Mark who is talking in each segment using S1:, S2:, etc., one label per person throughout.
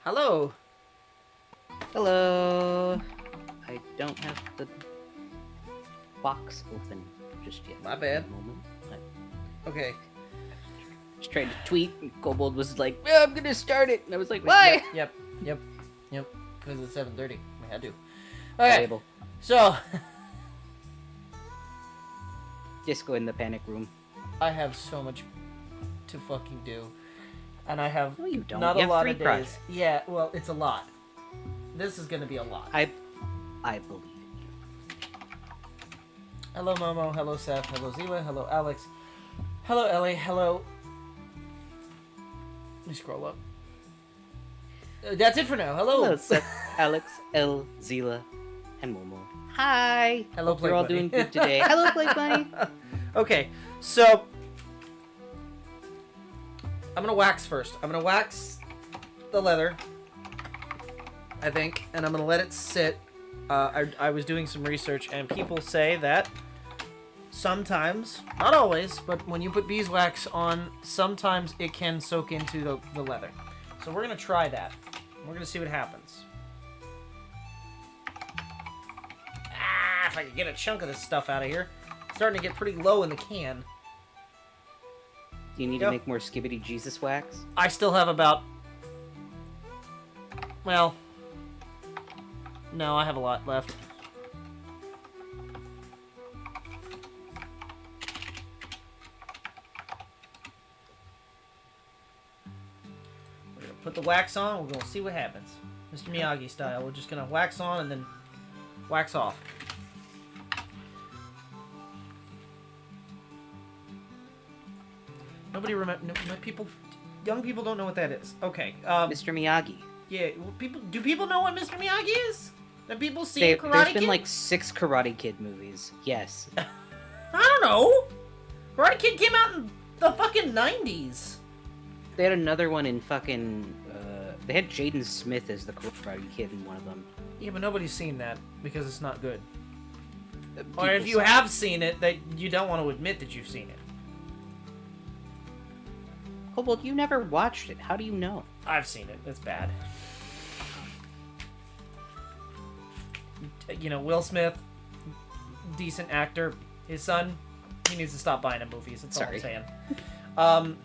S1: Hello.
S2: Hello. I don't have the box open just yet.
S1: My bad.
S2: One moment. I
S1: Okay.
S2: was trying to tweet, and Kobold was like, "Yeah, I'm gonna start it," and I was like, "Why?"
S1: Yep. Because it's 7:30. We had to. Okay.
S2: Able.
S1: So
S2: Disco in the panic room.
S1: I have so much to fucking do, and I have
S2: No, you don't.
S1: not
S2: You
S1: a
S2: have
S1: lot
S2: 3
S1: of days.
S2: projects.
S1: Yeah. Well, it's a lot. This is gonna be a lot.
S2: I believe in you.
S1: Hello, Momo. Hello, Seth. Hello, Ziwa. Hello, Alex. Hello, Ellie. Hello. Let me scroll up. That's it for now. Hello.
S2: Hello, Seth, Alex, L, Zila, and Momo. Hi.
S1: Hello,
S2: Hope
S1: Plague
S2: you're all
S1: Bunny.
S2: doing good today. Hello, Plague Bunny.
S1: Okay, so I'm gonna wax first. I'm gonna wax the leather, I think, and I'm gonna let it sit. I was doing some research, and people say that sometimes, not always, but when you put beeswax on, sometimes it can soak into the leather. So we're gonna try that. We're gonna see what happens. If I could get a chunk of this stuff out of here. It's starting to get pretty low in the can.
S2: Do you need
S1: Yep.
S2: to make more Skibbity Jesus wax?
S1: I still have about... Well... No, I have a lot left. We're gonna put the wax on, we're gonna see what happens. Mr. Miyagi style. We're just gonna wax on and then wax off. Nobody remember. No, people, young people don't know what that is. Okay.
S2: Mr. Miyagi.
S1: Yeah. Well, do people know what Mr. Miyagi is? Have people seen
S2: There's
S1: Karate
S2: been
S1: Kid?
S2: like 6 Karate Kid movies. Yes.
S1: I don't know. Karate Kid came out in the fucking 90s.
S2: They had another one in fucking. They had Jaden Smith as the Karate Kid in one of them.
S1: Yeah, but nobody's seen that because it's not good. Or
S2: People
S1: if you
S2: saw-
S1: have seen it, that you don't want to admit that you've seen it.
S2: Kobold, you never watched it. How do you know?
S1: I've seen it. It's bad. You know, Will Smith, decent actor. His son, he needs to stop buying him movies. That's all I'm
S2: Sorry.
S1: saying.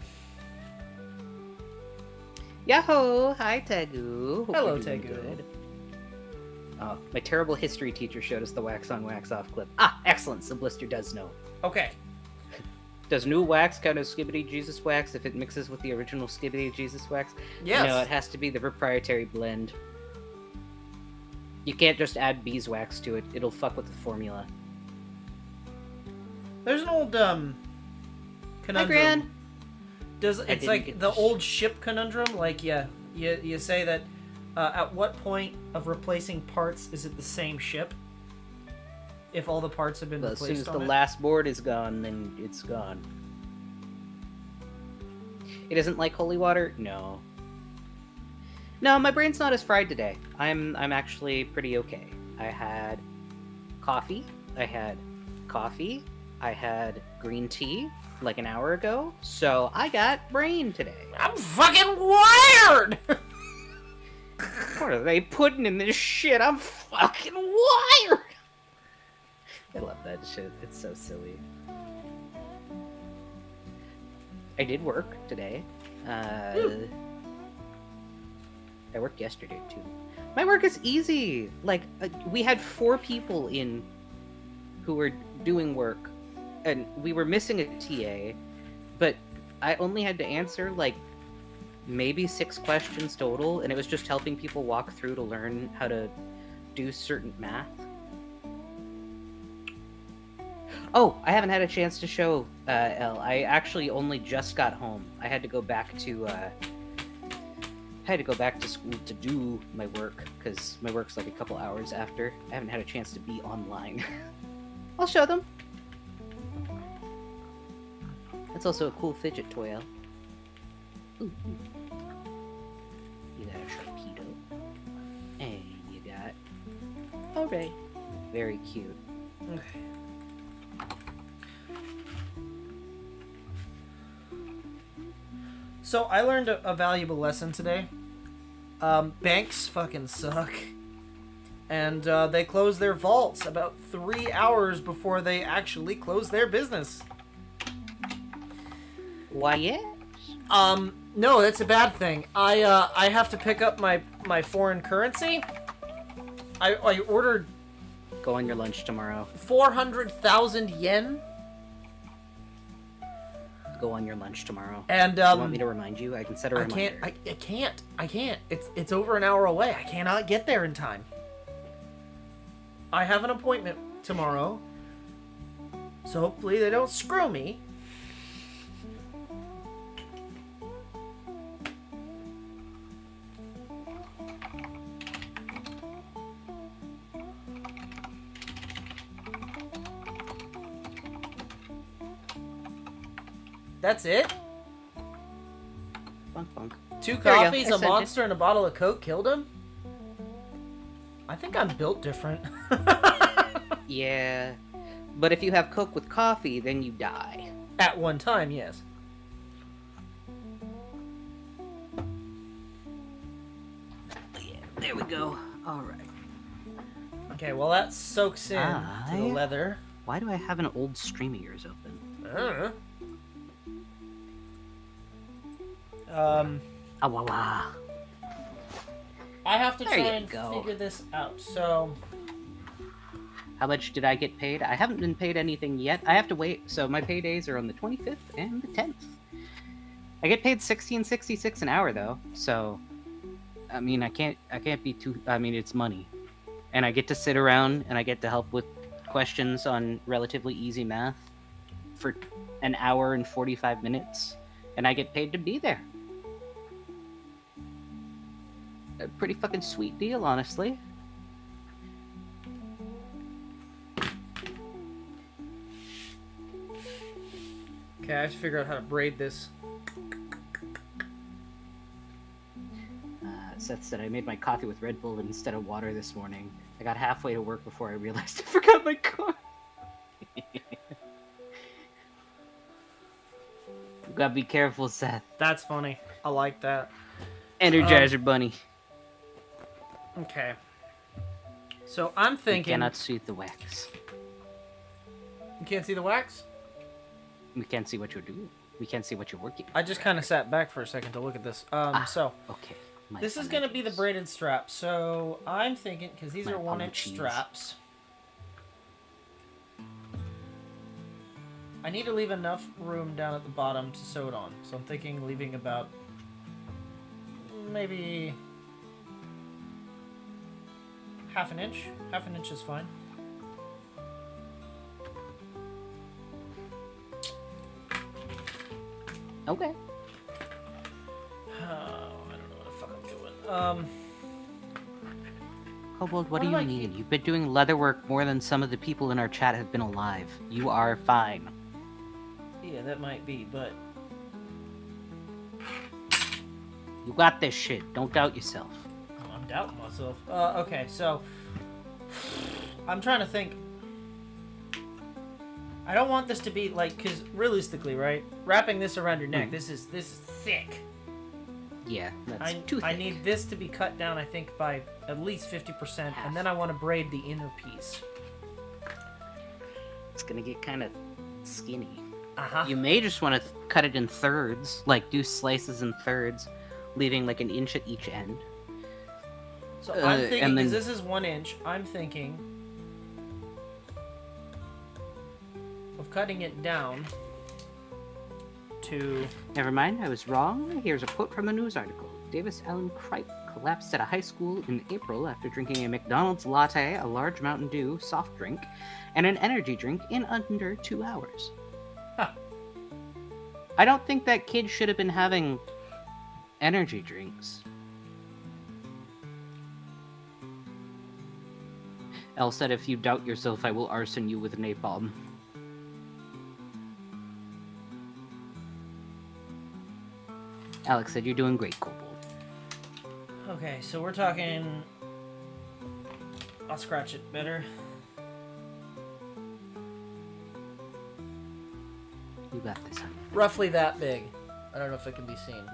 S2: Yahoo! Hi, Tegu. Hope
S1: Hello,
S2: you're doing
S1: Tegu.
S2: good. Oh, my terrible history teacher showed us the wax on, wax off clip. Ah, excellent. So Blister does know.
S1: Okay.
S2: Does new wax count as Skibbity Jesus wax if it mixes with the original Skibbity Jesus wax?
S1: Yes.
S2: No, it has to be the proprietary blend. You can't just add beeswax to it. It'll fuck with the formula.
S1: There's an old conundrum.
S2: Hi, Gran.
S1: It's
S2: didn't
S1: like
S2: get
S1: the
S2: to
S1: old ship conundrum. Like, you say that at what point of replacing parts is it the same ship? If all the parts have been
S2: Well, as
S1: replaced
S2: soon as
S1: on
S2: the
S1: it?
S2: last board is gone, then it's gone. It isn't like holy water? No. No, my brain's not as fried today. I'm actually pretty okay. I had coffee. I had green tea like an hour ago, so I got brain today.
S1: I'm fucking wired!
S2: What are they putting in this shit? I'm fucking wired! I love that shit. It's so silly. I did work today. I worked yesterday too. My work is easy. Like, we had 4 people in who were doing work, and we were missing a TA, but I only had to answer like maybe 6 questions total, and it was just helping people walk through to learn how to do certain math. Oh, I haven't had a chance to show Elle. I actually only just got home. I had to go back to school to do my work because my work's like a couple hours after. I haven't had a chance to be online. I'll show them. That's also a cool fidget toy, Elle. Ooh. You got a Sharpedo. And you got a Ray. Very cute.
S1: Okay. So I learned a valuable lesson today. Banks fucking suck. And they close their vaults about 3 hours before they actually close their business.
S2: Why, yeah?
S1: No, that's a bad thing. I have to pick up my foreign currency. I ordered
S2: Go on your lunch tomorrow.
S1: 400,000 yen.
S2: Go on your lunch tomorrow.
S1: And
S2: you want me to remind you? I can set a reminder.
S1: I can't. It's over an hour away. I cannot get there in time. I have an appointment tomorrow. So hopefully they don't screw me. That's it?
S2: Funk, funk.
S1: 2
S2: There you go.
S1: coffees,
S2: I
S1: a
S2: sent
S1: monster,
S2: it.
S1: and a bottle of Coke killed him? I think I'm built different.
S2: Yeah. But if you have Coke with coffee, then you die.
S1: At one time, yes.
S2: Yeah, there we go. Alright.
S1: Okay, well that soaks in to the leather.
S2: Why do I have an old stream of yours open?
S1: I don't know.
S2: Ah, wah, wah.
S1: I have to
S2: There
S1: try
S2: you
S1: and
S2: go.
S1: figure this out. So,
S2: How much did I get paid? I haven't been paid anything yet. I have to wait. So my paydays are on the 25th and the 10th. I get paid $16.66 an hour though. So, I mean, I can't be too. I mean, it's money, and I get to sit around and I get to help with questions on relatively easy math for an hour and 45 minutes, and I get paid to be there. A pretty fucking sweet deal, honestly.
S1: okay, I have to figure out how to braid this.
S2: Seth said I made my coffee with Red Bull instead of water this morning. I got halfway to work before I realized I forgot my car. You gotta be careful, Seth.
S1: That's funny. I like that.
S2: Energizer Bunny.
S1: Okay. So I'm
S2: You
S1: thinking.
S2: cannot see the wax.
S1: You can't see the wax?
S2: We can't see what you're doing. We can't see what you're working.
S1: I just kind of sat back for a second to look at this. So
S2: Okay. My
S1: this is gonna be the
S2: apologies.
S1: braided straps. So I'm thinking because these
S2: My
S1: are 1-inch
S2: apologies.
S1: straps. I need to leave enough room down at the bottom to sew it on. So I'm thinking leaving about maybe half an inch. Half an inch is fine.
S2: Okay.
S1: Oh, I don't know what the fuck I'm doing.
S2: Kobold, what
S1: What
S2: do
S1: am
S2: you
S1: I
S2: mean? You've been doing leather work more than some of the people in our chat have been alive. You are fine.
S1: Yeah, that might be, but
S2: You got this shit. Don't doubt yourself.
S1: oh, I'm doubting myself. Okay, so I'm trying to think. I don't want this to be like, because realistically, right? Wrapping this around your neck, this is thick.
S2: Yeah, that's too thick.
S1: I need this to be cut down, I think, by at least 50%, and then I want to braid the inner piece.
S2: It's gonna get kind of skinny.
S1: Uh-huh.
S2: You may just want to cut it in thirds, like do slices in thirds, leaving like an inch at each end.
S1: So I'm thinking,
S2: and
S1: because
S2: then-
S1: this is 1 inch, I'm thinking of cutting it down to...
S2: Never mind, I was wrong. Here's a quote from a news article. Davis Allen Cripe collapsed at a high school in April after drinking a McDonald's latte, a large Mountain Dew soft drink, and an energy drink in under 2 hours.
S1: Huh.
S2: I don't think that kid should have been having energy drinks. Elle said, if you doubt yourself, I will arson you with napalm. Alex said, you're doing great, Kobold.
S1: Okay, so we're talking... I'll scratch it better.
S2: You got this, honey.
S1: Roughly that big. I don't know if it can be seen.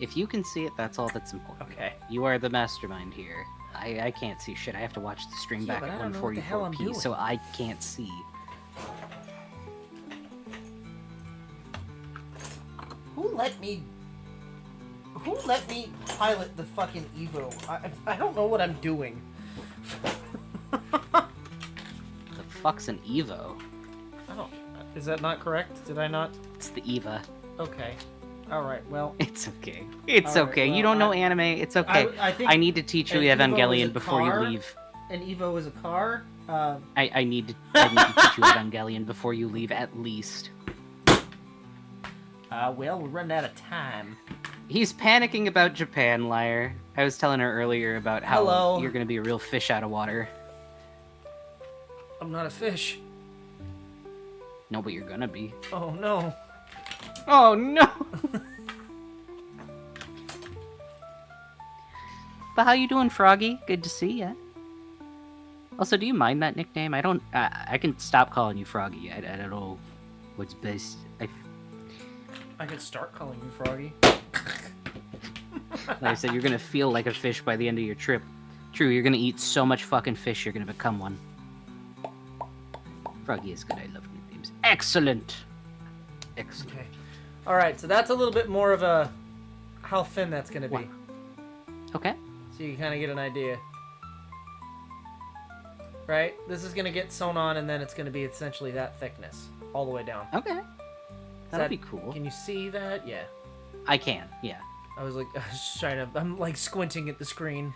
S2: If you can see it, that's all that's important.
S1: Okay.
S2: You are the mastermind here. I can't see shit. I have to watch the stream
S1: Yeah,
S2: back
S1: but
S2: at
S1: I don't know what the hell I'm
S2: 144p,
S1: doing.
S2: so I can't see.
S1: Who let me pilot the fucking Evo? I don't know what I'm doing.
S2: The fuck's an Evo?
S1: I don't. Is that not correct? Did I not?
S2: It's the Eva.
S1: Okay. All right. Well.
S2: It's okay. It's
S1: All right,
S2: okay.
S1: well,
S2: you don't know anime. It's okay.
S1: I think
S2: I need to teach you
S1: an Evo is a
S2: Evangelion before
S1: car.
S2: you leave.
S1: An Evo is a car.
S2: I need to teach you Evangelion before you leave at least.
S1: Well, we're running out of time.
S2: He's panicking about Japan, liar. I was telling her earlier about how
S1: Hello.
S2: you're gonna be a real fish out of water.
S1: I'm not a fish.
S2: No, but you're gonna be.
S1: Oh no.
S2: Oh no! But how you doing, Froggy? Good to see ya. Also, do you mind that nickname? I don't. I can stop calling you Froggy. I don't know what's best.
S1: I could start calling you Froggy.
S2: Like I said, you're gonna feel like a fish by the end of your trip. True, you're gonna eat so much fucking fish, you're gonna become one. Froggy is good. I love nicknames. Excellent. Excellent.
S1: Okay. All right. So that's a little bit more of a how thin that's gonna be.
S2: What? Okay.
S1: So you kind of get an idea. Right? This is gonna get sewn on, and then it's gonna be essentially that thickness all the way down.
S2: Okay. That'll
S1: that-
S2: be cool.
S1: Can you see that? Yeah.
S2: I can. Yeah.
S1: I was just trying to. I'm like squinting at the screen.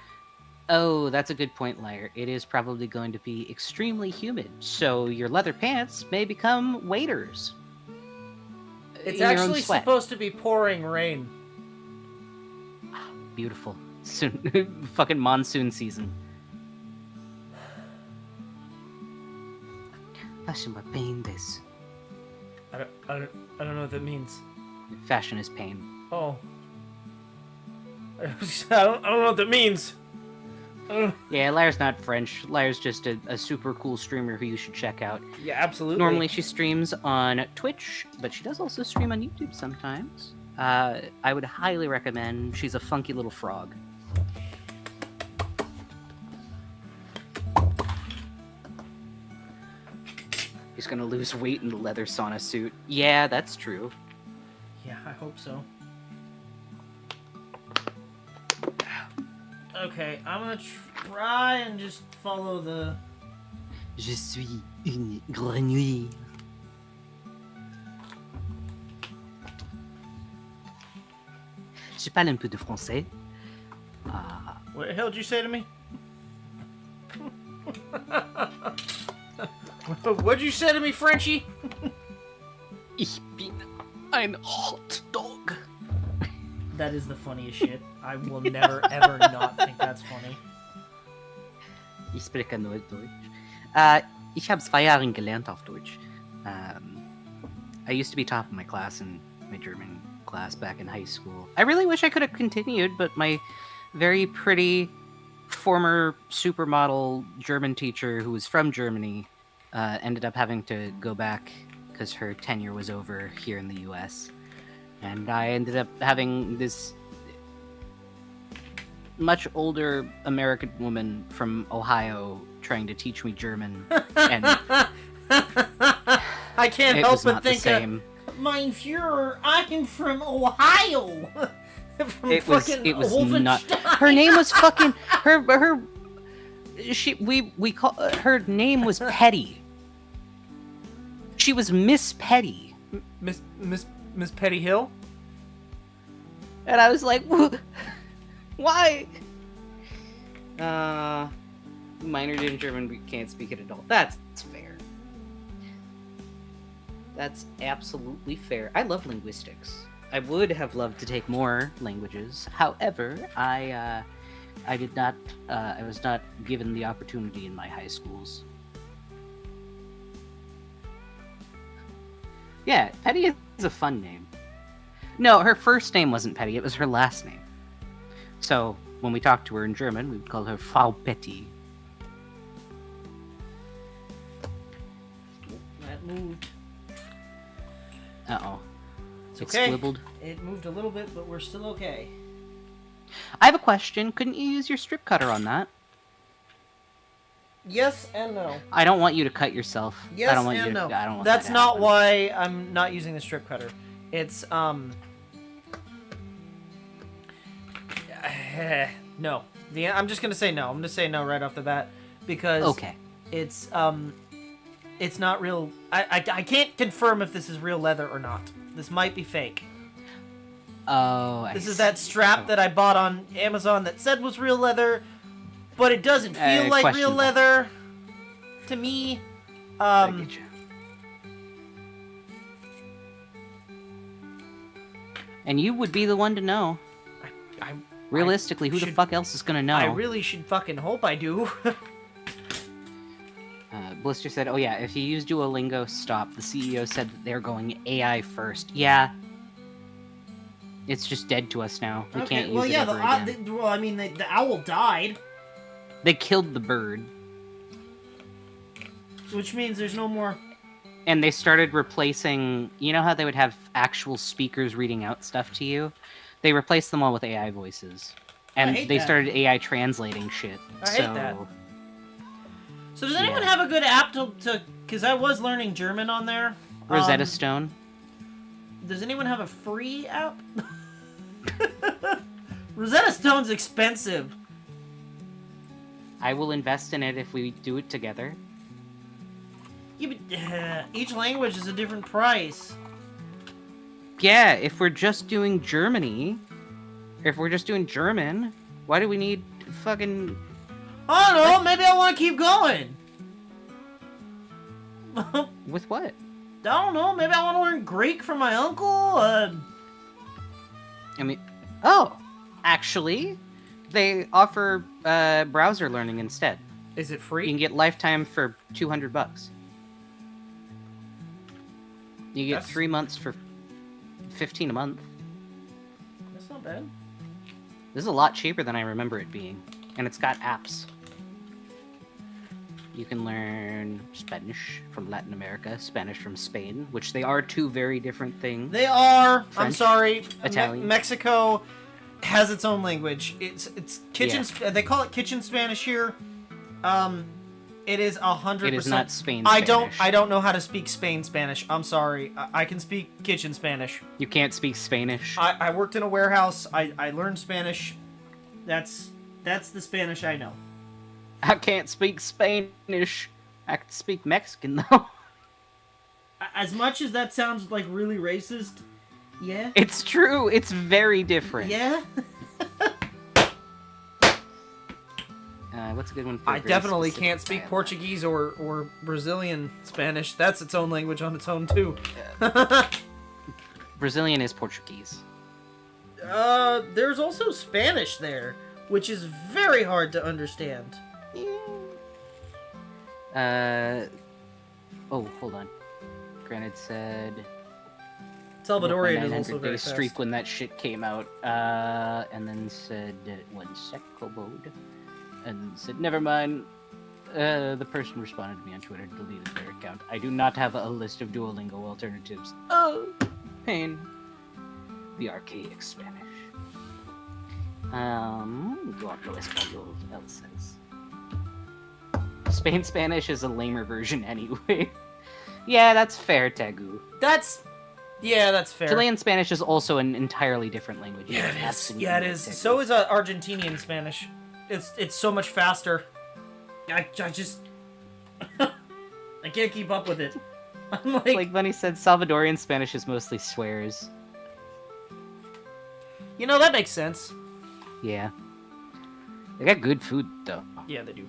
S2: Oh, that's a good point, Liar. It is probably going to be extremely humid, so your leather pants may become waders.
S1: It's
S2: in your own
S1: actually
S2: sweat.
S1: supposed to be pouring rain.
S2: Beautiful. Soon, fucking monsoon season. Fashion my pain this.
S1: I don't know what that means.
S2: Fashion is pain.
S1: Oh. I don't know what that means.
S2: Yeah, Liar's not French. Liar's just a super cool streamer who you should check out.
S1: Yeah, absolutely.
S2: Normally she streams on Twitch, but she does also stream on YouTube sometimes. I would highly recommend. She's a funky little frog. He's gonna lose weight in the leather sauna suit. Yeah, that's true.
S1: Yeah, I hope so. Okay, I'm gonna try and just follow the...
S2: Je suis une grenouille. Je parle un peu de français.
S1: What the hell did you say to me? What'd you say to me, Frenchie?
S2: Ich bin ein hot dog.
S1: That is the funniest shit. I will never, ever not think that's funny.
S2: Ich spreche nur Deutsch. Ich habe 2 Jahre gelernt auf Deutsch. I used to be top of my class in my German class back in high school. I really wish I could have continued, but my very pretty former supermodel German teacher who was from Germany ended up having to go back because her tenure was over here in the US. And I ended up having this much older American woman from Ohio trying to teach me German. And
S1: I can't
S2: it
S1: help
S2: was
S1: but
S2: not the
S1: think
S2: same.
S1: Mein Führer, I'm from Ohio. From
S2: It was
S1: fucking
S2: not.
S1: Wolfenstein.
S2: Her name was fucking we call her name was Petty. She was Miss Petty.
S1: Miss Petty Hill?
S2: And I was like, why? Minored in German, but can't speak it at all. That's fair. That's absolutely fair. I love linguistics. I would have loved to take more languages. However, I did not. I was not given the opportunity in my high schools. Yeah, Petty is a fun name. No, her first name wasn't Petty, it was her last name. So, when we talked to her in German, we would call her Frau Petty.
S1: That moved.
S2: Uh-oh. It's
S1: okay.
S2: squibbled.
S1: It moved a little bit, but we're still okay.
S2: I have a question. Couldn't you use your strip cutter on that?
S1: Yes and no.
S2: I don't want you to cut yourself.
S1: Yes
S2: I don't want
S1: and
S2: you to,
S1: no.
S2: I don't want
S1: That's
S2: that to
S1: not
S2: happen.
S1: why I'm not using the strip cutter. It's no. I'm just gonna say no. I'm gonna say no right off the bat because
S2: Okay.
S1: it's not real. I can't confirm if this is real leather or not. This might be fake.
S2: Oh,
S1: This is that strap that I bought on Amazon that said was real leather, but it doesn't feel like real
S2: questionable.
S1: leather to me.
S2: I get you. And you would be the one to know.
S1: I
S2: Realistically, who the
S1: should-
S2: fuck else is gonna know?
S1: I really should fucking hope I do.
S2: Blister said, "Oh yeah, if you use Duolingo, stop." The CEO said that they're going AI first. Yeah. It's just dead to us now. We can't use it ever again.
S1: The owl died,
S2: They killed the bird,
S1: which means there's no more.
S2: and they started replacing. You know how they would have actual speakers reading out stuff to you? They replaced them all with AI voices, and
S1: hate
S2: they
S1: that.
S2: started AI translating shit.
S1: I hate
S2: so,
S1: that. So does anyone
S2: Yeah.
S1: have a good app to? Because I was learning German on there.
S2: Rosetta Stone.
S1: Does anyone have a free app? Rosetta Stone's expensive.
S2: I will invest in it if we do it together.
S1: Yeah, but, each language is a different price.
S2: Yeah, if we're just doing Germany, if we're just doing German, why do we need fucking...
S1: I don't know. Maybe I want to keep going. I
S2: With what?
S1: don't know. Maybe I want to learn Greek from my uncle.
S2: I mean... Oh! Actually, they offer browser learning instead.
S1: Is it
S2: You
S1: free?
S2: can get lifetime for $200. You get
S1: That's-
S2: 3 months for 15 a month.
S1: That's not bad.
S2: This is a lot cheaper than I remember it being. And it's got apps. You can learn Spanish from Latin America, Spanish from Spain, which they are two very different things.
S1: They are. I'm
S2: French,
S1: sorry.
S2: Italian.
S1: Mexico has its own language. It's kitchen. They call it kitchen Spanish here. It is 100%.
S2: It is not Spain
S1: I
S2: Spanish.
S1: don't know how to speak Spain Spanish. I'm sorry. I can speak kitchen Spanish.
S2: You can't speak Spanish.
S1: I worked in a warehouse. I learned Spanish. That's the Spanish I know.
S2: I can't speak Spanish. I can speak Mexican, though.
S1: As much as that sounds like really racist, yeah.
S2: It's true. It's very different.
S1: Yeah.
S2: What's a good one for
S1: I
S2: a very
S1: definitely
S2: specific
S1: can't speak
S2: dialect?
S1: Portuguese or Brazilian Spanish. That's its own language on its own too.
S2: Brazilian is Portuguese.
S1: There's also Spanish there, which is very hard to understand.
S2: Oh, hold on. Granted said...
S1: Salvadorian is also
S2: 900
S1: very
S2: day
S1: fast.
S2: streak when that shit came out. And then said, one sec, Kobold. And said, never mind. The person responded to me on Twitter, deleted their account. I do not have a list of Duolingo alternatives. Oh, pain. The archaic Spanish. Yo hablo español, El says. Spain Spanish is a lamer version anyway. Yeah, that's fair, Tegu.
S1: That's fair.
S2: Chilean Spanish is also an entirely different language.
S1: Yeah, it is.
S2: Absolutely
S1: Yeah, it is.
S2: Tegu.
S1: So is Argentinian Spanish. It's so much faster. I just I can't keep up with it. I'm
S2: Like Bunny said, Salvadorian Spanish is mostly swears.
S1: you know, that makes sense.
S2: Yeah. They got good food, though.
S1: Yeah, they do.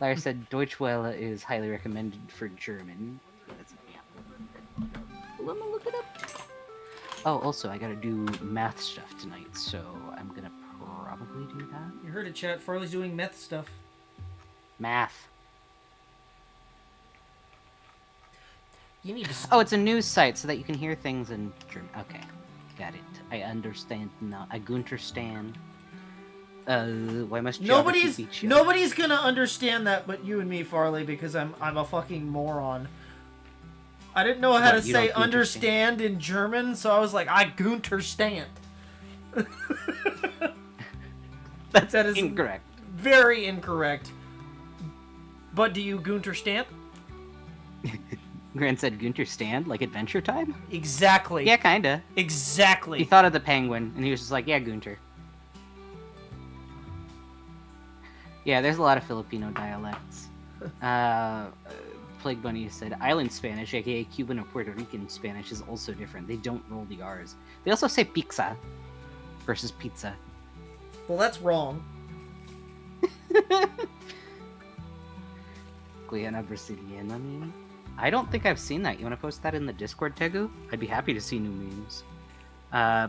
S2: Larry said, Deutsche Welle is highly recommended for German. Let me look it up. Oh, also, I gotta do math stuff tonight, so I'm gonna probably do that.
S1: You heard it, chat. Farley's doing meth stuff.
S2: Math.
S1: You need to.
S2: Oh, it's a news site so that you can hear things in German. Okay, got it. I understand now. I understand. Why must geography be chill?
S1: Nobody's gonna understand that but you and me, Farley, because I'm a fucking moron. I didn't know how to
S2: What, you
S1: say
S2: don't
S1: understand in German, so I was like, I Gunterstand. That is
S2: Incorrect.
S1: very incorrect. But do you Gunterstand?
S2: Grant said Gunter stand, like Adventure Time?
S1: Exactly.
S2: Yeah, kinda.
S1: Exactly.
S2: He thought of the penguin, and he was just like, yeah, Gunter. Yeah, there's a lot of Filipino dialects. Plague Bunny said, Island Spanish, aka Cuban or Puerto Rican Spanish, is also different. They don't roll the R's. They also say pizza versus pizza.
S1: Well, that's wrong.
S2: Guyana Brasiliana meme? I don't think I've seen that. You want to post that in the Discord, Tegu? I'd be happy to see new memes.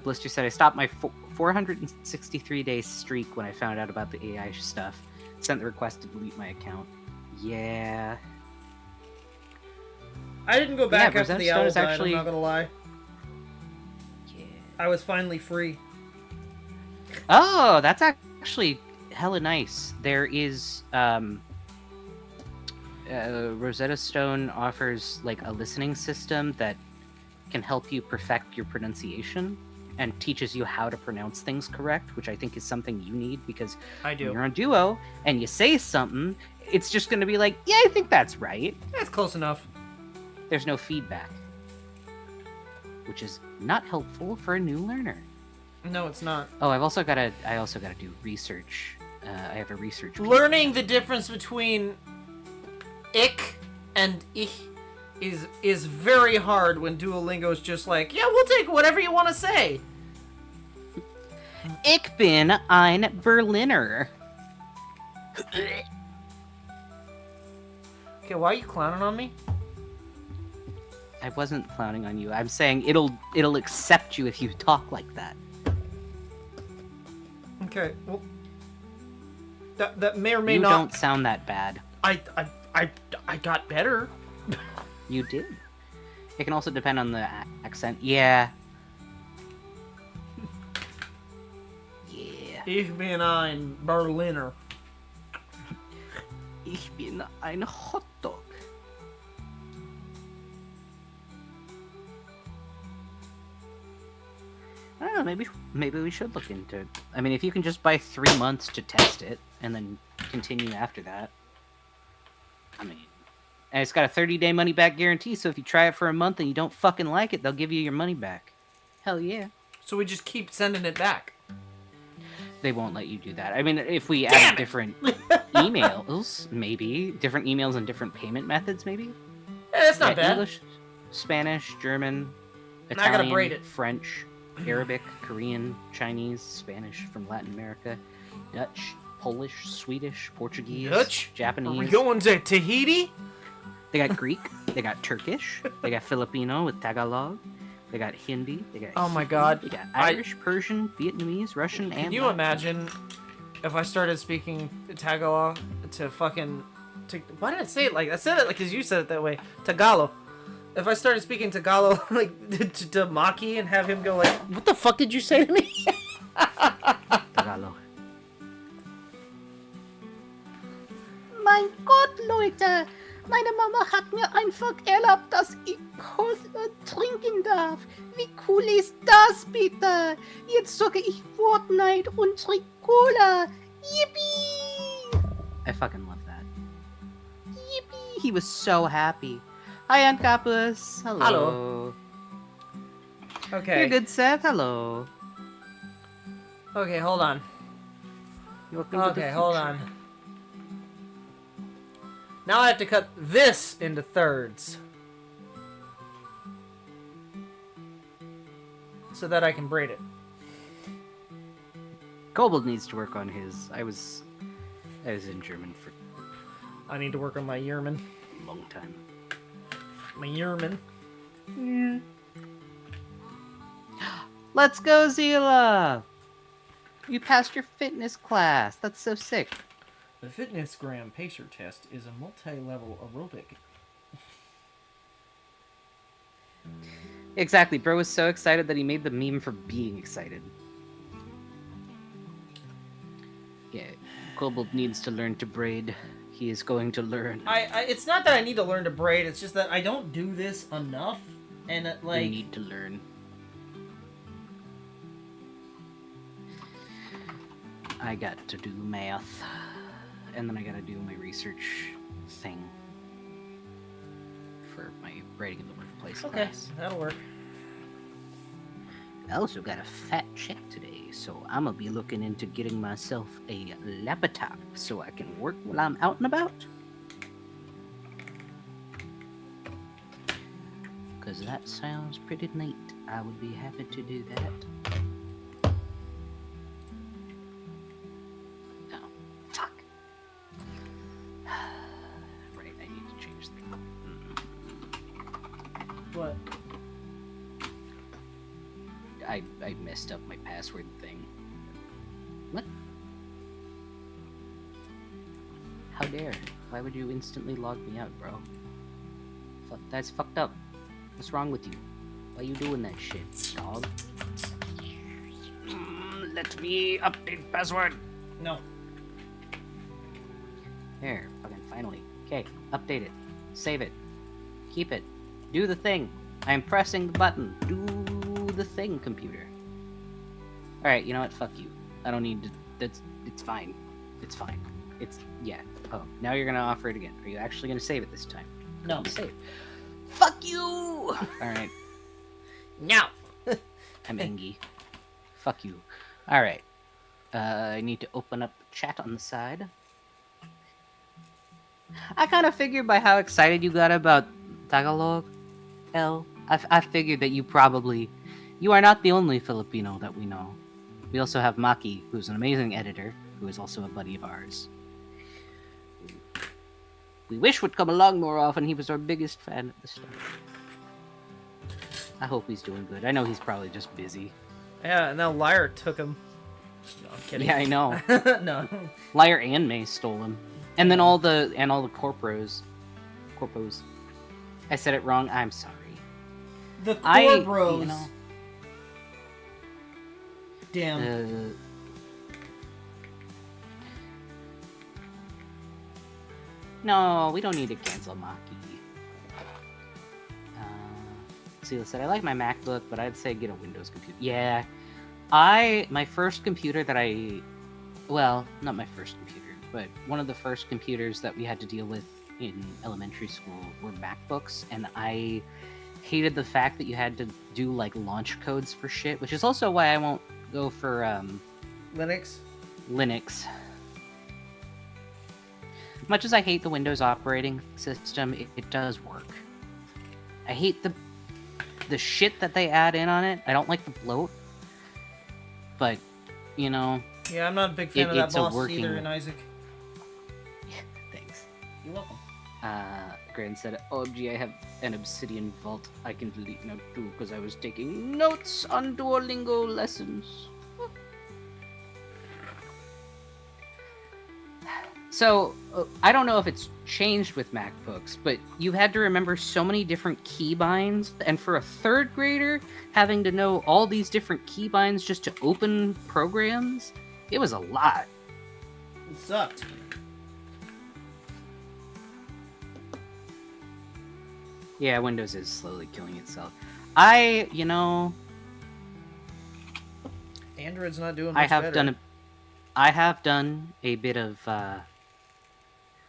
S2: Blister said, I stopped my 463-day streak when I found out about the AI stuff. Sent the request to delete my account. Yeah.
S1: I didn't go back
S2: Yeah,
S1: after the
S2: Rosetta
S1: owl
S2: Stone
S1: died,
S2: is actually-
S1: I'm not gonna lie.
S2: Yeah.
S1: I was finally free.
S2: Oh, that's actually hella nice. There is, Rosetta Stone offers, like, a listening system that can help you perfect your pronunciation and teaches you how to pronounce things correct, which I think is something you need, because
S1: I
S2: when
S1: do.
S2: you're on Duo and you say something, it's just going to be like, yeah, I think that's right.
S1: That's close enough.
S2: There's no feedback, which is not helpful for a new learner.
S1: No, it's not.
S2: Oh, I also gotta do research. I have a research piece.
S1: Learning the difference between ich and ich is very hard when Duolingo's just like, yeah, we'll take whatever you want to say.
S2: Ich bin ein Berliner.
S1: Okay, why are you clowning on me?
S2: I wasn't clowning on you. I'm saying it'll accept you if you talk like that.
S1: Okay, well, that may or may
S2: You
S1: not.
S2: don't sound that bad.
S1: I got better.
S2: You did. It can also depend on the accent. Yeah. Yeah.
S1: Ich bin ein Berliner.
S2: Ich bin ein Hotdog. I don't know, maybe we should look into it. I mean, if you can just buy 3 months to test it, and then continue after that. I mean... And it's got a 30-day money-back guarantee, so if you try it for a month and you don't fucking like it, they'll give you your money back. Hell yeah.
S1: So we just keep sending it back.
S2: They won't let you do that. I mean, if we add different emails, maybe. Different emails and different payment methods, maybe?
S1: Yeah, that's not bad.
S2: English, Spanish, German,
S1: And I gotta
S2: Italian,
S1: braid it.
S2: French, Arabic, Korean, Chinese, Spanish from Latin America, Dutch, Polish, Swedish, Portuguese,
S1: Dutch?
S2: Japanese.
S1: Are we going to Tahiti?
S2: They got Greek, they got Turkish, they got Filipino with Tagalog, they got Hindi, they got
S1: Oh my God.
S2: they got Irish, Persian, Vietnamese, Russian, and
S1: Can you
S2: Latin.
S1: imagine if I started speaking Tagalog to fucking... why did I say it like... I said it like because you said it that way. Tagalog. If I started speaking Tagalog like to Maki and have him go like, what the fuck did you say to me?
S2: Tagalog.
S3: Mein Gott, Leute! Meine Mama hat mir einfach erlaubt, dass ich trinken darf. Wie cool ist das bitte? Jetzt zocke ich Fortnite und trinke Cola. Yippee!
S2: I fucking love that.
S3: Yippee!
S2: He was so happy. Hi, Ancapus. Hello.
S1: Hello. Okay.
S2: You're good, Seth. Hello.
S1: Okay, hold on.
S2: Welcome to the
S1: Okay, hold
S2: future.
S1: on. Now I have to cut this into thirds. So that I can braid it.
S2: Kobold needs to work on his. I was in German for
S1: I need to work on my Yerman.
S2: a long time.
S1: My Yerman.
S2: Let's go, Zila! You passed your fitness class. That's so sick.
S1: The Fitness Gram Pacer Test is a multi-level aerobic.
S2: Exactly. Bro was so excited that he made the meme for being excited. Yeah, Kobold needs to learn to braid. He is going to learn.
S1: It's not that I need to learn to braid. It's just that I don't do this enough, and
S2: You need to learn. I got to do math, and then I gotta do my research thing for my braiding in the workplace class.
S1: That'll work.
S2: I also got a fat check today, so I'm gonna be looking into getting myself a laptop so I can work while I'm out and about. Because that sounds pretty neat. I would be happy to do that. Oh, fuck. Right, I need to change the...
S1: What?
S2: I messed up my password thing. What? How dare? Why would you instantly log me out, bro? That's fucked up. What's wrong with you? Why you doing that shit, dog? Let me update password.
S1: No.
S2: There, fucking finally. Okay, update it. Save it. Keep it. Do the thing. I am pressing the button. Do the thing, computer. Alright, you know what? Fuck you. I don't need to... It's fine. It's fine. Yeah. Oh, now you're gonna offer it again. Are you actually gonna save it this time?
S1: No.
S2: Save. Fuck you! Alright.
S1: Now.
S2: I'm angry. Fuck you. Alright. I need to open up the chat on the side. I kind of figured by how excited you got about Tagalog, I figured that you are not the only Filipino that we know. We also have Maki, who's an amazing editor, who is also a buddy of ours. We wish would come along more often. He was our biggest fan at the start. I hope he's doing good. I know he's probably just busy.
S1: Yeah, and now Liar took him. No, I'm kidding.
S2: Yeah, I know.
S1: No.
S2: Liar and May stole him. And then all the corpos. I said it wrong. I'm sorry.
S1: The Corbros.
S2: You know,
S1: Damn.
S2: No, we don't need to cancel Maki. See, I said I like my MacBook, but I'd say get a Windows computer. Yeah, my first computer that well, not my first computer, but one of the first computers that we had to deal with in elementary school were MacBooks, and I hated the fact that you had to do like launch codes for shit, which is also why I won't go for Linux. Much as I hate the Windows operating system, it does work. I hate the shit that they add in on it. I don't like the bloat. But, you know...
S1: Yeah, I'm not a big fan of that boss either in Isaac.
S2: Thanks.
S1: You're welcome.
S2: Gran said, OMG, I have an obsidian vault I can delete now too, because I was taking notes on Duolingo lessons. So, I don't know if it's changed with MacBooks, but you had to remember so many different keybinds, and for a third grader, having to know all these different keybinds just to open programs, it was a lot.
S1: It sucked.
S2: Yeah, Windows is slowly killing itself.
S1: Android's not doing much better.
S2: I have done a bit of,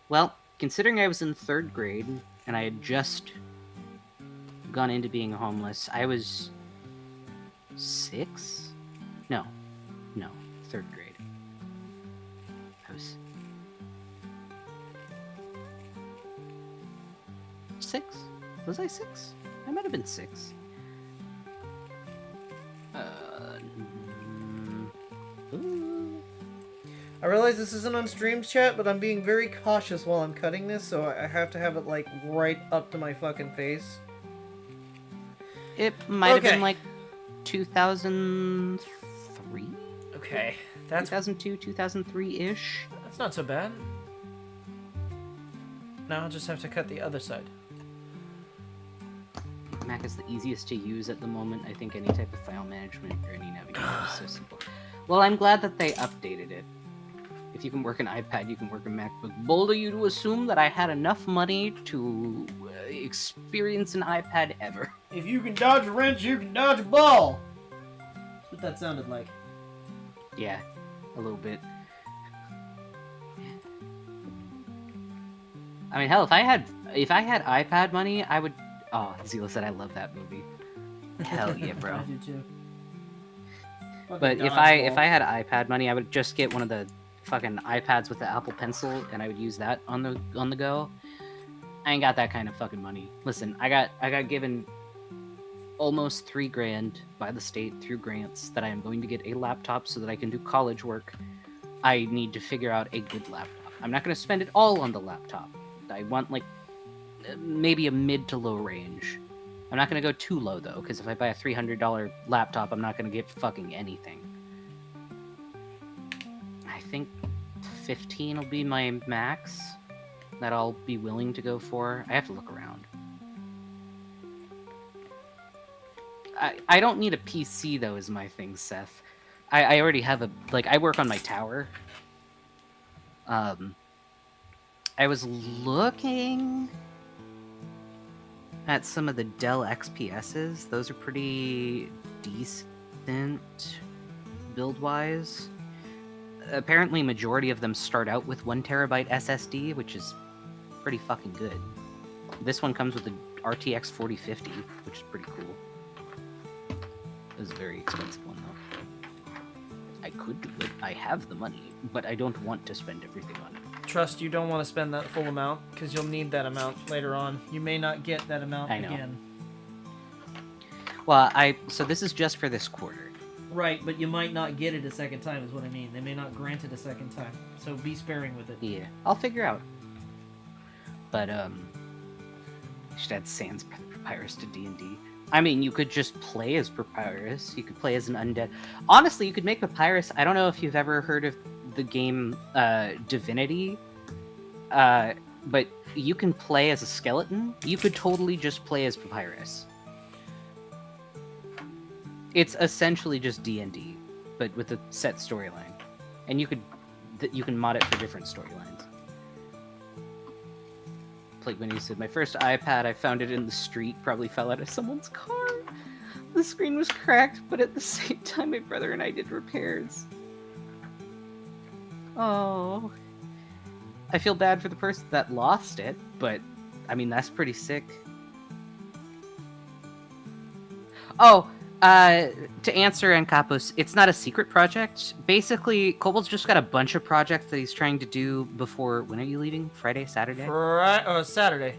S2: well, considering I was in 3rd grade, and I had just gone into being homeless, I was 6? No, 3rd grade. I was 6? Was I 6? I might have been 6.
S1: I realize this isn't on Streams chat, but I'm being very cautious while I'm cutting this, so I have to have it, like, right up to my fucking face.
S2: It might have been, like, 2003?
S1: Okay. That's
S2: 2002, 2003-ish?
S1: That's not so bad. Now I'll just have to cut the other side.
S2: Mac is the easiest to use at the moment. I think any type of file management or any navigation is so simple. Well, I'm glad that they updated it. If you can work an iPad, you can work a MacBook. Bold of you to assume that I had enough money to experience an iPad ever.
S1: If you can dodge a wrench, you can dodge a ball. That's what that sounded like.
S2: Yeah, a little bit. I mean, hell, if I had iPad money, I would. Oh, Zila said I love that movie. Hell yeah, bro.
S1: I do too.
S2: But if I had iPad money, I would just get one of the fucking iPads with the Apple Pencil, and I would use that on the go. I ain't got that kind of fucking money. Listen, I got given almost $3,000 by the state through grants that I am going to get a laptop so that I can do college work. I need to figure out a good laptop. I'm not going to spend it all on the laptop. I want like maybe a mid to low range. I'm not going to go too low though, because if I buy a $300 laptop, I'm not going to get fucking anything. I think 15 will be my max that I'll be willing to go for. I have to look around. I don't need a PC though, is my thing, Seth. I already have I work on my tower. I was looking at some of the Dell XPSs. Those are pretty decent build-wise. Apparently, majority of them start out with 1 terabyte SSD, which is pretty fucking good. This one comes with a RTX 4050, which is pretty cool. This is a very expensive one, though. I could do it. I have the money, but I don't want to spend everything on it.
S1: Trust, you don't want to spend that full amount, because you'll need that amount later on. You may not get that amount again.
S2: Well, so this is just for this quarter.
S1: Right, but you might not get it a second time, is what I mean. They may not grant it a second time, so be sparing with it.
S2: Yeah, I'll figure out. But, should add Sans Papyrus to D&D. I mean, you could just play as Papyrus. You could play as an undead. Honestly, you could make Papyrus. I don't know if you've ever heard of the game Divinity, but you can play as a skeleton. You could totally just play as Papyrus. It's essentially just D&D, but with a set storyline, and you can mod it for different storylines. Like when you said, my first iPad, I found it in the street, probably fell out of someone's car. The screen was cracked, but at the same time, my brother and I did repairs. Oh. I feel bad for the person that lost it, but, I mean, that's pretty sick. Oh, to answer Encapos, it's not a secret project. Basically, Kobold's just got a bunch of projects that he's trying to do before... When are you leaving? Friday? Saturday?
S1: Saturday.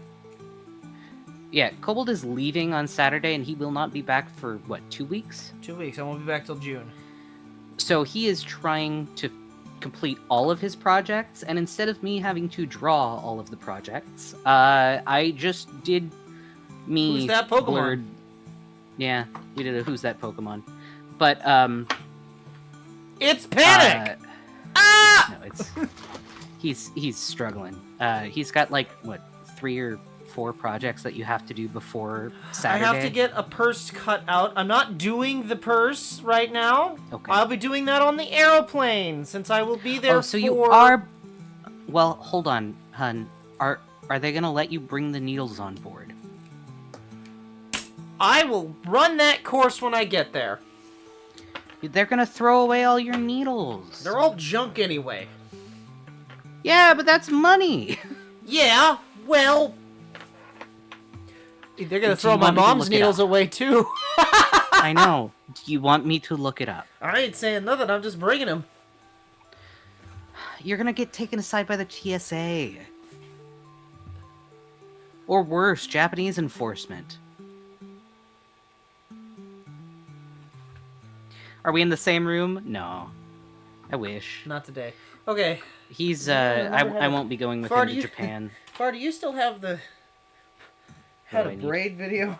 S2: Yeah, Kobold is leaving on Saturday, and he will not be back for, what, 2 weeks?
S1: 2 weeks. I won't be back till June.
S2: So he is trying to complete all of his projects, and instead of me having to draw all of the projects, I just did me...
S1: Who's that Pokemon?
S2: Blurred... Yeah, we did a Who's That Pokemon. But,
S1: It's Panic!
S2: No, it's... He's struggling. He's got, like, what, 3 or 4 projects that you have to do before Saturday?
S1: I have to get a purse cut out. I'm not doing the purse right now.
S2: Okay.
S1: I'll be doing that on the aeroplane, since I will be there
S2: so you are... Well, hold on, hun. Are they gonna let you bring the needles on board?
S1: I will run that course when I get there.
S2: They're gonna throw away all your needles.
S1: They're all junk anyway.
S2: Yeah, but that's money.
S1: Yeah, well... They're gonna throw my mom's needles away, too.
S2: I know. Do you want me to look it up?
S1: I ain't saying nothing, I'm just bringing them.
S2: You're gonna get taken aside by the TSA. Or worse, Japanese enforcement. Are we in the same room? No. I wish.
S1: Not today. Okay.
S2: He's, I won't be going with him to Japan.
S1: Far, do you still have the... How to braid video?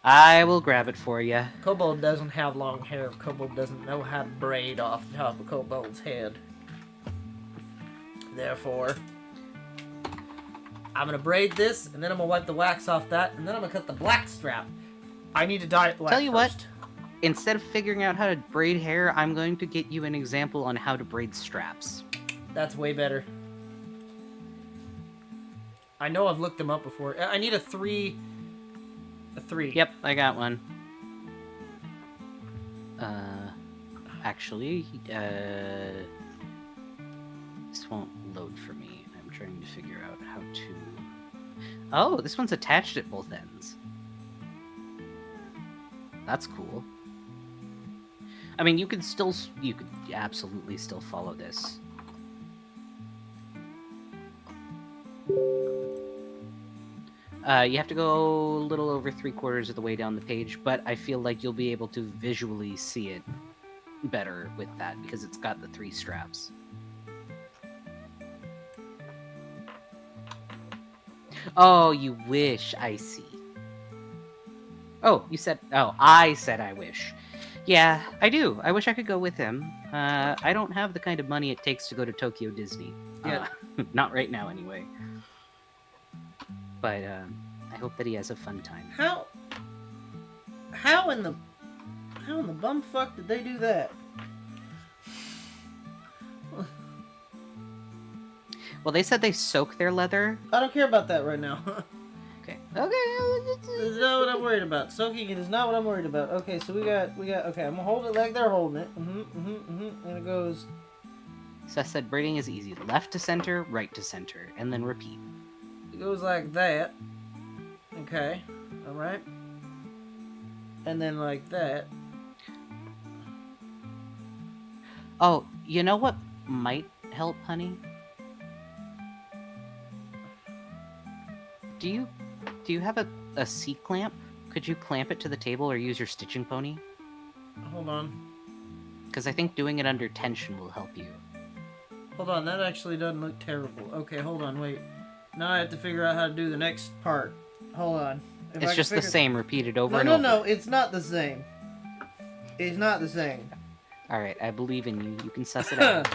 S2: I will grab it for you.
S1: Kobold doesn't have long hair. Kobold doesn't know how to braid off the top of Kobold's head. Therefore, I'm gonna braid this, and then I'm gonna wipe the wax off that, and then I'm gonna cut the black strap. I need to dye it black
S2: Tell you
S1: first.
S2: what, instead of figuring out how to braid hair, I'm going to get you an example on how to braid straps.
S1: That's way better. I know I've looked them up before. I need a 3. A 3.
S2: Yep, I got one. Actually, this won't load for me. I'm trying to figure out how to... Oh, this one's attached at both ends. That's cool. I mean, you could absolutely still follow this. You have to go a little over 3/4 of the way down the page, but I feel like you'll be able to visually see it better with that because it's got the 3 straps. Oh, you wish. I see. Oh, you said... Oh, I said I wish. Yeah, I do. I wish I could go with him. I don't have the kind of money it takes to go to Tokyo Disney.
S1: Yeah.
S2: Not right now, anyway. But I hope that he has a fun time.
S1: How in the bumfuck did they do that?
S2: Well, they said they soak their leather.
S1: I don't care about that right now.
S2: Okay.
S1: This is not what I'm worried about. Soaking it is not what I'm worried about. Okay, so we got. Okay, I'm gonna hold it like they're holding it. And it goes.
S2: Seth said braiding is easy. Left to center, right to center, and then repeat.
S1: It goes like that. Okay. All right. And then like that.
S2: Oh, you know what might help, honey? Do you have a C-clamp? Could you clamp it to the table or use your stitching pony?
S1: Hold on.
S2: Because I think doing it under tension will help you.
S1: Hold on, that actually doesn't look terrible. Okay, hold on, wait. Now I have to figure out how to do the next part. Hold on.
S2: It's just the same, repeated over and
S1: over.
S2: over.
S1: No, it's not the same. It's not the same.
S2: Alright, I believe in you. You can suss it out.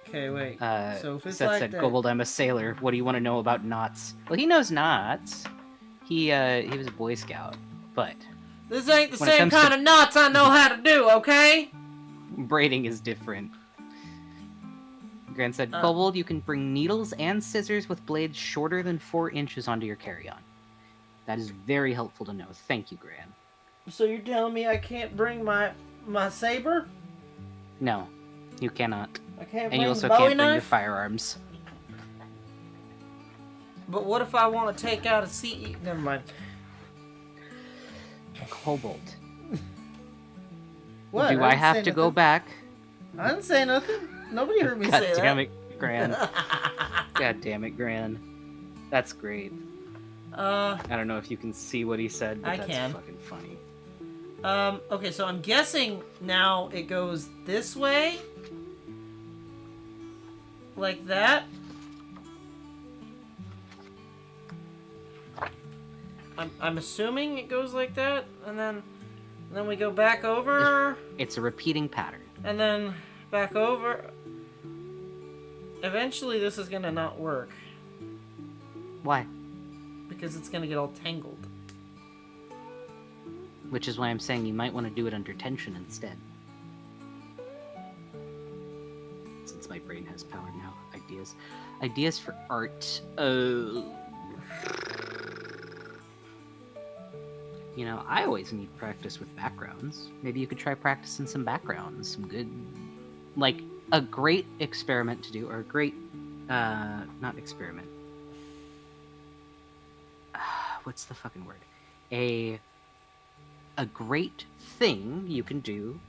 S1: Okay, wait. So if it's
S2: Seth
S1: like
S2: said,
S1: that...
S2: Kobold, I'm a sailor. What do you want to know about knots? Well, he knows knots. He was a Boy Scout, but...
S1: This ain't the same kind of knots I know how to do, okay?
S2: Braiding is different. Grant said, Kobold, you can bring needles and scissors with blades shorter than 4 inches onto your carry-on. That is very helpful to know. Thank you, Gran.
S1: So you're telling me I can't bring my saber?
S2: No, you cannot.
S1: I can't
S2: And you
S1: bring
S2: also
S1: the Bowie
S2: can't bring your
S1: knife?
S2: firearms.
S1: But what if I want to take out a CE? Never mind.
S2: Kobold.
S1: What?
S2: Do I have to go back?
S1: I didn't say nothing. Nobody heard me
S2: God
S1: say
S2: damn
S1: that.
S2: it, Gran. God damn it, Gran. That's great. I don't know if you can see what he said, but
S1: I
S2: that's
S1: can.
S2: fucking funny.
S1: Okay, so I'm guessing now it goes this way. Like that. I'm assuming it goes like that, and then we go back over.
S2: It's a repeating pattern.
S1: And then back over. Eventually this is gonna not work.
S2: Why?
S1: Because it's gonna get all tangled.
S2: Which is why I'm saying you might want to do it under tension instead. Since my brain has power now. Ideas for art. You know, I always need practice with backgrounds. Maybe you could try practicing some backgrounds. Some good... Like, a great experiment to do, or a great... not experiment. What's the fucking word? A great thing you can do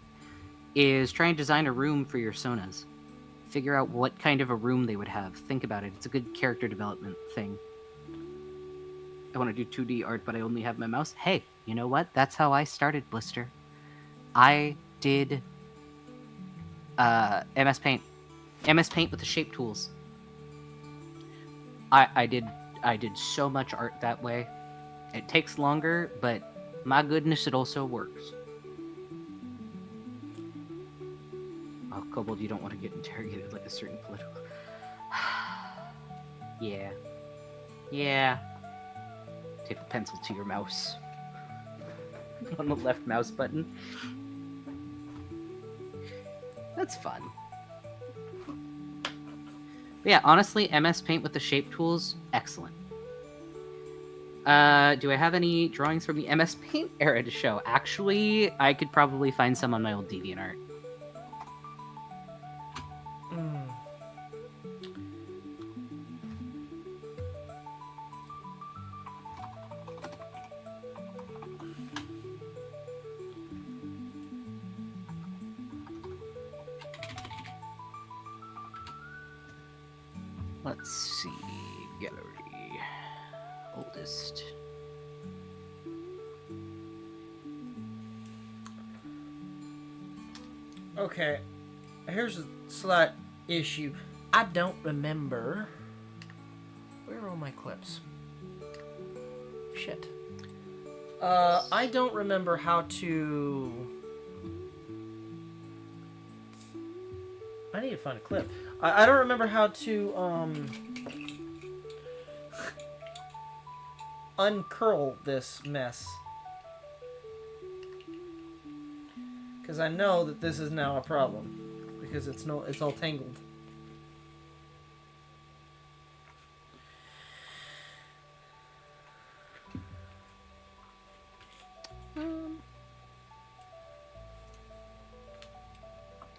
S2: is try and design a room for your sonas. Figure out what kind of a room they would have. Think about it. It's a good character development thing. I want to do 2D art, but I only have my mouse. Hey, you know what? That's how I started Blister. I did MS Paint. MS Paint with the shape tools. I did so much art that way. It takes longer, but my goodness, it also works. Oh, Kobold, you don't want to get interrogated like a certain political... Yeah. Tape a pencil to your mouse. On the left mouse button. That's fun. But yeah, honestly, MS Paint with the shape tools, excellent. Do I have any drawings from the MS Paint era to show? Actually, I could probably find some on my old DeviantArt.
S1: Mm.
S2: Let's see. Gallery. Oldest.
S1: Okay, here's a slight issue. I don't remember. Where are all my clips? Shit. I don't remember how to. I need to find a clip. I don't remember how to uncurl this mess. Because I know that this is now a problem. Because it's all tangled.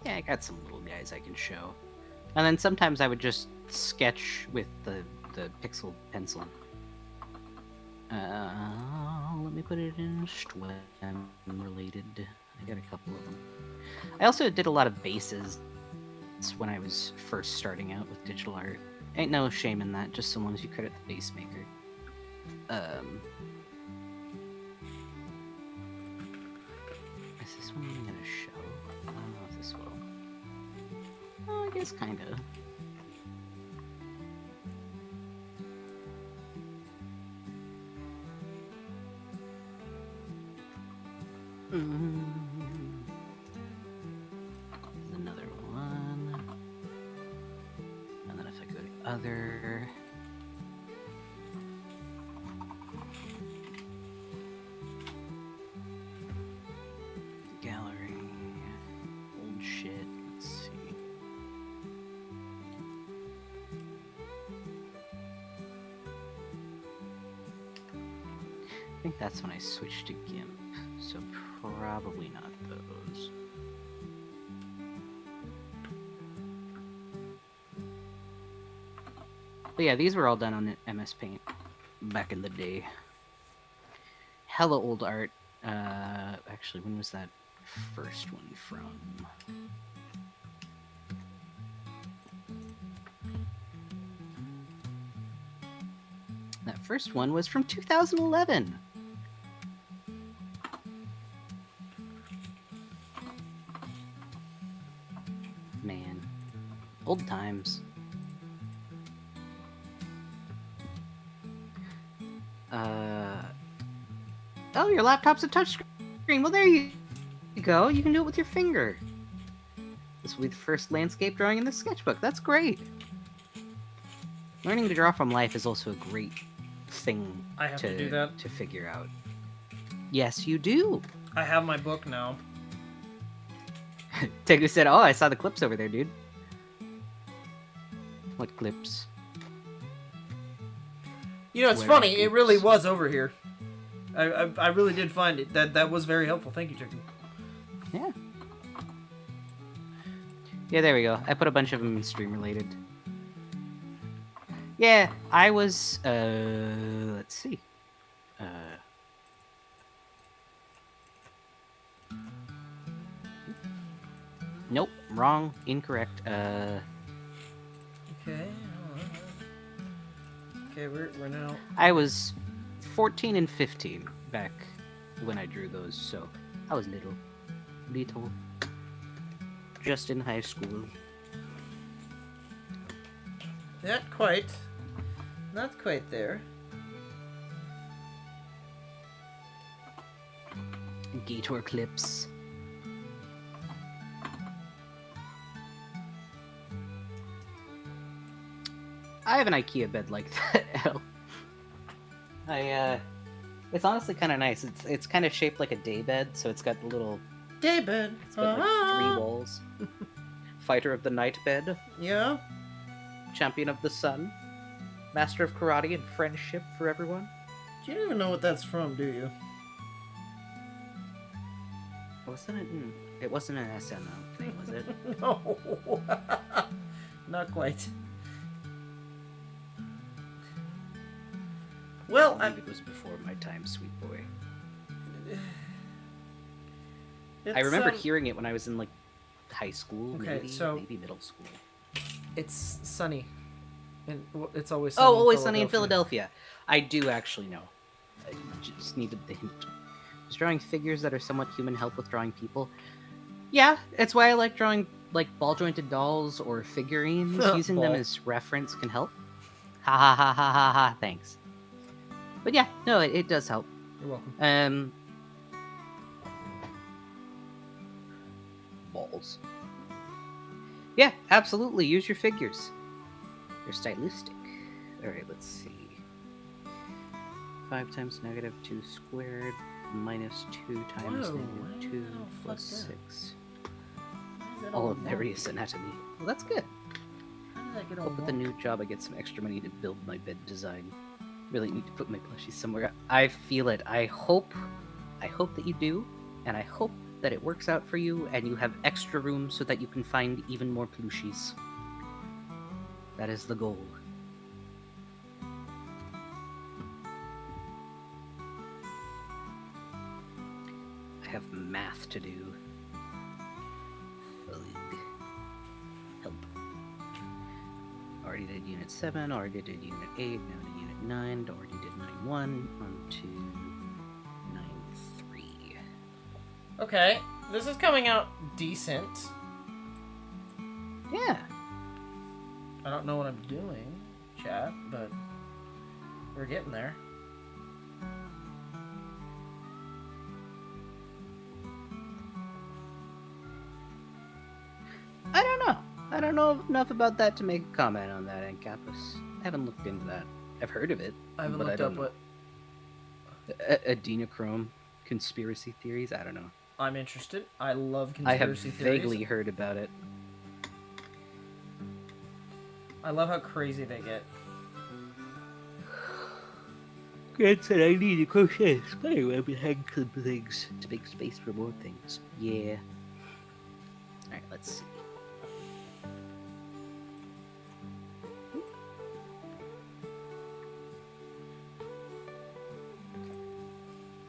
S2: Yeah, I got some little guys I can show. And then sometimes I would just sketch with the pixel pencil. Let me put it in Stream related. I got a couple of them. I also did a lot of bases when I was first starting out with digital art. Ain't no shame in that, just so long as you credit the base maker. Is this one I'm gonna show? I don't know if this will. Oh, I guess kinda. There's another one. And then if I go to other. Gallery. Old shit. Let's see. I think that's when I switched to GIMP. So probably not those. But yeah, these were all done on MS Paint back in the day. Hella old art. Actually, when was that first one from? That first one was from 2011. Man, old times. Oh, your laptop's a touchscreen. Well, there you go. You can do it with your finger. This will be the first landscape drawing in the sketchbook. That's great. Learning to draw from life is also a great thing
S1: I have to do that.
S2: To figure out. Yes, you do.
S1: I have my book now.
S2: Tegu said, "Oh, I saw the clips over there, dude." What clips?
S1: You know, it's
S2: Where
S1: funny. It really
S2: clips?
S1: was over here. I really did find it. That was very helpful. Thank you, Chicken.
S2: Yeah. Yeah, there we go. I put a bunch of them in stream related. Yeah, I was, let's see. Nope, wrong, incorrect.
S1: Okay. Okay, we're now.
S2: I was 14 and 15 back when I drew those, so I was little. Just in high school.
S1: Not quite. Not quite there.
S2: Gator clips. I have an IKEA bed like that, Al. It's honestly kind of nice. It's kind of shaped like a day bed, so it's got the little.
S1: Daybed.
S2: It's got like 3 walls. Fighter of the night bed.
S1: Yeah.
S2: champion of the sun, master of karate and friendship for everyone.
S1: You don't even know what that's from, do you?
S2: It wasn't an SNL thing, was it?
S1: No. Not quite. Well,
S2: I believe it was before my time, sweet boy.
S1: it's,
S2: I remember hearing it when I was in like high school,
S1: Okay,
S2: maybe middle school.
S1: it's sunny. And it's always sunny.
S2: Oh, Always Sunny in Philadelphia. I do actually know. I just needed the hint. Just drawing figures that are somewhat human help with drawing people. Yeah, that's why I like drawing like ball jointed dolls or figurines. Using them
S1: Ball.
S2: as reference can help. Ha ha ha ha ha ha. Thanks. But yeah, no, it does help.
S1: You're welcome.
S2: Balls. Yeah, absolutely. Use your figures. They're stylistic. Alright, let's see. 5 times negative 2 squared minus 2 times
S1: Whoa,
S2: negative 2
S1: how
S2: plus
S1: fucked up?
S2: 6.
S1: How is that
S2: All of
S1: wrong?
S2: various anatomy. Well, that's good.
S1: How did that get all
S2: Hope with the
S1: wrong?
S2: new job I get some extra money to build my bed design. Really need to put my plushies somewhere. I feel it. I hope that you do, and I hope that it works out for you and you have extra room so that you can find even more plushies. That is the goal. I have math to do. Ugh. Help. Already did Unit 7, already did Unit 8, now to Unit 9, already did 9-1, on to 9-3.
S1: Okay, this is coming out decent.
S2: Yeah.
S1: I don't know what I'm doing, chat, but we're getting there.
S2: I don't know. I don't know enough about that to make a comment on that, Campus. I haven't looked into that. I've heard of it.
S1: I haven't
S2: but
S1: looked
S2: I
S1: up
S2: don't
S1: what
S2: know. Adrenochrome conspiracy theories? I don't know.
S1: I'm interested. I love
S2: I have
S1: conspiracy theories.
S2: vaguely heard about it.
S1: I love how crazy they get.
S2: Grant said I need to crochet a spider web and hang some things to make space for more things. Yeah. Alright, let's see.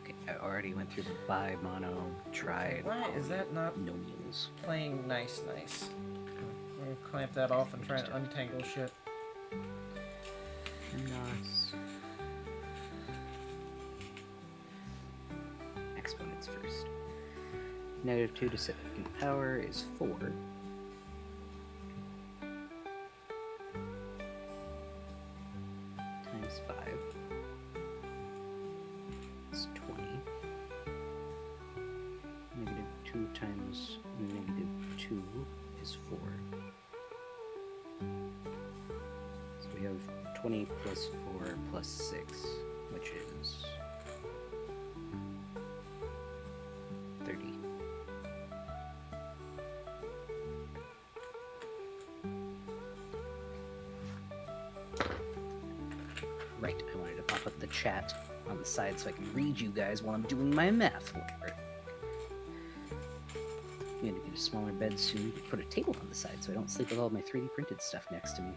S2: Okay, I already went through the bi, mono, tri,
S1: Why is that not
S2: nomials.
S1: playing nice? We're gonna clamp that off and try and untangle shit.
S2: Nos. Exponents first. Negative 2 to second power is 4. Times 5 is 20. Negative 2 times negative 2 is 4. So we have 20 plus 4 plus 6, which is 30. Right, I wanted to pop up the chat on the side so I can read you guys while I'm doing my math work. I'm gonna get a smaller bed soon. Put a table on the side so I don't sleep with all my 3D printed stuff next to me.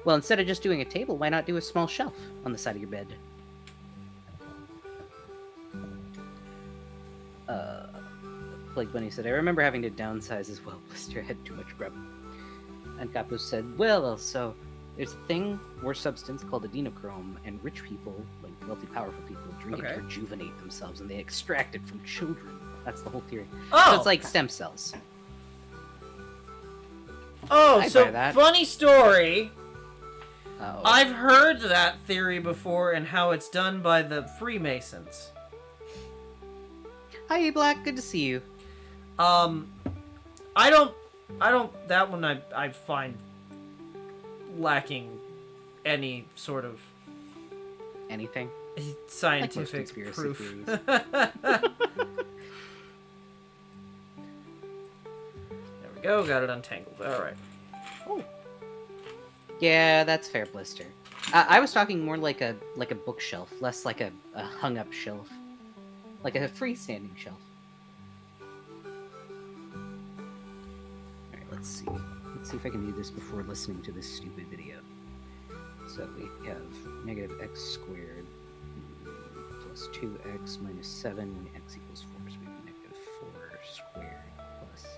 S2: Well, instead of just doing a table, why not do a small shelf on the side of your bed? Like Bunny said, I remember having to downsize as well. Blister had too much grub. And Capos said, well, so there's a thing or substance called adrenochrome, and rich people, like wealthy, powerful people, drink it
S1: Okay.
S2: to rejuvenate themselves, and they extract it from children. That's the whole theory.
S1: Oh!
S2: So it's like stem cells.
S1: Oh,
S2: I
S1: so
S2: buy that.
S1: funny story.
S2: Oh.
S1: I've heard that theory before and how it's done by the Freemasons.
S2: Hi, Black. Good to see you.
S1: I don't, that one I find lacking any sort of
S2: Anything?
S1: scientific
S2: conspiracy
S1: proof.
S2: theories.
S1: There we go, got it untangled. Alright.
S2: Oh. Yeah, that's fair, Blister. I was talking more like a bookshelf, less like a hung up shelf, like a freestanding shelf. All right, let's see. Let's see if I can do this before listening to this stupid video. So we have negative x squared plus 2x minus 7 when x equals 4. So we have negative 4 squared plus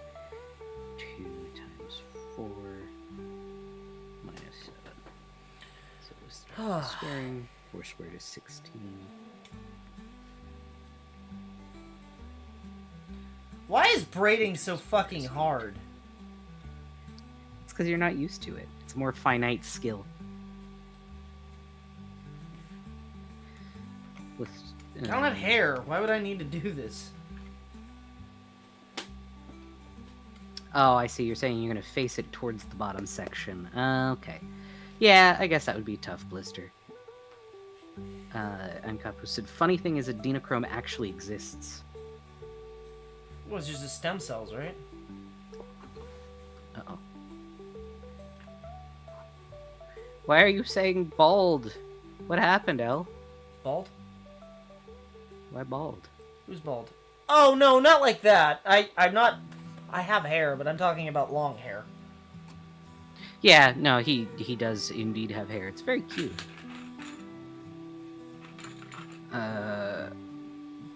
S2: 2 times 4 minus 7. So it was squaring. 4 squared is 16.
S1: Why is braiding so fucking hard?
S2: It's because you're not used to it. It's a more finite skill. With,
S1: I don't have hair. Why would I need to do this?
S2: Oh, I see. You're saying you're going to face it towards the bottom section. Okay. Yeah, I guess that would be tough, Blister. Ankapu said, funny thing is adenochrome actually exists.
S1: Well, it's just the stem cells, right?
S2: Uh-oh. Why are you saying bald? What happened, El?
S1: Bald?
S2: Why bald?
S1: Who's bald? Oh, no, not like that. I'm not... I have hair, but I'm talking about long hair.
S2: Yeah, no, he does indeed have hair. It's very cute.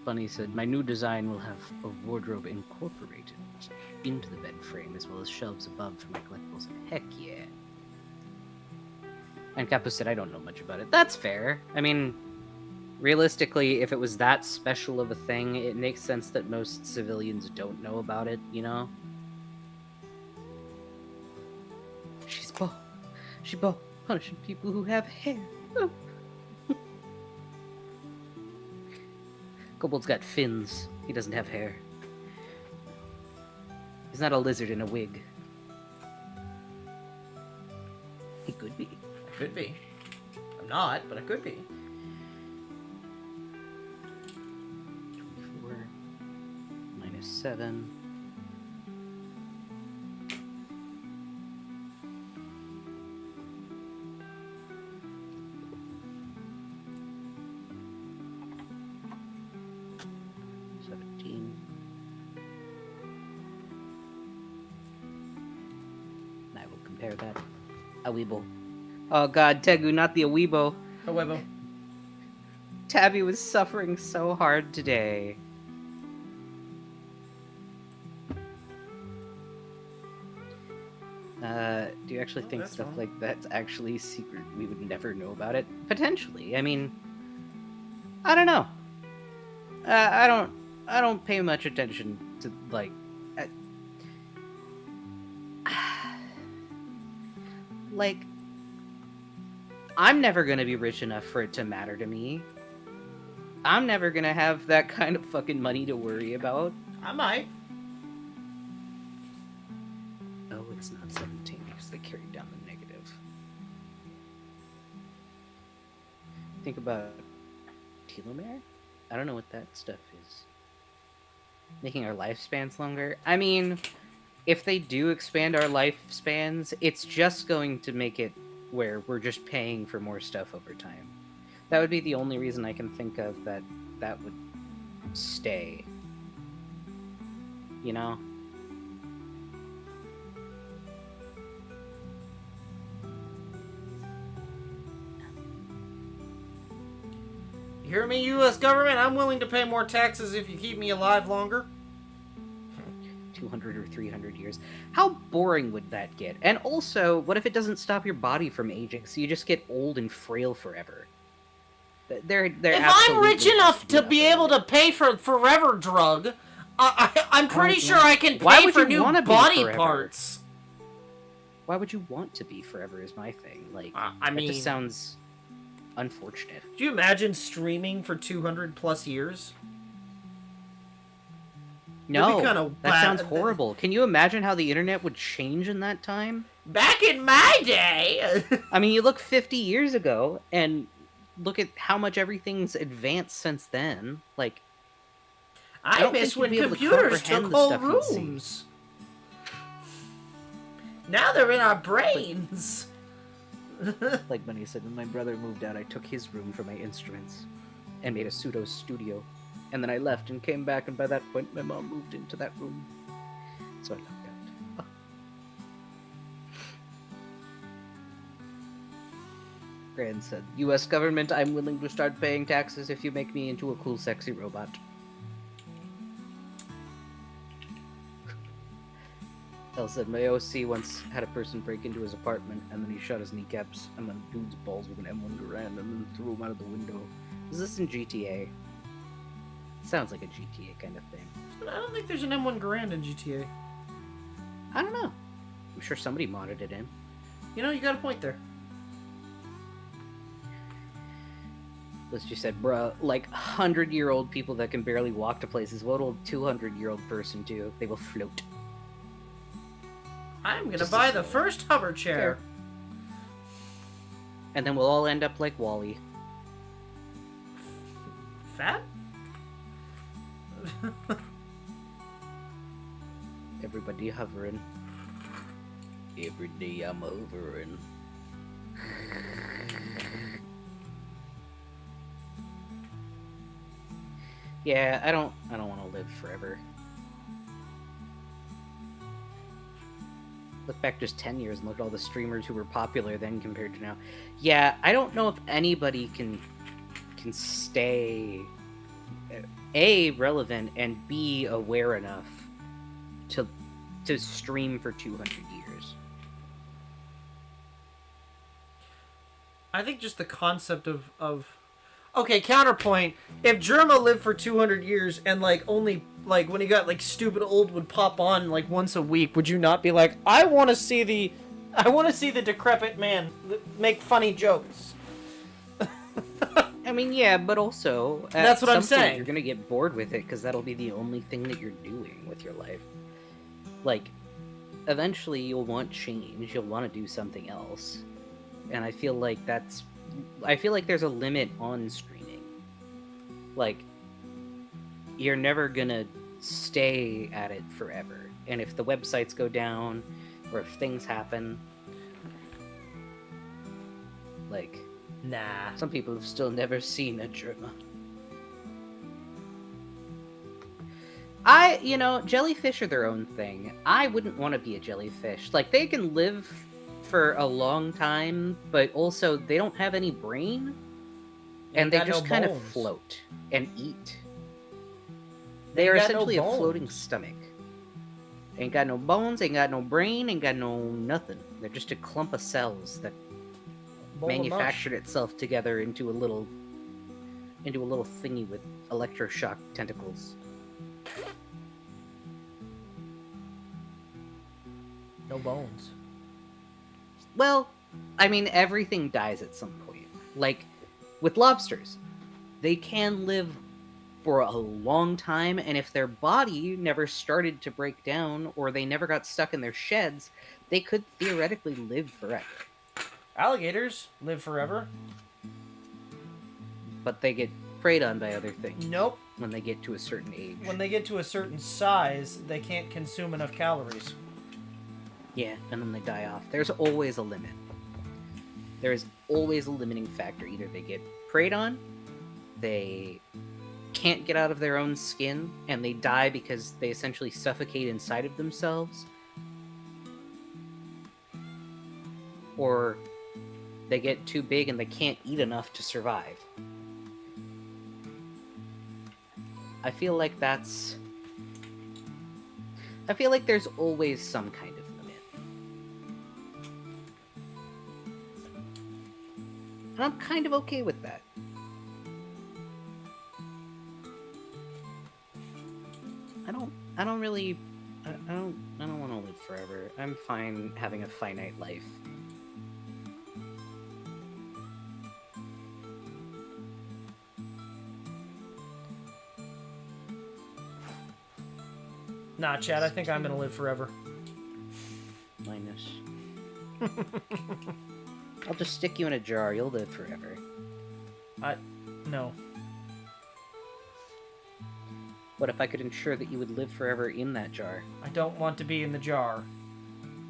S2: Bunny said, my new design will have a wardrobe incorporated into the bed frame, as well as shelves above for my collectibles. Heck yeah. And Kappa said, I don't know much about it. That's fair. I mean, realistically, if it was that special of a thing, it makes sense that most civilians don't know about it, you know? She's bald. She's bald, punishing people who have hair. Oh. Kobold's got fins. He doesn't have hair. He's not a lizard in a wig. He could be.
S1: I could be. I'm not, but I could be.
S2: 24 minus 7. I will compare that. Aweebo. Oh god, Tegu, not the Aweebo.
S1: However.
S2: Tabby was suffering so hard today. Do you actually think stuff like that's actually secret? We would never know about it? Potentially. I mean, I don't know. I don't pay much attention to, like... like... I'm never gonna be rich enough for it to matter to me. I'm never gonna have that kind of fucking money to worry about.
S1: I might.
S2: Oh, it's not 17 because they carried down the negative. Think about telomere? I don't know what that stuff is. Making our lifespans longer? I mean, if they do expand our lifespans, it's just going to make it where we're just paying for more stuff over time. That would be the only reason I can think of that would stay. You know?
S1: You hear me, U.S. government? I'm willing to pay more taxes if you keep me alive longer.
S2: 200 or 300 years. How boring would that get? And also, what if it doesn't stop your body from aging, so you just get old and frail forever? They're
S1: if I'm rich enough to be able to pay for forever drug, I'm pretty sure I can pay for new body parts.
S2: Why would you want to be forever is my thing. Like,
S1: I mean,
S2: it just sounds unfortunate.
S1: Do you imagine streaming for 200 plus years?
S2: No, that sounds horrible. Can you imagine how the internet would change in that time?
S1: Back in my day!
S2: I mean, you look 50 years ago, and look at how much everything's advanced since then. Like,
S1: I miss when computers took whole rooms. Now they're in our brains.
S2: Like Bunny said, when my brother moved out, I took his room for my instruments and made a pseudo studio. And then I left and came back, and by that point, my mom moved into that room. So I lucked out. Grand said, U.S. government, I'm willing to start paying taxes if you make me into a cool, sexy robot. El said, my OC once had a person break into his apartment, and then he shot his kneecaps and then dude's balls with an M1 Garand and then threw him out of the window. Is this in GTA? Sounds like a GTA kind of thing.
S1: I don't think there's an M1 Garand in GTA.
S2: I don't know. I'm sure somebody modded it in.
S1: You know, you got a point there.
S2: Liz just said, bruh, like 100-year-old people that can barely walk to places, what will a 200-year-old person do? They will float.
S1: I'm gonna
S2: Just
S1: buy
S2: a-
S1: the first hover chair.
S2: And then we'll all end up like Wall-E.
S1: Fat?
S2: Everybody hovering. Every day I'm hovering. Yeah, I don't want to live forever. Look back just 10 years and look at all the streamers who were popular then compared to now. Yeah, I don't know if anybody can stay A, relevant, and B, aware enough to stream for 200 years.
S1: I think just the concept of okay, counterpoint. If Germa lived for 200 years and like only like when he got like stupid old would pop on like once a week, would you not be like, I want to see the decrepit man make funny jokes?
S2: I mean, yeah, but also at
S1: That's what I'm
S2: some point
S1: saying.
S2: You're gonna get bored with it because that'll be the only thing that you're doing with your life. Like, eventually you'll want change. You'll want to do something else, and I feel like there's a limit on streaming. Like, you're never gonna stay at it forever, and if the websites go down or if things happen, like,
S1: Nah.
S2: some people have still never seen a Germa. Jellyfish are their own thing. I wouldn't want to be a jellyfish. Like, they can live for a long time, but also they don't have any brain, and they
S1: got no
S2: just kind of
S1: bones.
S2: float and eat.
S1: They
S2: They are
S1: got no
S2: essentially a
S1: bones.
S2: floating stomach. Ain't got no bones, ain't got no brain, ain't got no nothing. They're just a clump of cells that
S1: Bowl of mush.
S2: manufactured itself together into a little thingy with electroshock tentacles.
S1: No bones.
S2: Well, I mean, everything dies at some point. Like, with lobsters, they can live for a long time, and if their body never started to break down, or they never got stuck in their sheds, they could theoretically live forever.
S1: Alligators live forever.
S2: But they get preyed on by other things
S1: Nope.
S2: when they get to a certain age.
S1: When they get to a certain size, they can't consume enough calories.
S2: Yeah, and then they die off. There's always a limit. There is always a limiting factor. Either they get preyed on, they can't get out of their own skin, and they die because they essentially suffocate inside of themselves, or they get too big and they can't eat enough to survive. I feel like there's always some kind of limit. And I'm kind of okay with that. I don't want to live forever. I'm fine having a finite life.
S1: Nah, Chad, I think I'm gonna live forever.
S2: Minus. I'll just stick you in a jar. You'll live forever.
S1: No.
S2: What if I could ensure that you would live forever in that jar?
S1: I don't want to be in the jar.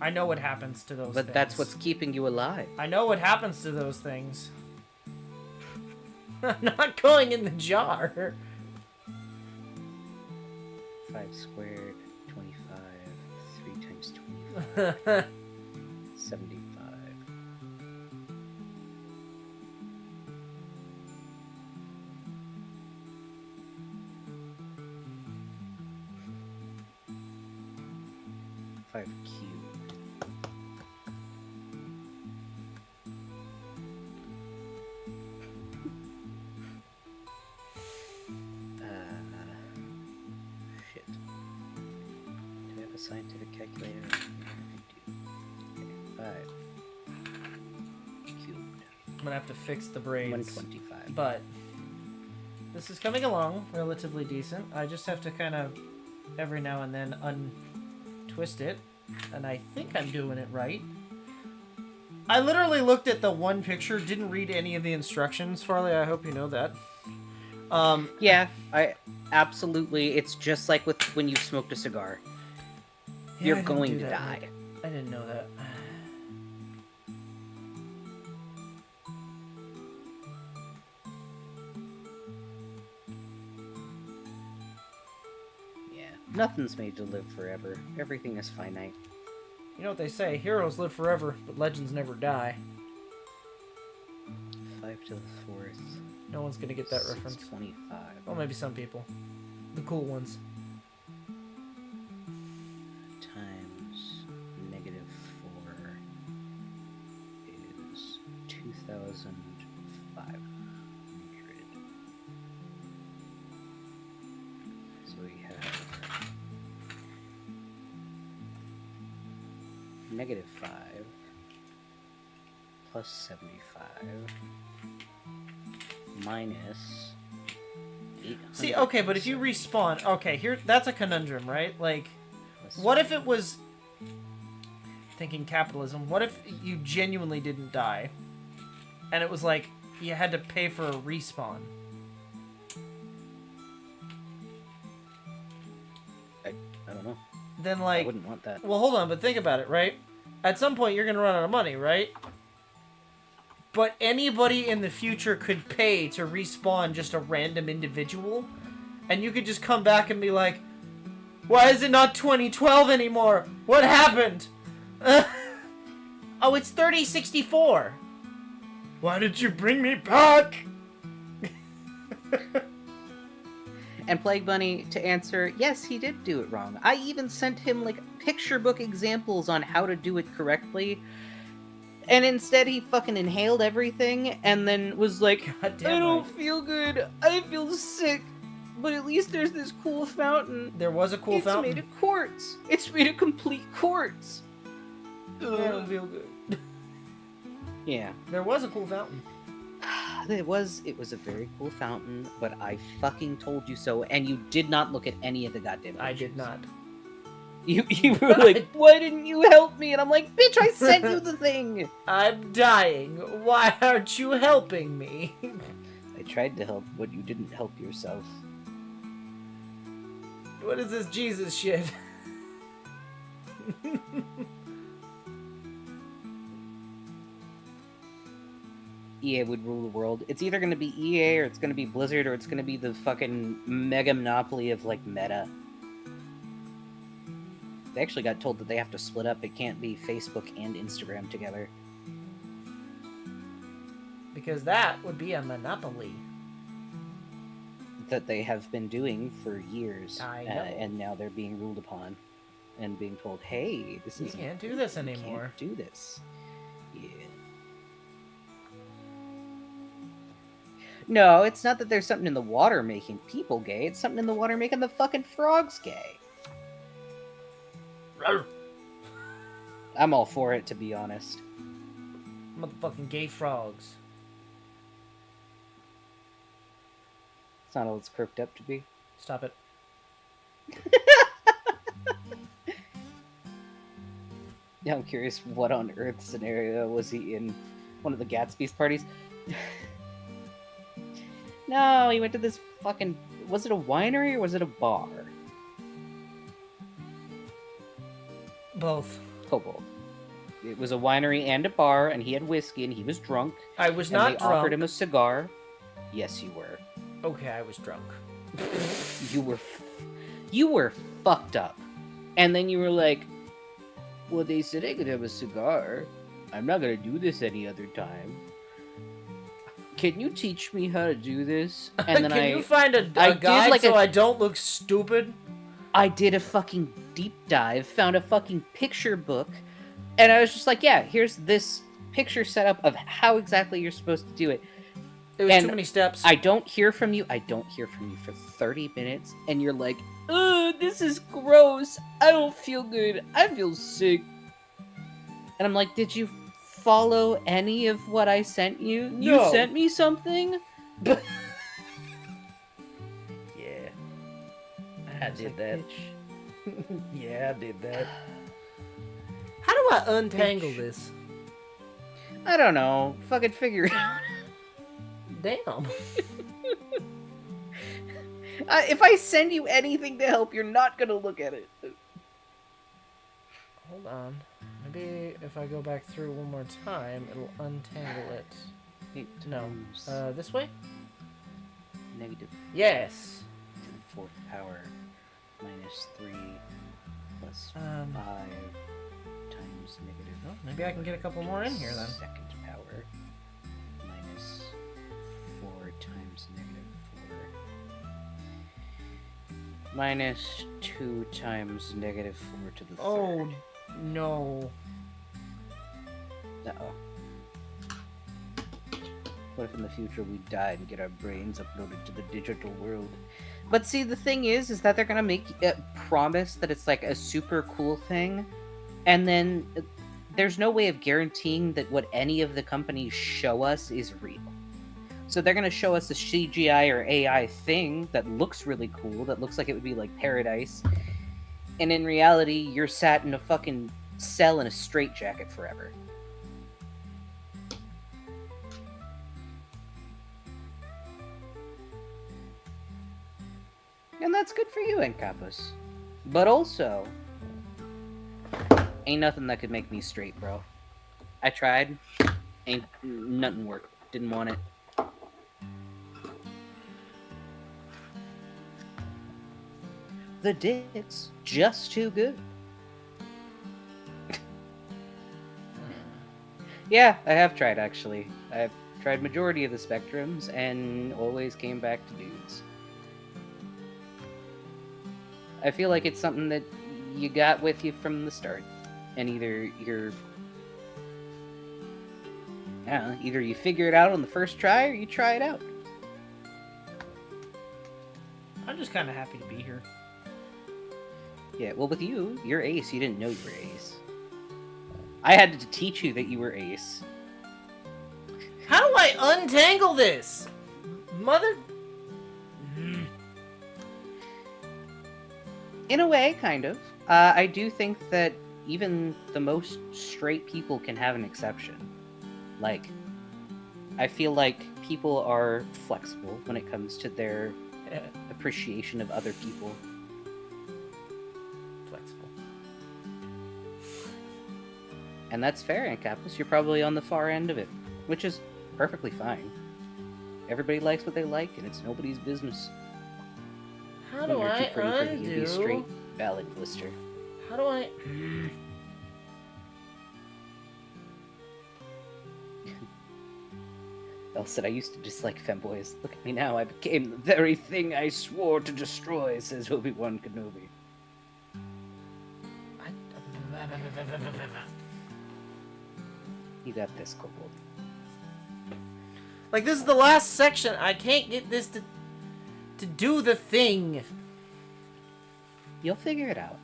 S1: I know what happens to those
S2: But
S1: things.
S2: that's what's keeping you alive.
S1: I know what happens to those things. I'm not going in the jar.
S2: 5 squared, 25. 3 times 25. 75. Five cubed. Shit. Do I have a scientific calculator? I do. Okay, 5 cubed.
S1: I'm gonna have to fix the braids.
S2: 125.
S1: But this is coming along relatively decent. I just have to kind of every now and then untwist it, and I think I'm doing it right. I literally looked at the one picture, didn't read any of the instructions, Farley. I hope you know that.
S2: Yeah, I absolutely. It's just like with when you smoked a cigar.
S1: Yeah,
S2: You're
S1: I didn't
S2: going
S1: do
S2: to
S1: that,
S2: die.
S1: Nick. I didn't know that.
S2: Yeah, nothing's made to live forever. Everything is finite.
S1: You know what they say, heroes live forever, but legends never die.
S2: 5 to the 4th.
S1: No one's gonna get that reference.
S2: 25.
S1: Well, maybe some people. The cool ones.
S2: Times -4 is 2,500. So we have -5 plus 75 minus 800.
S1: See, okay, but if you respawn, okay, here, that's a conundrum, right? Like, what if it was, thinking capitalism, what if you genuinely didn't die, and it was like, you had to pay for a respawn?
S2: I don't know.
S1: Then,
S2: I
S1: like,
S2: wouldn't want that.
S1: well, hold on, but think about it, right? At some point, you're gonna run out of money, right? But anybody in the future could pay to respawn just a random individual, and you could just come back and be like, why is it not 2012 anymore? What happened? Oh, it's 3064. Why did you bring me back?
S2: And Plague Bunny, to answer, yes, he did do it wrong. I even sent him, like, picture book examples on how to do it correctly. And instead he fucking inhaled everything and then was like,
S1: Goddamn
S2: I don't
S1: right.
S2: feel good. I feel sick. But at least there's this cool fountain.
S1: There was a cool
S2: It's
S1: fountain.
S2: made of quartz. It's made of complete quartz.
S1: I don't feel good.
S2: Yeah.
S1: There was a cool fountain.
S2: It was a very cool fountain, but I fucking told you so, and you did not look at any of the goddamn
S1: I
S2: pictures.
S1: did not.
S2: You were like, why didn't you help me? And I'm like, bitch, I sent you the thing!
S1: I'm dying. Why aren't you helping me?
S2: I tried to help, but you didn't help yourself.
S1: What is this Jesus shit?
S2: EA would rule the world. It's either going to be EA, or it's going to be Blizzard, or it's going to be the fucking mega monopoly of, like, Meta. They actually got told that they have to split up. It can't be Facebook and Instagram together.
S1: Because that would be a monopoly.
S2: That they have been doing for years.
S1: I know.
S2: And now they're being ruled upon. And being told, hey, this
S1: You
S2: is...
S1: can't do this
S2: you
S1: anymore.
S2: can't do this. Yeah. No, it's not that there's something in the water making people gay. It's something in the water making the fucking frogs gay. I'm all for it, to be honest.
S1: Motherfucking gay frogs.
S2: It's not all it's crooked up to be.
S1: Stop it.
S2: Yeah, I'm curious what on earth scenario was he in one of the Gatsby's parties? No, he went to this fucking... Was it a winery or was it a bar?
S1: Both.
S2: Kobold. It was a winery and a bar, and he had whiskey, and he was drunk.
S1: I was
S2: and
S1: not
S2: they
S1: drunk.
S2: offered him a cigar. Yes, you were.
S1: Okay, I was drunk.
S2: You were fucked up. And then you were like, well, they said I could have a cigar. I'm not gonna do this any other time. Can you teach me how to do this? And then
S1: Can you find a guide so I don't look stupid?
S2: I did a fucking deep dive, found a fucking picture book, and I was just like, yeah, here's this picture setup of how exactly you're supposed to do it.
S1: It was too many steps.
S2: I don't hear from you for 30 minutes, and you're like, ugh, this is gross. I don't feel good. I feel sick. And I'm like, did you follow any of what I sent you?
S1: No.
S2: You sent me something?
S1: Yeah.
S2: I did that.
S1: Yeah, I did that. How do I untangle this?
S2: I don't know. Fucking figure it out.
S1: Damn.
S2: If I send you anything to help, you're not gonna look at it.
S1: Hold on. Maybe if I go back through one more time, it'll untangle it. No. This way?
S2: Negative
S1: Yes.
S2: to the fourth power minus 3 plus 5 times negative.
S1: Well, maybe I can get a couple more in here then.
S2: Second power minus 4 times negative 4 minus 2 times negative 4 to the third.
S1: Oh, no.
S2: Uh-oh. What if in the future we die and get our brains uploaded to the digital world? But see, the thing is that they're gonna make a promise that it's like a super cool thing, and then there's no way of guaranteeing that what any of the companies show us is real. So they're gonna show us a CGI or AI thing that looks really cool, that looks like it would be like paradise, and in reality, you're sat in a fucking cell in a straitjacket forever. And that's good for you, Encampus. But also, ain't nothing that could make me straight, bro. I tried. Ain't nothing worked. Didn't want it. The dick's just too good. Yeah, I have tried, actually. I've tried majority of the spectrums, and always came back to dudes. I feel like it's something that you got with you from the start. And either you're... I don't know, either you figure it out on the first try, or you try it out.
S1: I'm just kind of happy to be here.
S2: Yeah, well, with you, you're ace. You didn't know you were ace. I had to teach you that you were ace.
S1: How do I untangle this? Mother...
S2: In a way, kind of. I do think that even the most straight people can have an exception. Like, I feel like people are flexible when it comes to their appreciation of other people.
S1: Flexible.
S2: And that's fair, Ancampus. You're probably on the far end of it, which is perfectly fine. Everybody likes what they like, and it's nobody's business.
S1: How do I undo?
S2: Straight ballad blister.
S1: How do I?
S2: Elle said, I used to dislike femboys. Look at me now. I became the very thing I swore to destroy, says Obi-Wan Kenobi. You got this, Kobold.
S1: Like, this is the last section. I can't get this to do the thing.
S2: You'll figure it out.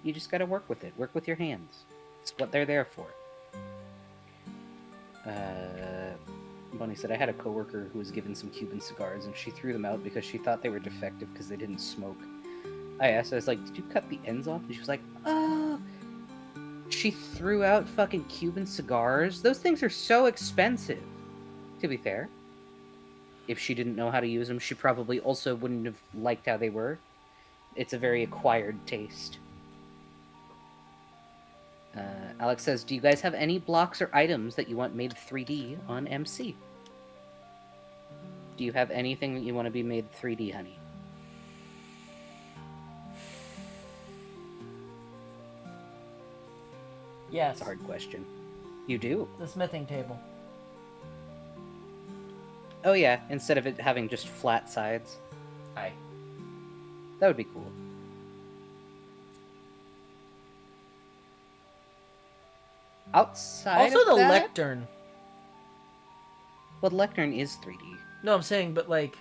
S2: You just gotta work with it. Work with your hands. It's what they're there for. Bunny said, I had a coworker who was given some Cuban cigars, and she threw them out because she thought they were defective because they didn't smoke. I asked her, I was like, did you cut the ends off? And she was like, oh. She threw out fucking Cuban cigars? Those things are so expensive. To be fair. If she didn't know how to use them, she probably also wouldn't have liked how they were. It's a very acquired taste. Alex says, do you guys have any blocks or items that you want made 3D on MC? Do you have anything that you want to be made 3D, honey?
S1: Yes.
S2: That's a hard question. You do?
S1: The smithing table.
S2: Oh yeah, instead of it having just flat sides.
S1: Aye.
S2: That would be cool. Outside
S1: Also
S2: of
S1: the
S2: that,
S1: lectern.
S2: well, the lectern is 3D.
S1: No, I'm saying, but like,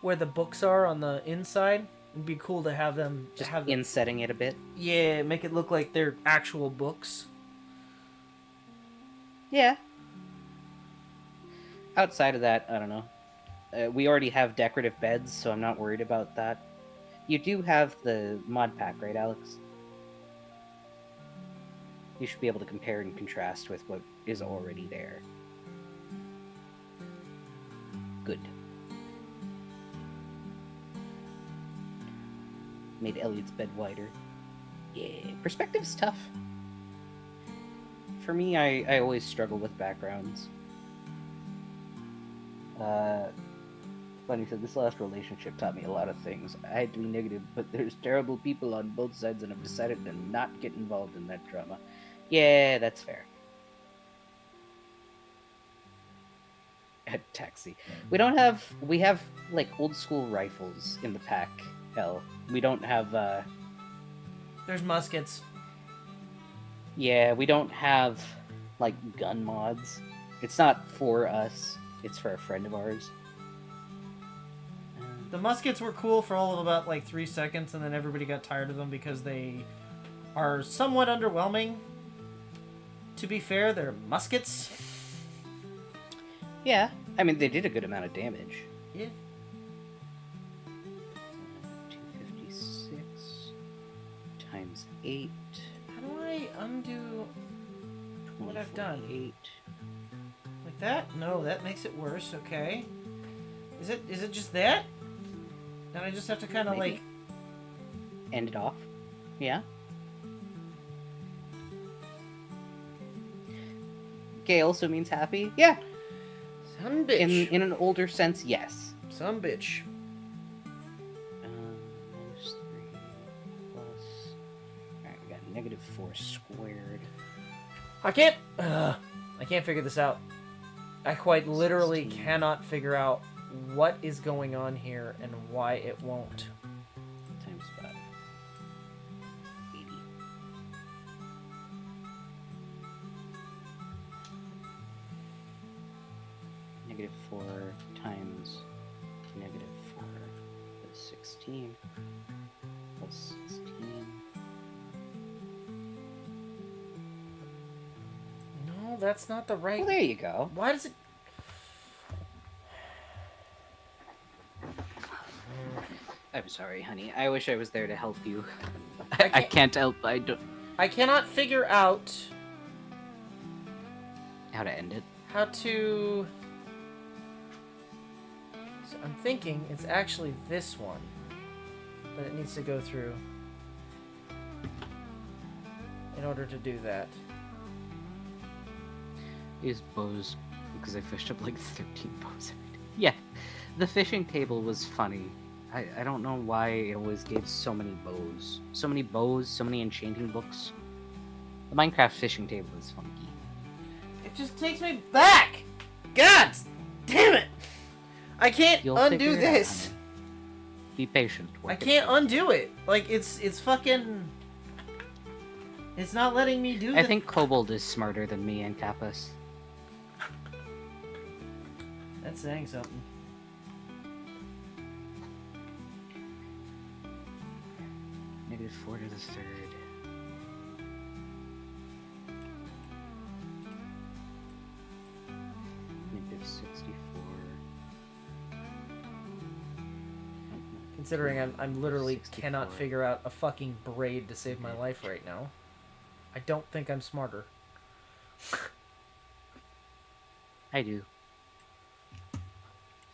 S1: where the books are on the inside, it'd be cool to have them
S2: Just
S1: have them,
S2: insetting it a bit.
S1: yeah, make it look like they're actual books.
S2: Yeah. Outside of that, I don't know. We already have decorative beds, so I'm not worried about that. You do have the mod pack, right, Alex? You should be able to compare and contrast with what is already there. Good. Made Elliot's bed wider. Yeah, perspective's tough. For me, I always struggle with backgrounds. Funny said, this last relationship taught me a lot of things. I had to be negative, but there's terrible people on both sides, and I've decided to not get involved in that drama. Yeah, that's fair. At taxi. We have like old school rifles in the pack, hell. We don't have
S1: There's muskets.
S2: yeah, we don't have like gun mods. It's not for us, it's for a friend of ours.
S1: The muskets were cool for all of about like 3 seconds, and then everybody got tired of them because they are somewhat underwhelming. To be fair, they're muskets.
S2: Yeah, I mean they did a good amount of damage.
S1: Yeah.
S2: 256 times 8.
S1: How do I undo what I've done?
S2: 2048.
S1: Like that? No, that makes it worse. Okay. Is it just that? And I just have to kind of
S2: Maybe.
S1: like.
S2: End it off. Yeah. Gay also means happy. Yeah.
S1: Some bitch.
S2: In an older sense, yes.
S1: Some bitch.
S2: Minus 3 plus. Alright, we got negative 4 squared.
S1: I can't figure this out. I quite literally
S2: 16.
S1: cannot figure out what is going on here and why it won't.
S2: Times 5. 80. Negative 4 times negative 4 is 16. Plus 16.
S1: No, that's not the right.
S2: Well, there you go.
S1: Why does it?
S2: I'm sorry, honey. I wish I was there to help you.
S1: I
S2: I
S1: can't-
S2: can't help. I don't.
S1: I cannot figure out
S2: How to end it?
S1: how to. So I'm thinking it's actually this one that it needs to go through in order to do that.
S2: Use bows because I fished up like 13 bows every day. Yeah, the fishing table was funny. I don't know why it always gave so many bows. So many bows, so many enchanting books. The Minecraft fishing table is funky.
S1: It just takes me back. God damn it! I can't
S2: You'll
S1: undo
S2: figure it out,
S1: this.
S2: honey. Be patient.
S1: I
S2: work it
S1: can't
S2: through.
S1: undo it. Like it's fucking. It's not letting me do.
S2: I think Kobold is smarter than me and Kappas.
S1: That's saying something.
S2: Negative 4 to the third. Negative 64.
S1: Considering I'm literally
S2: 64.
S1: cannot figure out a fucking braid to save my life right now. I don't think I'm smarter.
S2: I do.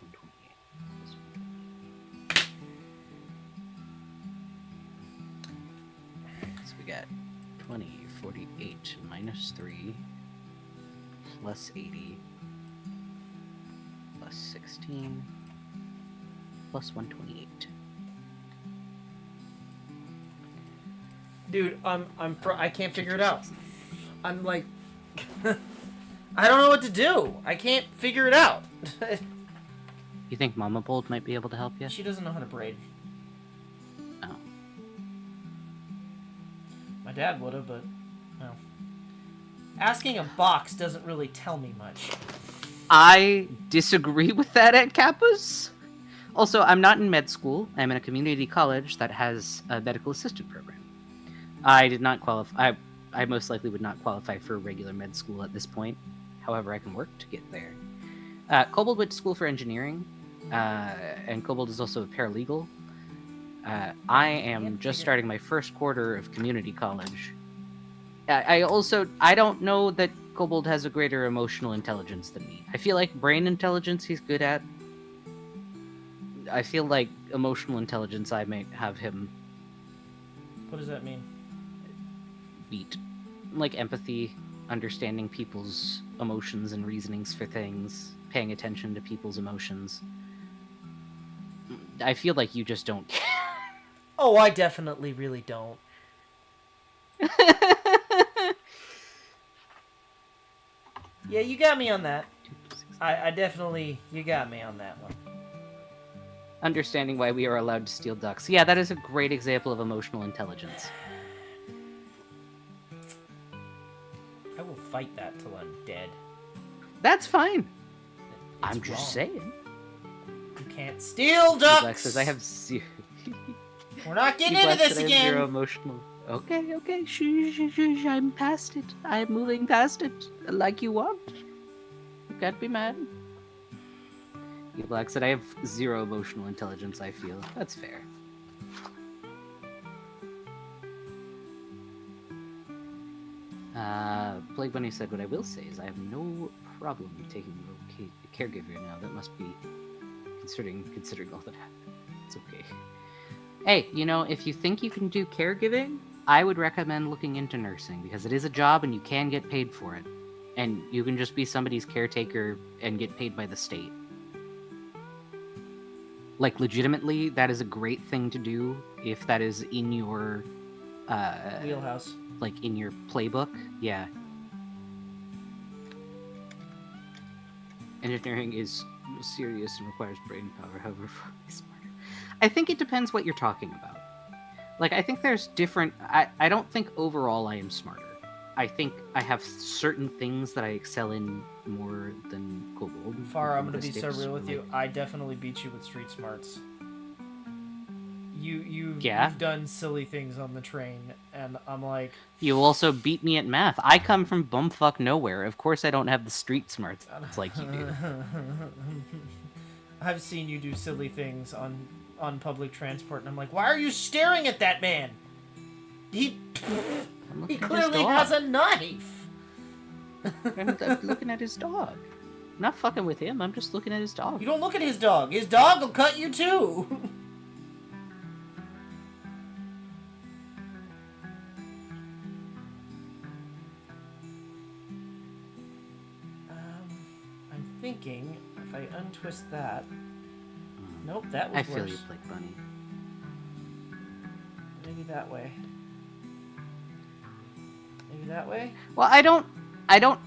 S2: 128. So we got 20 48 minus 3 plus 80 plus 16 plus 128.
S1: Dude, I can't figure it out. I'm like, I don't know what to do. I can't figure it out.
S2: You think Mama Bold might be able to help you?
S1: She doesn't know how to braid.
S2: Oh.
S1: My dad would have, but no. Asking a box doesn't really tell me much.
S2: I disagree with that at Kappa's. Also, I'm not in med school. I'm in a community college that has a medical assistant program. I did not qualify. I most likely would not qualify for regular med school at this point. However, I can work to get there. Kobold went to school for engineering, and Kobold is also a paralegal. I am just starting my first quarter of community college. I don't know that Kobold has a greater emotional intelligence than me. I feel like brain intelligence he's good at. I feel like emotional intelligence I might have him
S1: What does that mean?
S2: beat. Like empathy, understanding people's emotions and reasonings for things, paying attention to people's emotions. I feel like you just don't care.
S1: Oh, I definitely really don't. Yeah, you got me on that. I definitely, you got me on that one.
S2: Understanding why we are allowed to steal ducks. Yeah, that is a great example of emotional intelligence.
S1: I will fight that till I'm dead.
S2: That's fine.
S1: It's
S2: I'm just
S1: wrong.
S2: saying.
S1: You can't steal ducks!
S2: Black says I have zero.
S1: We're not getting
S2: Black
S1: into this
S2: said I have
S1: again!
S2: zero emotional. Okay. Shh. I'm past it. I'm moving past it. Like you want. You can't be mad. Black said I have zero emotional intelligence, I feel. That's fair. Plague Bunny said, what I will say is I have no problem taking a caregiver now. That must be considering all that happened. It's okay. Hey, if you think you can do caregiving, I would recommend looking into nursing because it is a job and you can get paid for it. And you can just be somebody's caretaker and get paid by the state. Like, legitimately, that is a great thing to do if that is in your...
S1: Wheelhouse.
S2: Like, in your playbook. Yeah. Engineering is serious and requires brain power, however, smarter. I think it depends what you're talking about. Like, I think there's different... I don't think overall I am smarter. I think I have certain things that I excel in more than Kobold.
S1: Far, I'm gonna be so real with you. I definitely beat you with street smarts. You've done silly things on the train, and I'm like...
S2: You also beat me at math. I come from bumfuck nowhere. Of course I don't have the street smarts like you do.
S1: I've seen you do silly things on public transport, and I'm like, why are you staring at that man? He clearly has a knife.
S2: I'm looking at his dog. I'm not fucking with him. I'm just looking at his dog.
S1: You don't look at his dog. His dog will cut you too. I'm thinking if I untwist that. Nope, that was
S2: I feel
S1: worse.
S2: you, Plague Bunny.
S1: Maybe that way. Maybe that way?
S2: Well, I don't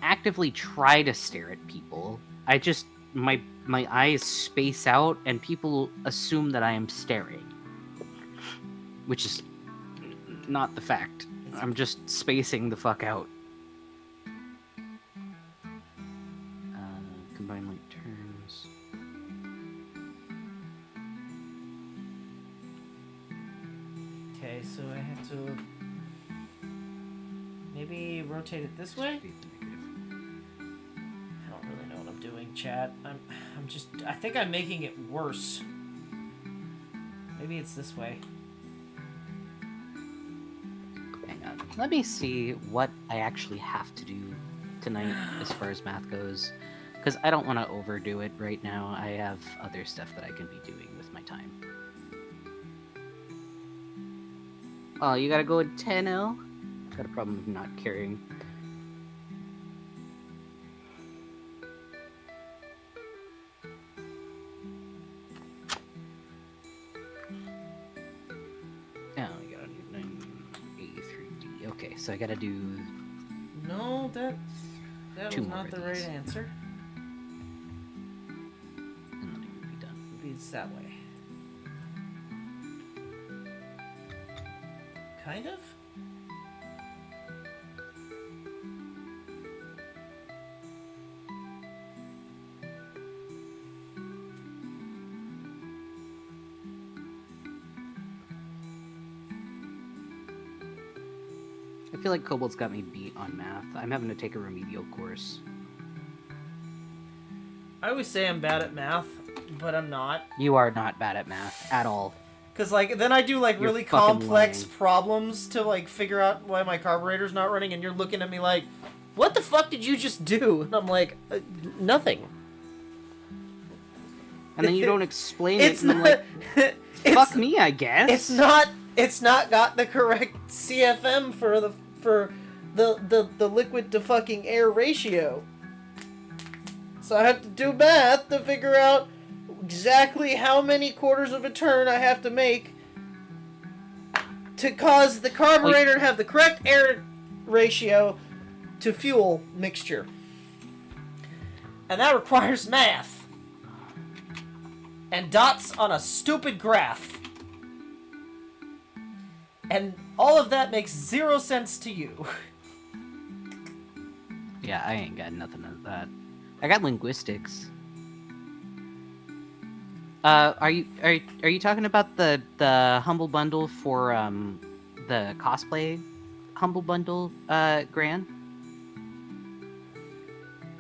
S2: actively try to stare at people. I just my eyes space out and people assume that I am staring. Which is not the fact. I'm just spacing the fuck out. Combine light turns.
S1: Okay, so I have to maybe rotate it this way? I don't really know what I'm doing, chat. I think I'm making it worse. Maybe it's this way.
S2: Hang on. Let me see what I actually have to do tonight as far as math goes. Because I don't want to overdo it right now. I have other stuff that I can be doing with my time. Oh, you gotta go with 10L? got a problem with not carrying. Oh, I gotta do 983D. Okay, so I gotta do.
S1: No, that
S2: Two
S1: was
S2: more
S1: not
S2: of
S1: the right
S2: these.
S1: answer.
S2: And then it will be done.
S1: It's that way. Kind of?
S2: I feel like Kobold's got me beat on math. I'm having to take a remedial course.
S1: I always say I'm bad at math, but I'm not.
S2: You are not bad at math at all.
S1: Cause like then I do like
S2: You're
S1: really
S2: fucking
S1: complex
S2: lying.
S1: problems to like figure out why my carburetor's not running, and you're looking at me like, "What the fuck did you just do?" And I'm like, "Nothing."
S2: And then you don't explain it,
S1: It's
S2: and I'm
S1: not.
S2: like, fuck me, I guess.
S1: It's not. It's not got the correct CFM for the liquid to fucking air ratio. So I have to do math to figure out exactly how many quarters of a turn I have to make to cause the carburetor to have the correct air ratio to fuel mixture. And that requires math. And dots on a stupid graph. And all of that makes 0 sense to you.
S2: Yeah, I ain't got nothing of that. I got linguistics. Are you talking about the humble bundle for the cosplay humble bundle, Gran?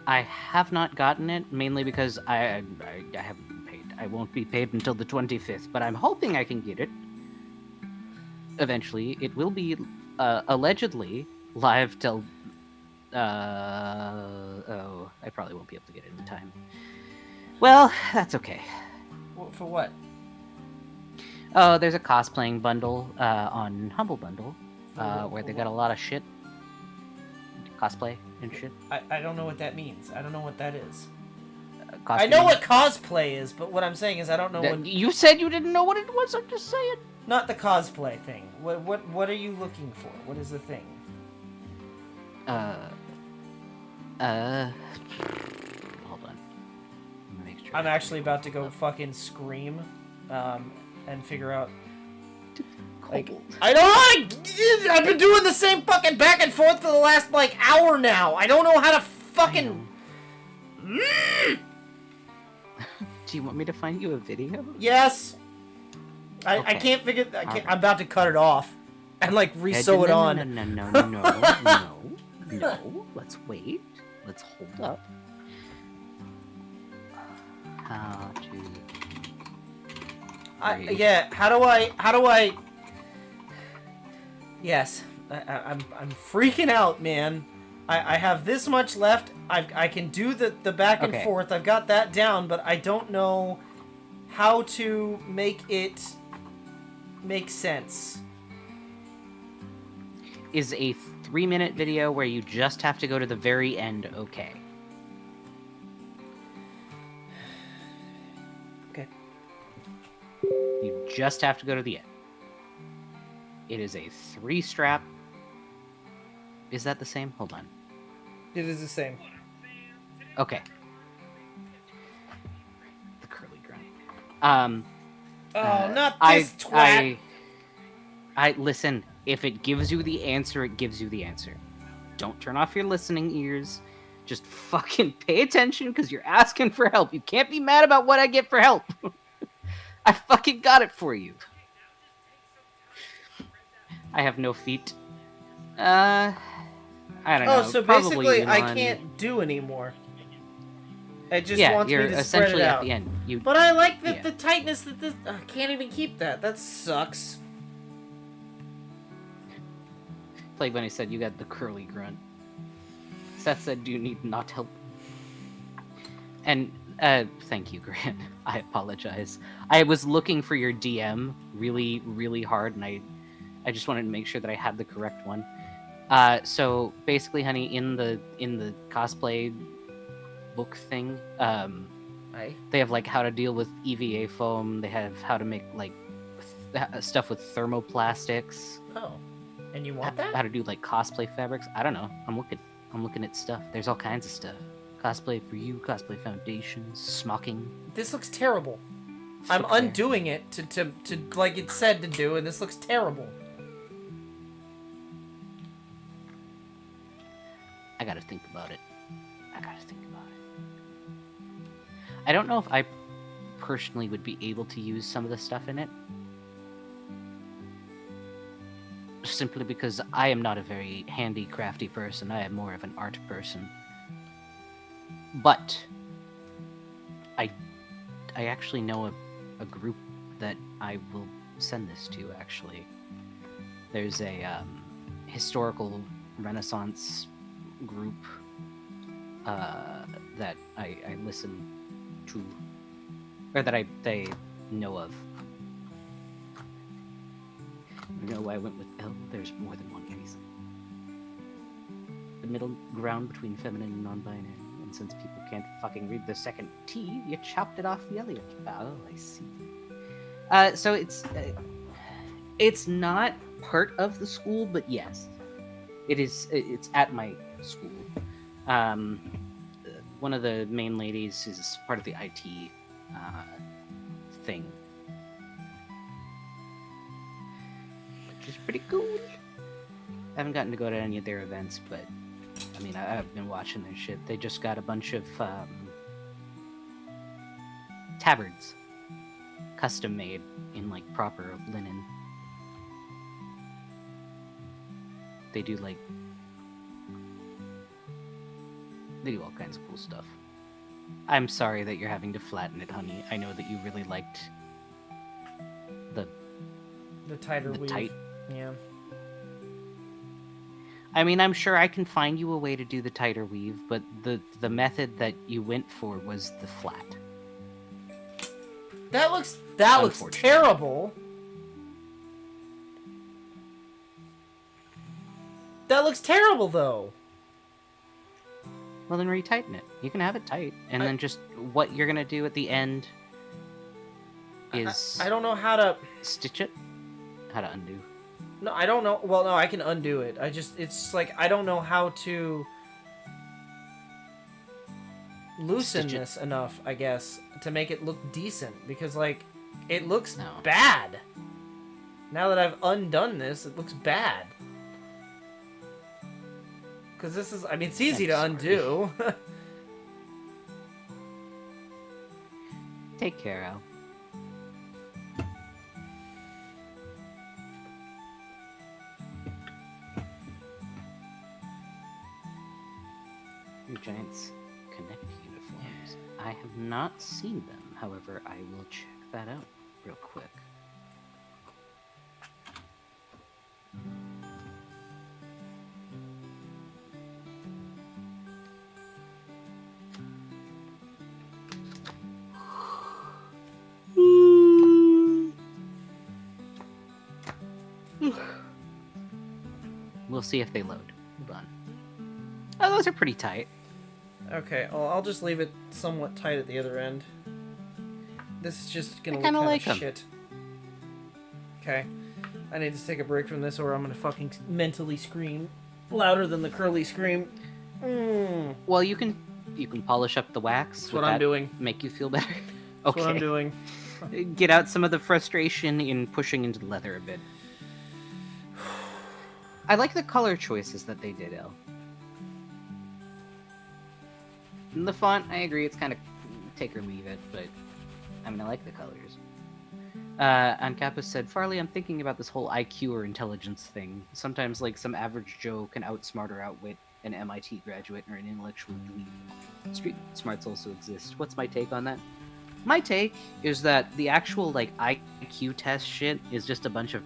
S2: I have not gotten it, mainly because I haven't been paid. I won't be paid until the 25th, but I'm hoping I can get it. Eventually, it will be allegedly live till. Oh, I probably won't be able to get it in time. Well, that's okay.
S1: For what?
S2: Oh, there's a cosplaying bundle on Humble Bundle where
S1: For
S2: they got a lot of shit. Cosplay and shit.
S1: I don't know what that means. I don't know what that is.
S2: Cosplay.
S1: I know what cosplay is, but what I'm saying is I don't know what.
S2: You said you didn't know what it was. I'm just saying.
S1: Not the cosplay thing. What are you looking for? What is the thing?
S2: Hold on. Let me make sure.
S1: I'm actually about to go fucking scream, and figure out. Like,
S2: Kobold.
S1: I don't know. I've been doing the same fucking back and forth for the last like hour now. I don't know how to fucking.
S2: Do you want me to find you a video?
S1: Yes. I
S2: Okay.
S1: can't figure. I can't.
S2: Alright.
S1: I'm about to cut it off, and like re-sew it on.
S2: No. Let's wait. Let's hold up. How to?
S1: Yeah. How do I? Yes. I'm freaking out, man. I have this much left. I can do the back and
S2: Okay.
S1: forth. I've got that down, but I don't know how to make it make sense.
S2: Is a 3-minute video where you just have to go to the very end okay?
S1: Okay.
S2: You just have to go to the end. It is a 3-strap. Is that the same? Hold on.
S1: It is the same.
S2: Okay. The curly grunt.
S1: Not this twat.
S2: I listen. If it gives you the answer, it gives you the answer. Don't turn off your listening ears. Just fucking pay attention because you're asking for help. You can't be mad about what I get for help. I fucking got it for you. I have no feet. I don't know.
S1: Oh, so
S2: Probably
S1: basically I
S2: one.
S1: can't do anymore. It just
S2: Yeah,
S1: wants
S2: you're
S1: me to spread
S2: essentially
S1: it
S2: at
S1: out.
S2: the end. You
S1: But I like
S2: Yeah.
S1: the tightness that this. I can't even keep that. That sucks.
S2: like when I said you got the curly grunt. Seth said, "Do you need not help?" And thank you, Grant. I apologize. I was looking for your DM really, really hard, and I just wanted to make sure that I had the correct one. So basically, honey, in the cosplay book thing,
S1: Aye.
S2: they have like how to deal with EVA foam. They have how to make like stuff with thermoplastics.
S1: Oh. And you want that?
S2: How to do like cosplay fabrics. I don't know. I'm looking at stuff. There's all kinds of stuff. Cosplay for you, cosplay foundations, smocking.
S1: This looks terrible. I'm
S2: Footwear.
S1: undoing it to like it said to do, and this looks terrible.
S2: I gotta think about it. I don't know if I personally would be able to use some of the stuff in it. Simply because I am not a very handy, crafty person. I am more of an art person. But I actually know a group that I will send this to, actually. There's a historical Renaissance group that I listen to, or that they know of. You know why I went with L? There's more than one reason. The middle ground between feminine and non-binary, and since people can't fucking read the second T, you chopped it off the Elliot vowel. I see. So it's not part of the school, but yes, it is. It's at my school. One of the main ladies is part of the IT thing, which is pretty cool. I haven't gotten to go to any of their events, but I mean, I've been watching their shit. They just got a bunch of tabards, custom made in like proper linen. They do all kinds of cool stuff. I'm sorry that you're having to flatten it, honey. I know that you really liked the
S1: tighter weave.
S2: tight.
S1: Yeah.
S2: I mean, I'm sure I can find you a way to do the tighter weave, but the method that you went for was the flat.
S1: That looks
S2: Unfortunately.
S1: terrible. That looks terrible, though.
S2: Well, then retighten it. You can have it tight, and then just what you're gonna do at the end is
S1: I don't know how to
S2: stitch it. How to undo.
S1: No, I don't know. Well, no, I can undo it. It's just like I don't know how to loosen
S2: Stitch it.
S1: this enough, I guess, to make it look decent, because like it looks
S2: No.
S1: bad. Now that I've undone this, it looks bad. Because this is, I mean, it's easy to
S2: I'm
S1: undo.
S2: Take care, Al. New Giants Connect uniforms. I have not seen them. However, I will check that out real quick. We'll see if they load. Hold on. Oh, those are pretty tight.
S1: Okay, well, I'll just leave it somewhat tight at the other end. This is just gonna
S2: I
S1: look
S2: kinda
S1: kind
S2: like
S1: of
S2: 'em.
S1: shit. Okay, I need to take a break from this, or I'm gonna fucking mentally scream louder than the curly scream.
S2: Well, you can polish up the wax.
S1: That's
S2: Would
S1: what I'm
S2: that
S1: doing.
S2: Make you feel better?
S1: That's what I'm doing.
S2: Get out some of the frustration in pushing into the leather a bit. I like the color choices that they did, El. And the font, I agree, it's kind of take or leave it, but I mean, I like the colors. Ancapus said, Farley, I'm thinking about this whole IQ or intelligence thing. Sometimes, like, some average Joe can outsmart or outwit an MIT graduate or an intellectual elite. Street smarts also exist. What's my take on that? My take is that the actual, like, IQ test shit is just a bunch of,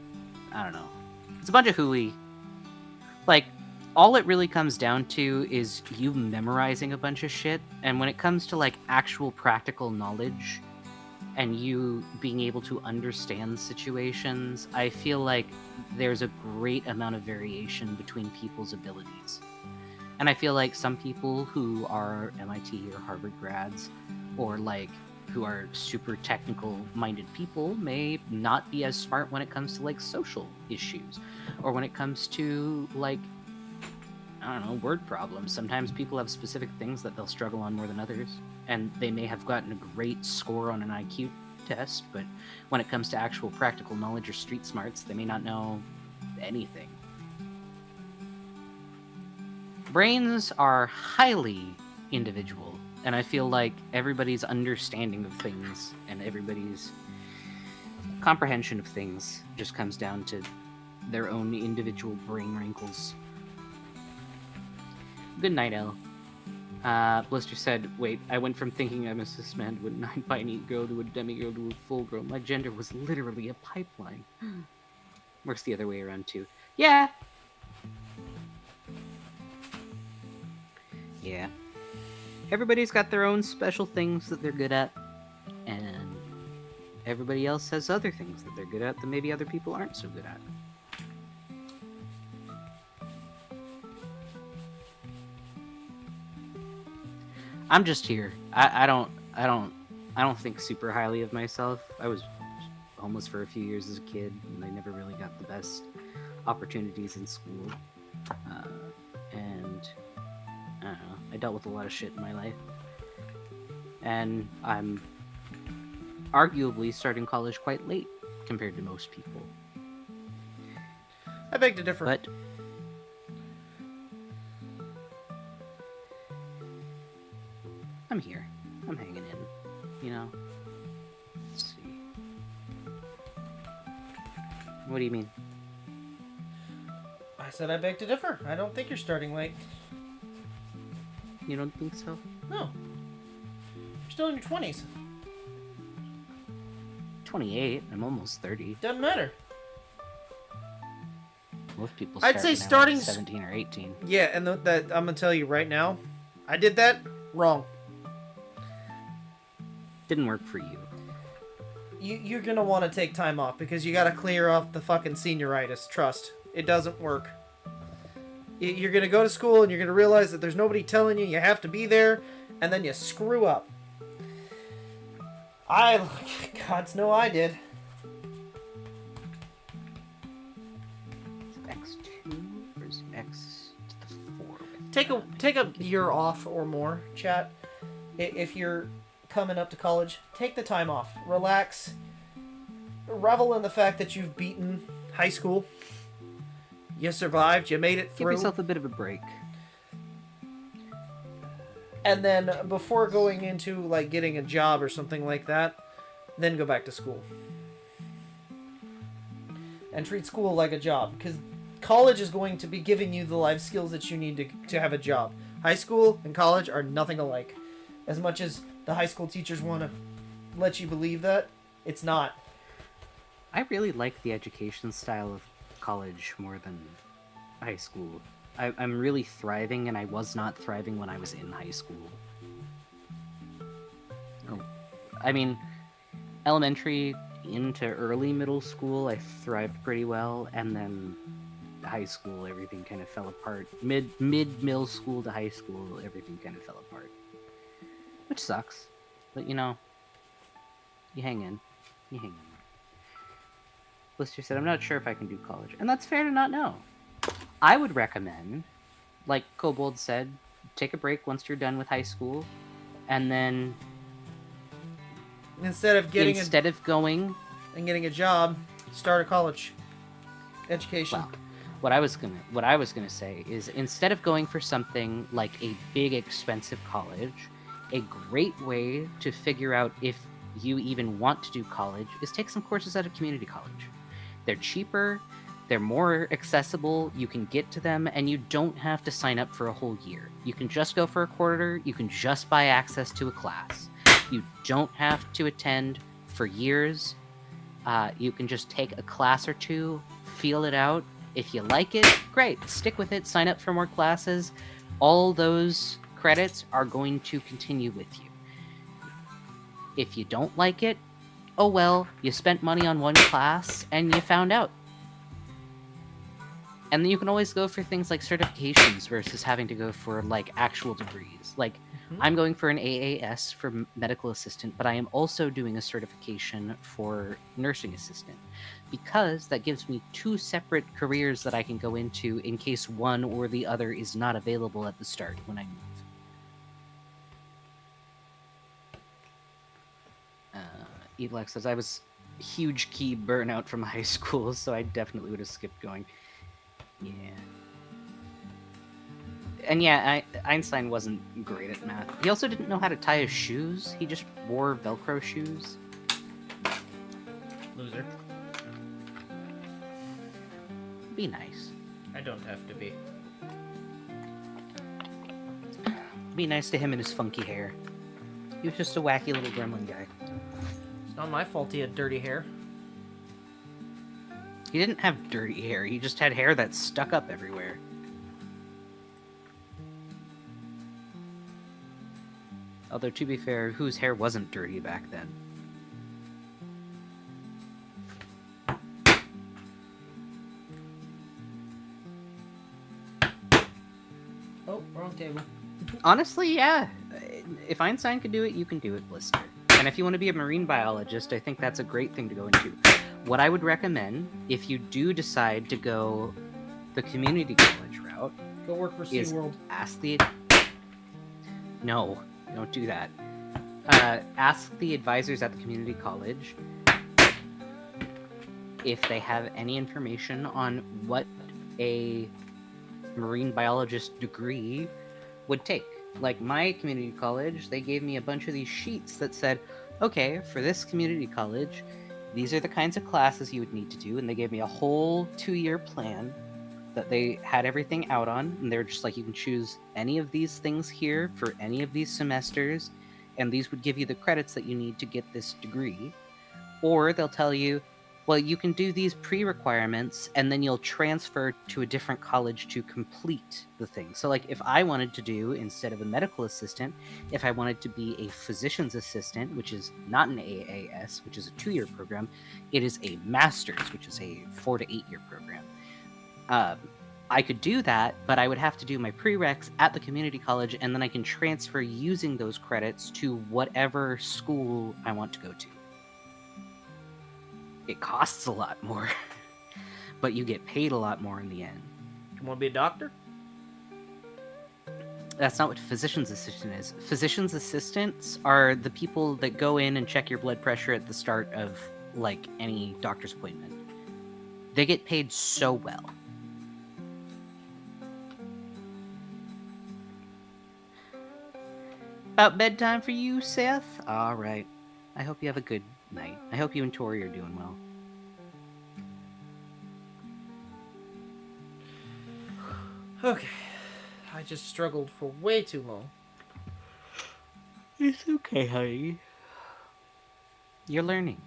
S2: I don't know. It's a bunch of hooey. Like, all it really comes down to is you memorizing a bunch of shit, and when it comes to, like, actual practical knowledge, and you being able to understand situations, I feel like there's a great amount of variation between people's abilities. And I feel like some people who are MIT or Harvard grads, or like who are super technical minded people, may not be as smart when it comes to like social issues, or when it comes to like, I don't know, word problems. Sometimes people have specific things that they'll struggle on more than others, and they may have gotten a great score on an IQ test, but when it comes to actual practical knowledge or street smarts, they may not know anything. Brains are highly individual, and I feel like everybody's understanding of things and everybody's comprehension of things just comes down to their own individual brain wrinkles. Good night, Elle. Blister said, wait, I went from thinking I'm a cis-man to a non-binary girl to a demigirl to a full girl. My gender was literally a pipeline. Works the other way around, too. Yeah. Yeah. Everybody's got their own special things that they're good at, and everybody else has other things that they're good at that maybe other people aren't so good at. I'm just here. I don't think super highly of myself. I was homeless for a few years as a kid, and I never really got the best opportunities in school. And I don't know. I dealt with a lot of shit in my life, and I'm arguably starting college quite late compared to most people.
S1: I beg to differ.
S2: But I'm here. I'm hanging in, you know. Let's see. What do you mean?
S1: I said I beg to differ. I don't think you're starting late.
S2: You don't think so?
S1: No. You're still in your 20s.
S2: 28. I'm almost 30.
S1: Doesn't matter.
S2: Most people
S1: I'd say
S2: start when
S1: starting
S2: they're, like, 17 or 18.
S1: Yeah, and that I'm gonna tell you right now, I did that wrong.
S2: Didn't work for you.
S1: You're gonna want to take time off because you gotta clear off the fucking senioritis. Trust, it doesn't work. You're gonna go to school and you're gonna realize that there's nobody telling you have to be there, and then you screw up. Gods know I did.
S2: X2 or is it X to the 4?
S1: Take a year off or more, chat. If you're coming up to college, take the time off. Relax. Revel in the fact that you've beaten high school. You survived. You made it through.
S2: Give yourself a bit of a break.
S1: And then before going into like getting a job or something like that, then go back to school. And treat school like a job, because college is going to be giving you the life skills that you need to have a job. High school and college are nothing alike. As much as the high school teachers want to let you believe that, it's not.
S2: I really like the education style of college more than high school. I'm really thriving, and I was not thriving when I was in high school. I mean, elementary into early middle school, I thrived pretty well, and then high school, everything kind of fell apart. Middle school to high school, everything kind of fell apart. Which sucks, but you know, you hang in. You hang in. Blister said, I'm not sure if I can do college. And that's fair to not know. I would recommend, like Kobold said, take a break once you're done with high school, and then
S1: instead of
S2: going
S1: and getting a job, start a college education.
S2: Well, what I was gonna say is, instead of going for something like a big expensive college, a great way to figure out if you even want to do college is take some courses at a community college. They're cheaper, they're more accessible, you can get to them, and you don't have to sign up for a whole year. You can just go for a quarter, you can just buy access to a class. You don't have to attend for years. You can just take a class or two, feel it out. If you like it, great, stick with it, sign up for more classes. All those credits are going to continue with you. If you don't like it, oh well, you spent money on one class and you found out. And then you can always go for things like certifications versus having to go for like actual degrees. Like I'm going for an AAS for medical assistant, but I am also doing a certification for nursing assistant because that gives me 2 separate careers that I can go into in case one or the other is not available at the start when I move. Edlex says I was huge key burnout from high school, so I definitely would have skipped going. Yeah. And yeah, Einstein wasn't great at math. He also didn't know how to tie his shoes. He just wore Velcro shoes.
S1: Loser.
S2: Be nice.
S1: I don't have to be.
S2: Be nice to him and his funky hair. He was just a wacky little gremlin guy.
S1: It's not my fault he had dirty hair.
S2: He didn't have dirty hair. He just had hair that stuck up everywhere. Although, to be fair, whose hair wasn't dirty back then?
S1: Oh, wrong table.
S2: Honestly, yeah. If Einstein could do it, you can do it, Blister. And if you want to be a marine biologist, I think that's a great thing to go into. What I would recommend, if you do decide to go the community college route,
S1: Go work for
S2: is
S1: SeaWorld.
S2: ask the... No, don't do that. Ask the advisors at the community college if they have any information on what a marine biologist degree would take. Like my community college, they gave me a bunch of these sheets that said, okay, for this community college, these are the kinds of classes you would need to do, and they gave me a whole 2-year plan that they had everything out on, and they were just like, you can choose any of these things here for any of these semesters, and these would give you the credits that you need to get this degree. Or they'll tell you, well, you can do these pre-requirements, and then you'll transfer to a different college to complete the thing. So, like, if I wanted to do, instead of a medical assistant, if I wanted to be a physician's assistant, which is not an AAS, which is a 2-year program, it is a master's, which is a 4 to 8 year program. I could do that, but I would have to do my prereqs at the community college, and then I can transfer using those credits to whatever school I want to go to. It costs a lot more, but you get paid a lot more in the end.
S1: You want to be a doctor?
S2: That's not what physician's assistant is. Physician's assistants are the people that go in and check your blood pressure at the start of, like, any doctor's appointment. They get paid so well. About bedtime for you, Seth? All right. I hope you have a good night. I hope you and Tori are doing well.
S1: Okay. I just struggled for way too long.
S2: It's okay, honey. You're learning.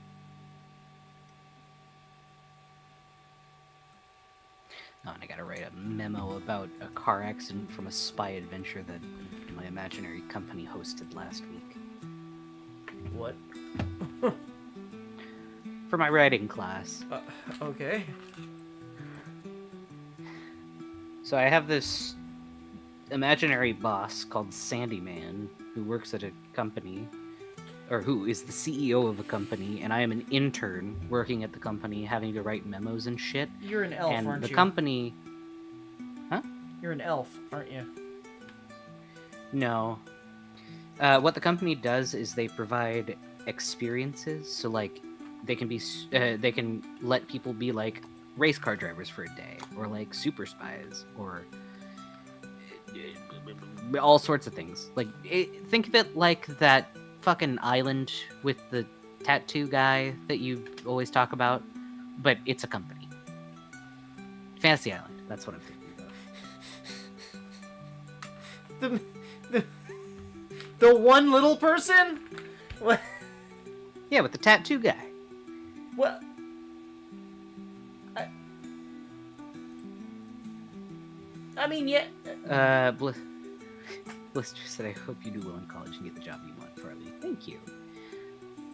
S2: Oh, and I gotta write a memo about a car accident from a spy adventure that my imaginary company hosted last week.
S1: What?
S2: For my writing class.
S1: Okay.
S2: So I have this imaginary boss called Sandyman who works at a company, or who is the CEO of a company, and I am an intern working at the company having to write memos and shit.
S1: You're an elf,
S2: And
S1: aren't
S2: the
S1: you?
S2: company... Huh?
S1: You're an elf, aren't you?
S2: No. What the company does is they provide experiences, so like they can let people be like race car drivers for a day, or like super spies, or all sorts of things. Like think of it like that fucking island with the tattoo guy that you always talk about, but it's a company. Fantasy Island. That's what I'm thinking of.
S1: The one little person? What?
S2: Yeah, with the tattoo guy.
S1: What? I mean, yeah.
S2: Blister said, I hope you do well in college and get the job you want, Farley. Thank you.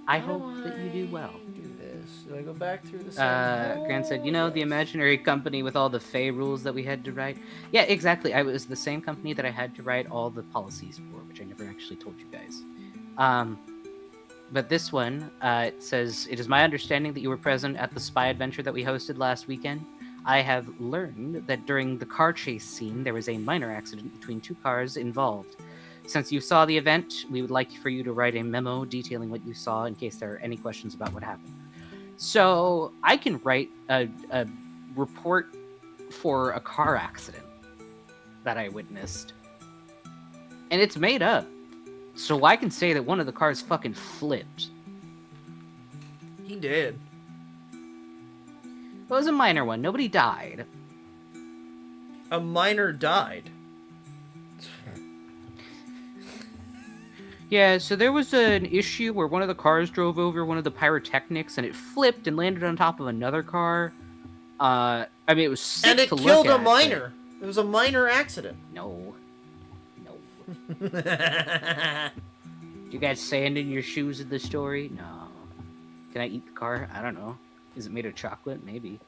S2: I
S1: How
S2: hope that you do well.
S1: Do this. Do I go back through the same?
S2: Grant said, you know, the
S1: Yes.
S2: imaginary company with all the Fey rules that we had to write? Yeah, exactly. It was the same company that I had to write all the policies for, which I never actually told you guys. But this one, it says, it is my understanding that you were present at the spy adventure that we hosted last weekend. I have learned that during the car chase scene, there was a minor accident between two cars involved. Since you saw the event, we would like for you to write a memo detailing what you saw in case there are any questions about what happened. So I can write a report for a car accident that I witnessed. And it's made up. So I can say that one of the cars fucking flipped.
S1: He did.
S2: It was a minor one. Nobody died.
S1: A miner died.
S2: Yeah, so there was an issue where one of the cars drove over one of the pyrotechnics and it flipped and landed on top of another car. I mean, it was sick
S1: And it
S2: to
S1: killed
S2: look
S1: a
S2: at,
S1: miner. It was a minor accident.
S2: No. You guys sand in your shoes in the story? No. Can I eat the car? I don't know. Is it made of chocolate? Maybe.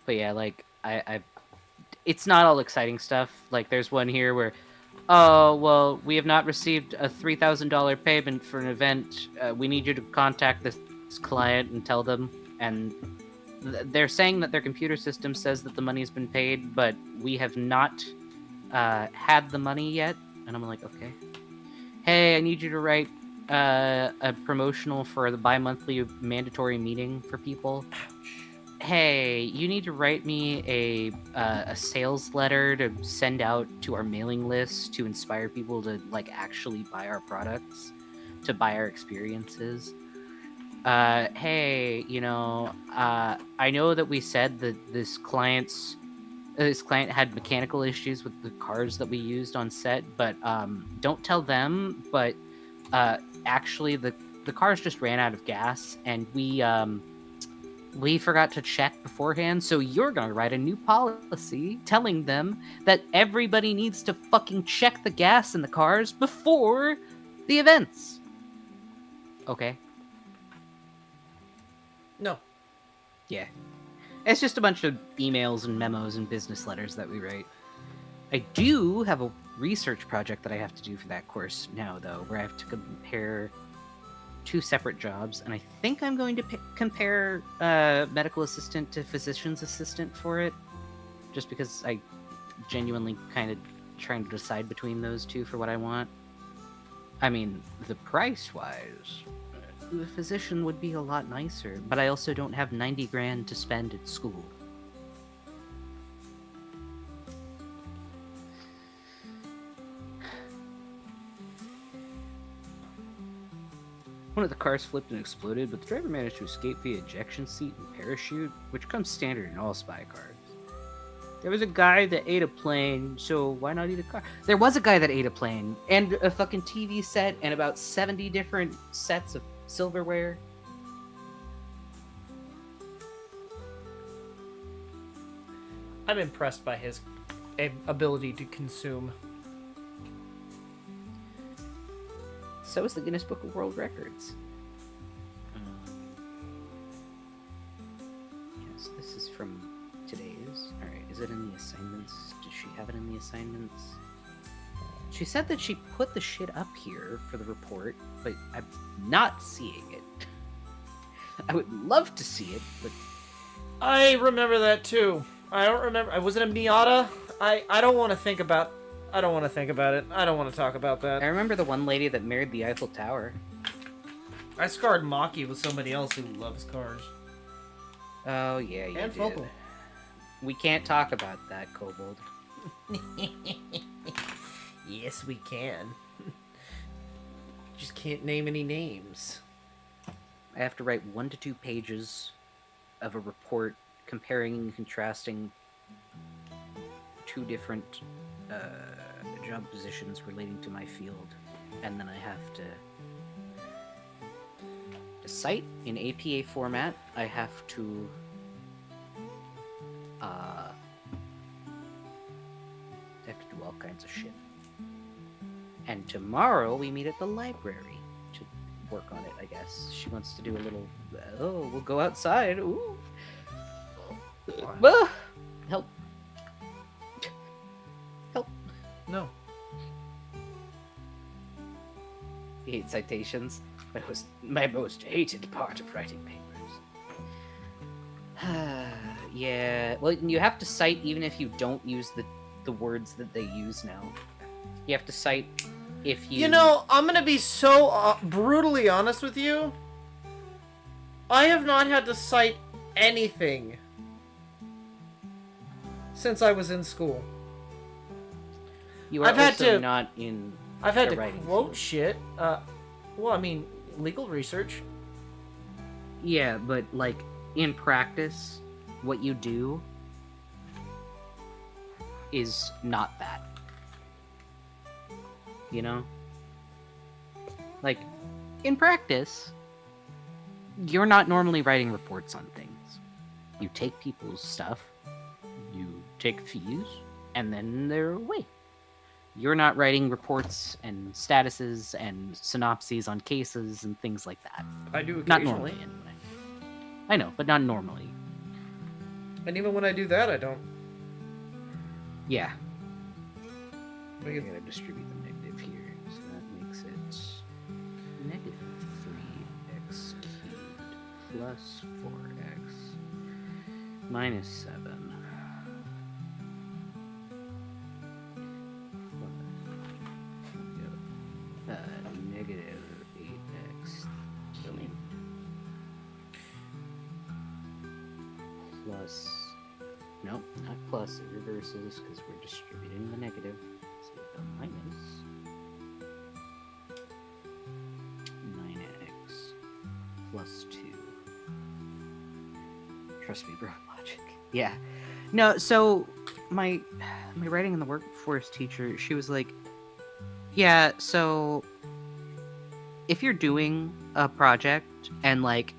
S2: But yeah, like, I it's not all exciting stuff. Like, there's one here where, oh, well, we have not received a $3,000 payment for an event. We need you to contact this client and tell them. And they're saying that their computer system says that the money's been paid, but we have not had the money yet. And I'm like, okay. Hey, I need you to write a promotional for the bi-monthly mandatory meeting for people. Hey, you need to write me a sales letter to send out to our mailing list to inspire people to like actually buy our products, to buy our experiences. Hey, you know, I know that we said that this client had mechanical issues with the cars that we used on set, but don't tell them. But actually, the cars just ran out of gas, and we forgot to check beforehand, so you're gonna write a new policy telling them that everybody needs to fucking check the gas in the cars before the events. Okay.
S1: No.
S2: Yeah. It's just a bunch of emails and memos and business letters that we write. I do have a research project that I have to do for that course now, though, where I have to compare two separate jobs, and I think I'm going to compare medical assistant to physician's assistant for it, just because I genuinely kind of trying to decide between those two for what I want. I mean, the price-wise, the physician would be a lot nicer, but I also don't have 90 grand to spend at school. One of the cars flipped and exploded, but the driver managed to escape via ejection seat and parachute, which comes standard in all spy cars. There was a guy that ate a plane, so why not eat a car? There was a guy that ate a plane, and a fucking TV set, and about 70 different sets of silverware.
S1: I'm impressed by his ability to consume.
S2: So is the Guinness Book of World Records. Yes, this is from today's. Alright, is it in the assignments? Did she have it in the assignments? She said that she put the shit up here for the report, but I'm not seeing it. I would love to see it, but...
S1: I remember that too. I don't remember. Was it a Miata? I don't want to think about... I don't want to think about it. I don't want to talk about that.
S2: I remember the one lady that married the Eiffel Tower.
S1: I scarred Maki with somebody else who loves cars.
S2: Oh, yeah, you
S1: And
S2: did.
S1: Focal.
S2: We can't talk about that, Kobold.
S1: Yes, we can. Just can't name any names.
S2: I have to write 1 to 2 pages of a report comparing and contrasting 2 different job positions relating to my field, and then I have to cite in APA format. I have to do all kinds of shit. And tomorrow we meet at the library to work on it, I guess. She wants to do a little, oh, we'll go outside. Ooh. Ah, help. Help.
S1: No.
S2: I hate citations. My most hated part of writing papers. Yeah, well, you have to cite even if you don't use the words that they use now. You have to cite if you...
S1: You know, I'm gonna be so brutally honest with you. I have not had to cite anything since I was in school.
S2: You are
S1: I've had
S2: also
S1: to-
S2: not in
S1: I've had
S2: the
S1: to
S2: writing
S1: quote
S2: field.
S1: shit. Well, I mean, legal research.
S2: Yeah, but, like, in practice, what you do is not that. You know? Like, in practice, you're not normally writing reports on things. You take people's stuff, you take fees, and then they're away. You're not writing reports and statuses and synopses on cases and things like that.
S1: I do
S2: Not
S1: occasionally.
S2: normally, anyway. I know, but not normally.
S1: And even when I do that, I don't.
S2: Yeah.
S1: I
S2: I
S1: get-
S2: gotta distribute the negative here, so that makes it negative 3x cubed plus 4x minus 7. Negative 8x cubed plus... Nope, not plus, it reverses because we're distributing the negative. So we go minus 9x plus 2. Trust me, bro, logic. Yeah. No, so my writing in the workforce teacher, she was like, yeah, so if you're doing a project and like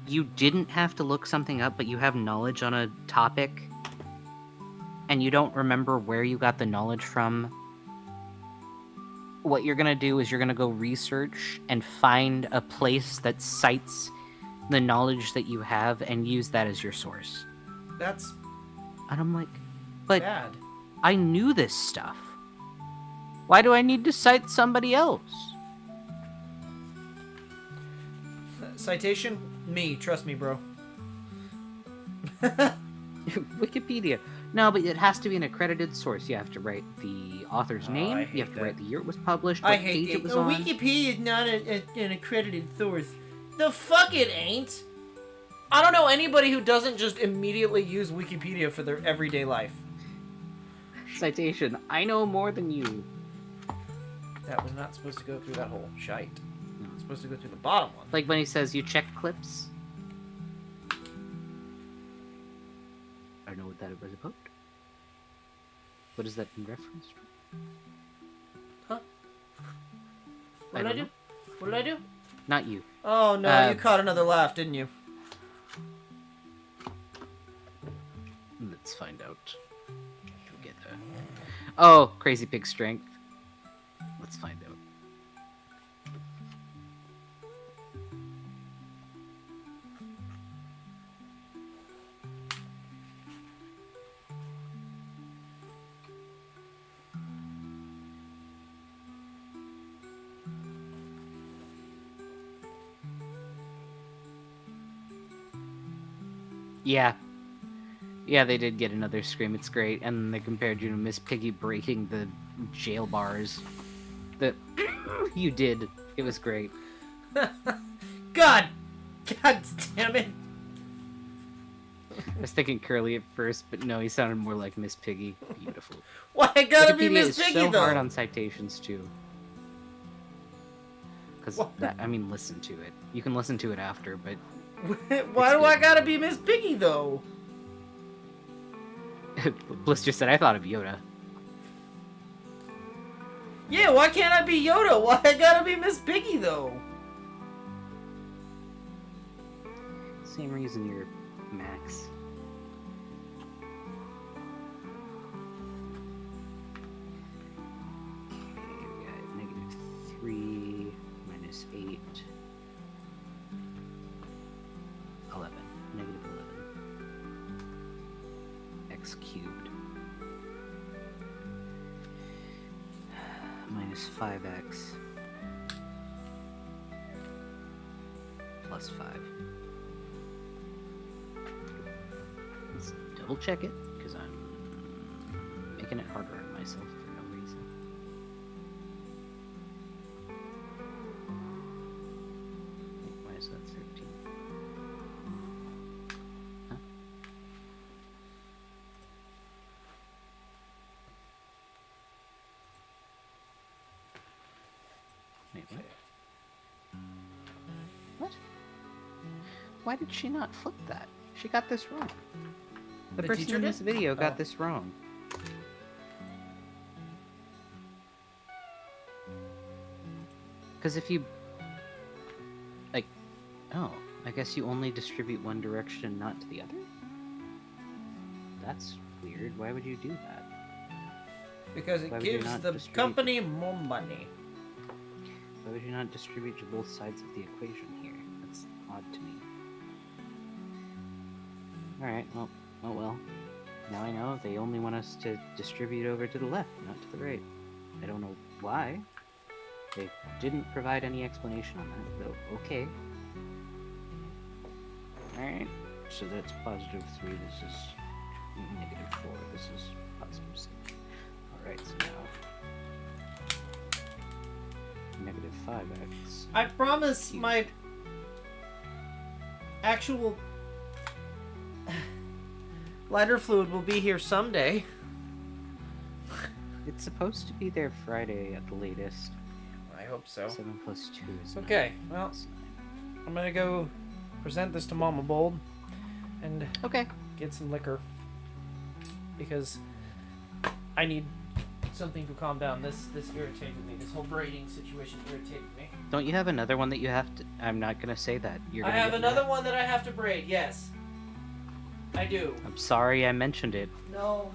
S2: you didn't have to look something up, but you have knowledge on a topic and you don't remember where you got the knowledge from, what you're going to do is you're going to go research and find a place that cites the knowledge that you have and use that as your source.
S1: That's
S2: And I'm like, but
S1: bad.
S2: I knew this stuff. Why do I need to cite somebody else?
S1: Citation? Me. Trust me, bro.
S2: Wikipedia. No, but it has to be an accredited source. You have to write the author's
S1: Oh,
S2: name.
S1: I
S2: You
S1: hate
S2: have to
S1: that.
S2: write the year it was published,
S1: I
S2: what
S1: hate
S2: page
S1: it.
S2: it was on.
S1: Wikipedia is not an accredited source. The fuck it ain't. I don't know anybody who doesn't just immediately use Wikipedia for their everyday life.
S2: Citation. I know more than you.
S1: That was not supposed to go through that whole shite. It was supposed to go through the bottom one.
S2: Like when he says you check clips. I don't know what that was about. What is that in reference to?
S1: Huh? What
S2: I
S1: did I
S2: don't
S1: do?
S2: know.
S1: What did I do?
S2: Not you.
S1: Oh no, you
S2: Uh,
S1: caught another laugh, didn't you?
S2: Let's find out together. Oh, crazy pig strength. Let's find out. Yeah. Yeah, they did get another scream. It's great. And then they compared you to Miss Piggy breaking the jail bars. That you did. It was great.
S1: God damn it!
S2: I was thinking Curly at first, but no, he sounded more like Miss Piggy. Beautiful.
S1: Why I gotta be
S2: Wikipedia
S1: Miss
S2: is
S1: Piggy
S2: so
S1: though?
S2: hard on citations too. Because
S1: What?
S2: that, I mean, listen to it. You can listen to it after, but
S1: Why do I
S2: good.
S1: gotta be Miss Piggy though?
S2: Blister said I thought of Yoda.
S1: Yeah, why can't I be Yoda? Why I gotta be Miss Piggy though?
S2: Same reason you're Max. Okay, x cubed minus 5x plus 5. Let's double check it, because I'm making it harder on myself for no reason. Why is that 13? Huh? Wait, what?
S3: What? Why did she not flip that? She got this wrong.
S2: The
S1: The
S2: person
S1: teacher
S2: in
S1: did?
S2: this video got
S1: Oh.
S2: this wrong. Because if you... Like... Oh, I guess you only distribute one direction, not to the other? That's weird. Why would you do that?
S1: Because
S2: Why
S1: it
S2: would you
S1: gives
S2: not
S1: the
S2: distribute-
S1: company more money.
S2: Why would you not distribute to both sides of the equation here? That's odd to me. Alright, well, oh well. Now I know they only want us to distribute over to the left, not to the right. I don't know why. They didn't provide any explanation on that, though. Okay. Alright, so that's positive 3, this is negative 4, this is positive 6. Alright, so now... negative 5x.
S1: I promise my actual lighter fluid will be here someday.
S2: It's supposed to be there Friday at the latest.
S1: I hope so.
S2: 7 plus 2 is
S1: Okay,
S2: 9
S1: well,
S2: plus 9.
S1: I'm gonna go present this to Mama Bold and
S2: Okay.
S1: get some liquor because I need something to calm down. This irritated me. This whole braiding situation irritated me.
S2: Don't you have another one that you have to... I'm not gonna say that. You're
S1: I
S2: gonna
S1: have
S2: get
S1: another
S2: mad.
S1: one that I have to braid. Yes, I do.
S2: I'm sorry I mentioned it.
S1: No.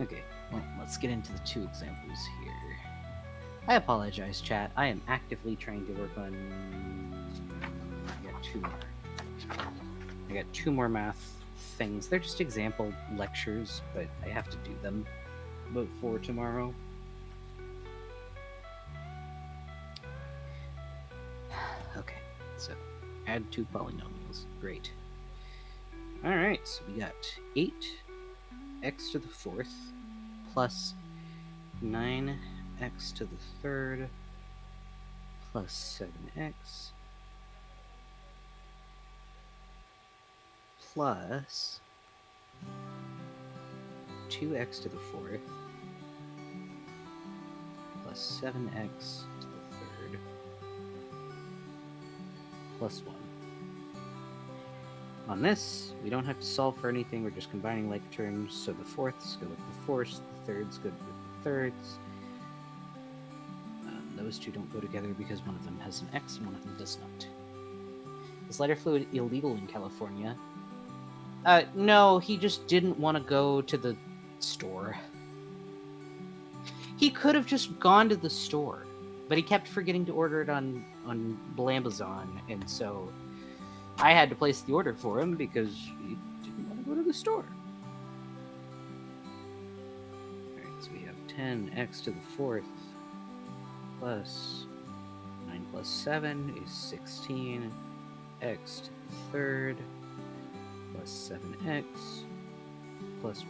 S2: Okay, well, let's get into the 2 examples here. I apologize, chat. I am actively trying to work on... I got 2 more. I got 2 more math things. They're just example lectures, but I have to do them before tomorrow. Okay, so add 2 polynomials. Great. Alright, so we got 8x to the 4th plus 9x to the 3rd plus 7x plus 2x to the 4th plus 7x to the 3rd plus 1. On this, we don't have to solve for anything, we're just combining like terms, so the 4ths go with the 4ths, the 3rds go with the 3rds. Those 2 don't go together because one of them has an X and one of them does not. Is lighter fluid illegal in California? No, he just didn't want to go to the store. He could have just gone to the store, but he kept forgetting to order it on Blambazon, and so I had to place the order for him because he didn't want to go to the store. Alright, so we have 10x to the 4th plus 9 plus 7 is 16. X to the 3rd plus 7x plus 1.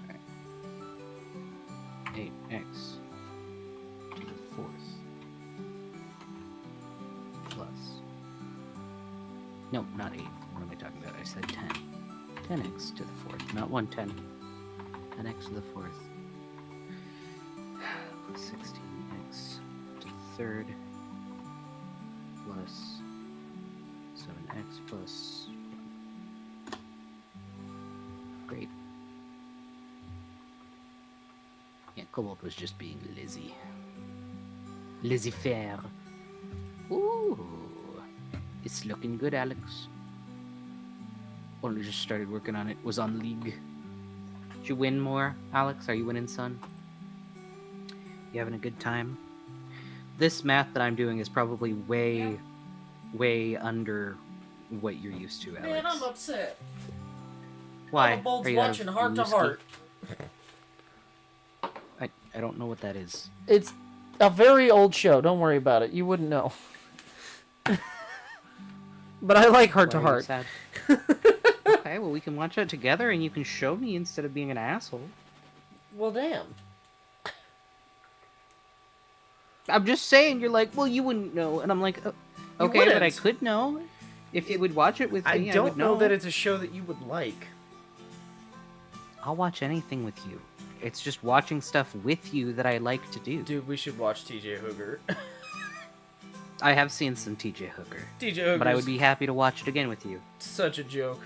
S2: Alright. 8x to the 4th plus... No, not 8. What am I talking about? I said 10. 10x to the 4th, not 110. 10x to the 4th plus 16x to the 3rd plus 7x plus 1. Great. Yeah, Kobold was just being lazy. Laissez-faire. Ooh. It's looking good, Alex. Only just started working on it. Was on League. Did you win more, Alex? Are you winning, son? You having a good time? This math that I'm doing is probably way, way under what you're used to, Alex.
S1: Man, I'm upset.
S2: Why?
S1: Kobold's
S2: Are you out
S1: watching
S2: of
S1: Heart to
S2: whiskey?
S1: Heart.
S2: I don't know what that is.
S1: It's a very old show. Don't worry about it. You wouldn't know. But I like Heart to
S2: Why are you
S1: Heart.
S2: sad? Okay, well, we can watch that together and you can show me instead of being an asshole.
S1: Well, damn.
S2: I'm just saying, you're like, well, you wouldn't know. And I'm like, okay, but I
S1: wouldn't.
S2: could know. If you would watch it with me,
S1: I don't
S2: would
S1: know that it's a show that you would like.
S2: I'll watch anything with you. It's just watching stuff with you that I like to do.
S1: Dude, we should watch TJ Hooker.
S2: I have seen some TJ Hooker.
S1: TJ Hooker's
S2: But I would be happy to watch it again with you.
S1: such a joke.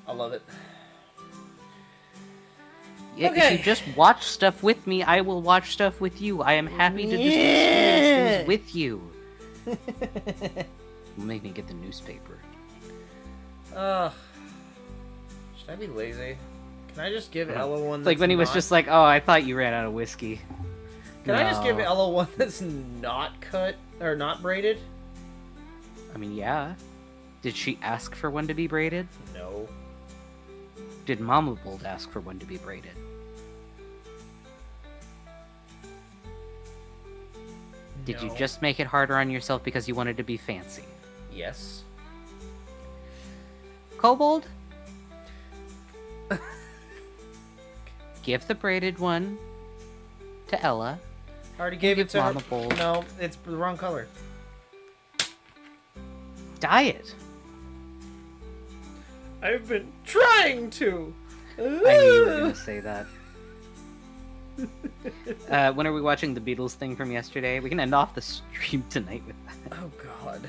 S1: I love it.
S2: Yeah,
S1: Okay.
S2: If you just watch stuff with me, I will watch stuff with you. I am happy to just experience things with you. Make me get the newspaper.
S1: Should I be lazy? Can I just give
S2: Yeah.
S1: Ella one
S2: It's
S1: that's
S2: like when he was
S1: not-
S2: just like, oh, I thought you ran out of whiskey.
S1: Can I just give
S2: No.
S1: Ella one that's not cut or not braided?
S2: I mean, yeah. Did she ask for one to be braided?
S1: No.
S2: Did Mama Bold ask for one to be braided? Did you
S1: No.
S2: just make it harder on yourself because you wanted to be fancy?
S1: Yes.
S2: Kobold? Give the braided one to Ella.
S1: I already gave
S2: Give
S1: it to her.
S2: Mama Bold.
S1: No, it's the wrong color.
S2: Dye it.
S1: I've been trying to.
S2: I knew you were going to say that. When are we watching the Beatles thing from yesterday? We can end off the stream tonight with that.
S1: Oh god.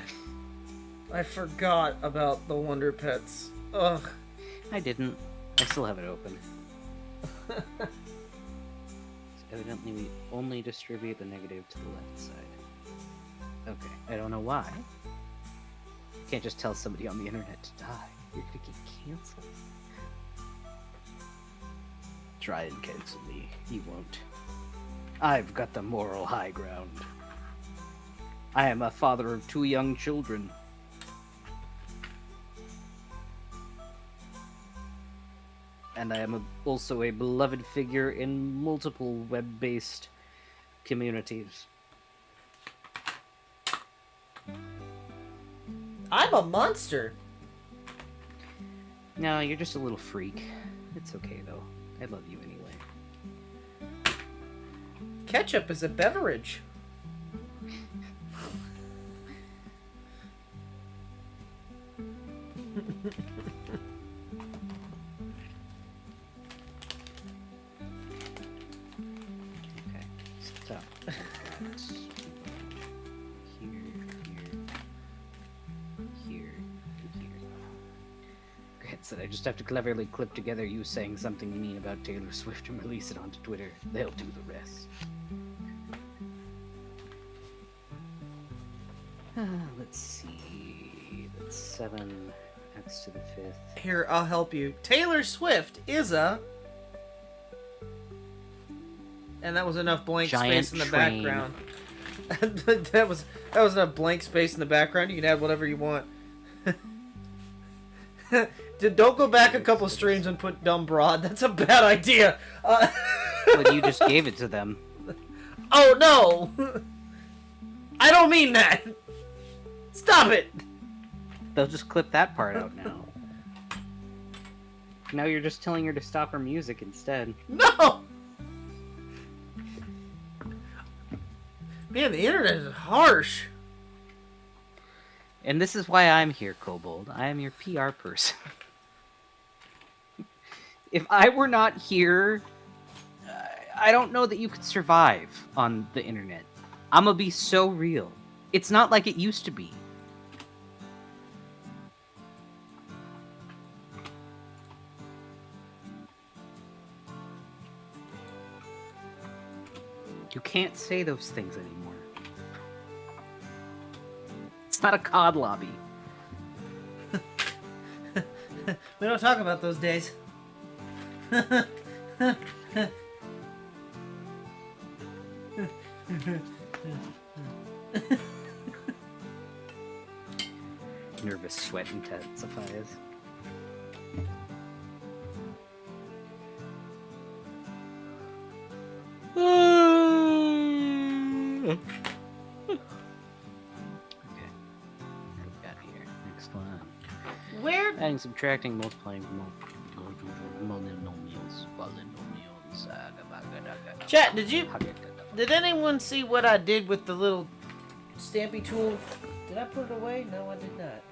S1: I forgot about the Wonder Pets. Ugh.
S2: I didn't. I still have it open. Evidently, we only distribute the negative to the left side. Okay, I don't know why. You can't just tell somebody on the internet to die. You're gonna get canceled. Try and cancel me. You won't. I've got the moral high ground. I am a father of 2 young children. And I am also a beloved figure in multiple web-based communities.
S1: I'm a monster.
S2: No, you're just a little freak. It's okay, though. I love you anyway.
S1: Ketchup is a beverage.
S2: Okay, stop. Here. Grant said I just have to cleverly clip together you saying something mean about Taylor Swift and release it onto Twitter. They'll do the rest. Let's see. That's 7 x to the 5th.
S1: Here, I'll help you. Taylor Swift is a... And that was enough blank
S2: Giant
S1: space in the
S2: train.
S1: background. that was enough blank space in the background. You can add whatever you want. Don't go back a couple streams and put dumb broad. That's a bad idea.
S2: But you just gave it to them.
S1: Oh no! I don't mean that. Stop it.
S2: They'll just clip that part out now. Now you're just telling her to stop her music instead.
S1: No. Man, the internet is harsh.
S2: And this is why I'm here, Kobold. I am your PR person. If I were not here, I don't know that you could survive on the internet. I'm gonna be so real. It's not like it used to be. You can't say those things anymore. It's not a COD lobby.
S1: We don't talk about those days.
S2: Nervous sweat intensifies. Okay. What we got here? Next one.
S1: Where?
S2: Adding, subtracting, multiplying, polynomials.
S1: Chat, did anyone see what I did with the little stampy tool? Did I put it away? No, I did not.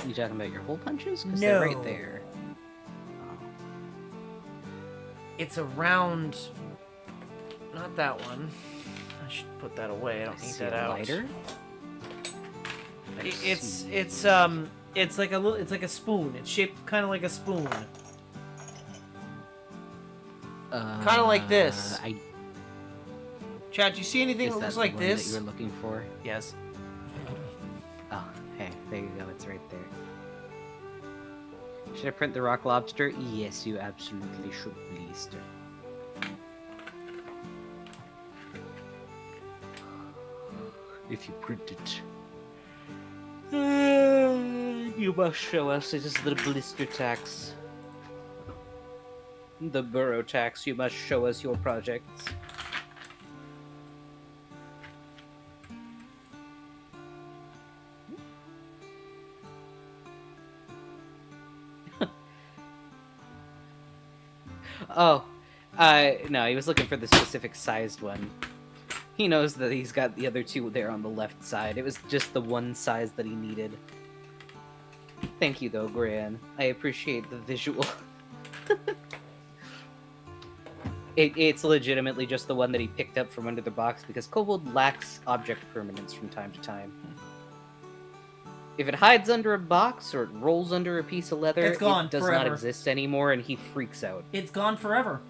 S2: You talking about your hole punches? 'Cause
S1: No.
S2: they're right there.
S1: It's around. Not that one. I should put that away. I don't need that out.
S2: Lighter?
S1: It's like a little. It's like a spoon. It's shaped kind of like a spoon. Kind of like this. Chad, do you see anything that looks like this?
S2: That you were looking for?
S1: Yes.
S2: Oh, hey, there you go. It's right there. Should I print the rock lobster? Yes, you absolutely should, please. If you print it. You must show us. It is the blister tax. The burrow tax. You must show us your projects. Oh, no, he was looking for the specific sized one. He knows that he's got the other two there on the left side. It was just the one size that he needed. Thank you, though, Gran. I appreciate the visual. It's legitimately just the one that he picked up from under the box because Kobold lacks object permanence from time to time. If it hides under a box or it rolls under a piece of leather,
S1: It's gone
S2: it does
S1: forever.
S2: not exist anymore and he freaks out.
S1: It's gone forever.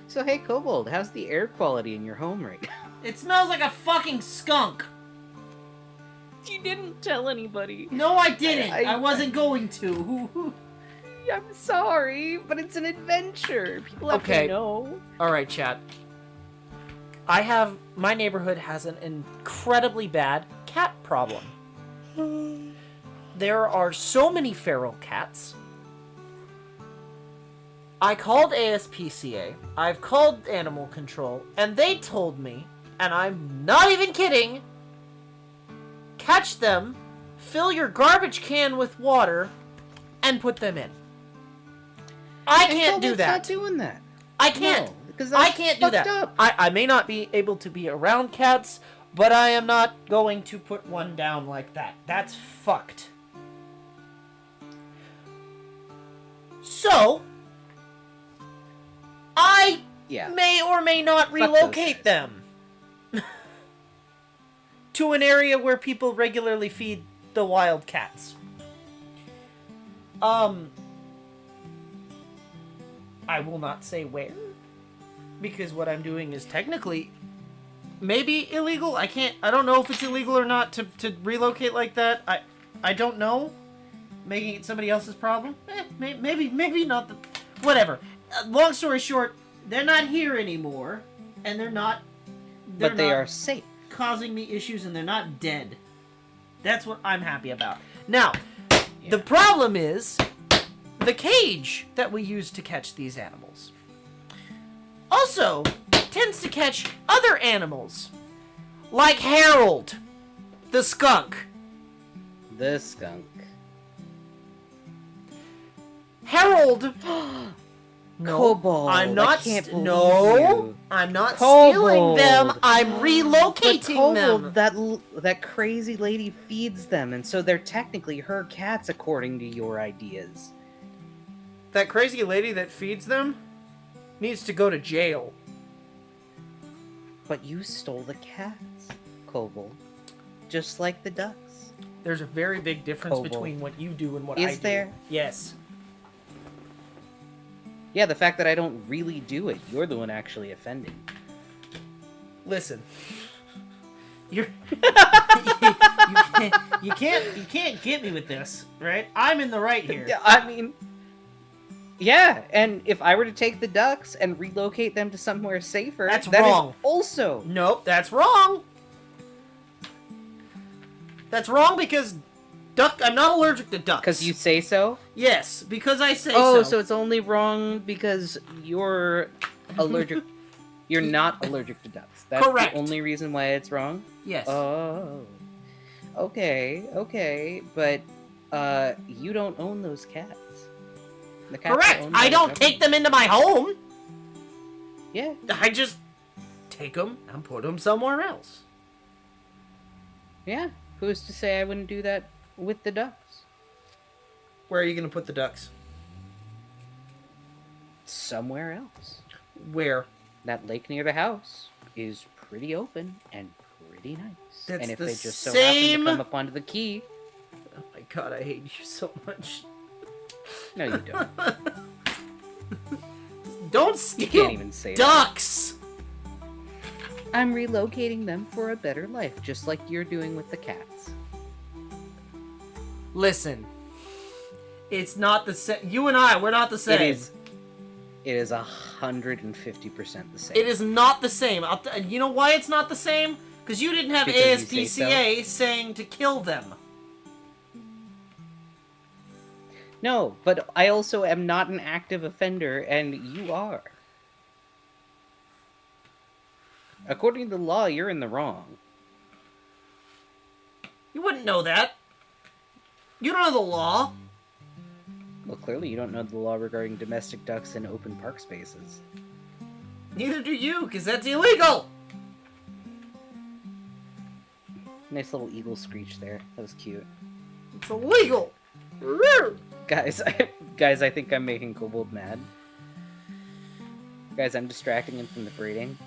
S2: So hey, Kobold, how's the air quality in your home right now?
S1: It smells like a fucking skunk.
S2: You didn't tell anybody.
S1: No, I didn't.
S2: I-
S1: I wasn't going to.
S2: I'm sorry, but it's an adventure. People have
S1: Okay.
S2: to know.
S1: All right, chat. My neighborhood has an incredibly bad cat problem. There are so many feral cats. I called ASPCA, I've called animal control, and they told me, and I'm not even kidding, catch them, fill your garbage can with water, and put them in. I can't do that.
S2: Not doing that.
S1: I can't.
S2: No, because
S1: I can't do that.
S2: Up.
S1: I may not be able to be around cats, but I am not going to put one down like that. That's fucked. So, I may or may not relocate them to an area where people regularly feed the wild cats. I will not say where, because what I'm doing is technically maybe illegal. I don't know if it's illegal or not to relocate like that. I don't know. Making it somebody else's problem? Maybe not. Whatever. Long story short, they're not here anymore, and they're not.
S2: But they are safe.
S1: Causing me issues, and they're not dead. That's what I'm happy about. Now, the problem is the cage that we use to catch these animals also tends to catch other animals, like Harold, the skunk.
S2: The skunk.
S1: Harold. No,
S2: Kobold,
S1: I'm not.
S2: I can't believe
S1: no,
S2: you.
S1: I'm not
S2: Kobold.
S1: stealing them. I'm
S2: But
S1: relocating
S2: Kobold,
S1: them.
S2: that crazy lady feeds them, and so they're technically her cats according to your ideas.
S1: That crazy lady that feeds them needs to go to jail.
S2: But you stole the cats, Kobold. Just like the ducks.
S1: There's a very big difference
S2: Kobold.
S1: between what you do and what I do.
S2: Is there?
S1: Yes.
S2: Yeah, the fact that I don't really do it, you're the one actually offending.
S1: Listen. You're you can't get me with this, right? I'm in the right here.
S2: Yeah, I mean, Yeah, and if I were to take the ducks and relocate them to somewhere safer,
S1: That's
S2: that is
S1: wrong.
S2: also
S1: Nope, that's wrong. That's wrong because I'm not allergic to ducks.
S2: because you say so.
S1: Yes, because I say
S2: Oh,
S1: so.
S2: so it's only wrong because you're allergic. You're not allergic to ducks. That's
S1: Correct.
S2: the only reason why it's wrong.
S1: Yes.
S2: Oh, okay, but you don't own those cats. The cats are
S1: Correct.
S2: owned by
S1: I
S2: the
S1: don't take them
S2: government.
S1: into my home.
S2: Yeah,
S1: I just take them and put them somewhere else.
S2: yeah. Who's to say I wouldn't do that with the ducks?
S1: Where are you going to put the ducks?
S2: Somewhere else.
S1: Where?
S2: That lake near the house is pretty open and pretty nice.
S1: That's
S2: and if
S1: the
S2: they just so happen
S1: same-
S2: to come up onto the key,
S1: Oh my god, I hate you so much.
S2: no, you don't.
S1: Don't
S2: You
S1: steal
S2: can't even say that.
S1: ducks.
S2: I'm relocating them for a better life, just like you're doing with the cats.
S1: Listen, it's not the same. You and I, we're not the same.
S2: It is 150% the same.
S1: It is not the same. You know why it's not the same? Because you didn't have
S2: Because you say
S1: ASPCA saying to kill them.
S2: No, but I also am not an active offender, and you are. According to the law, you're in the wrong.
S1: You wouldn't know that. You don't know the law.
S2: Well, clearly you don't know the law regarding domestic ducks in open park spaces.
S1: Neither do you, because that's illegal.
S2: Nice little eagle screech there. That was cute.
S1: It's illegal.
S2: Guys, I think I'm making Kobold mad. Guys, I'm distracting him from the breeding.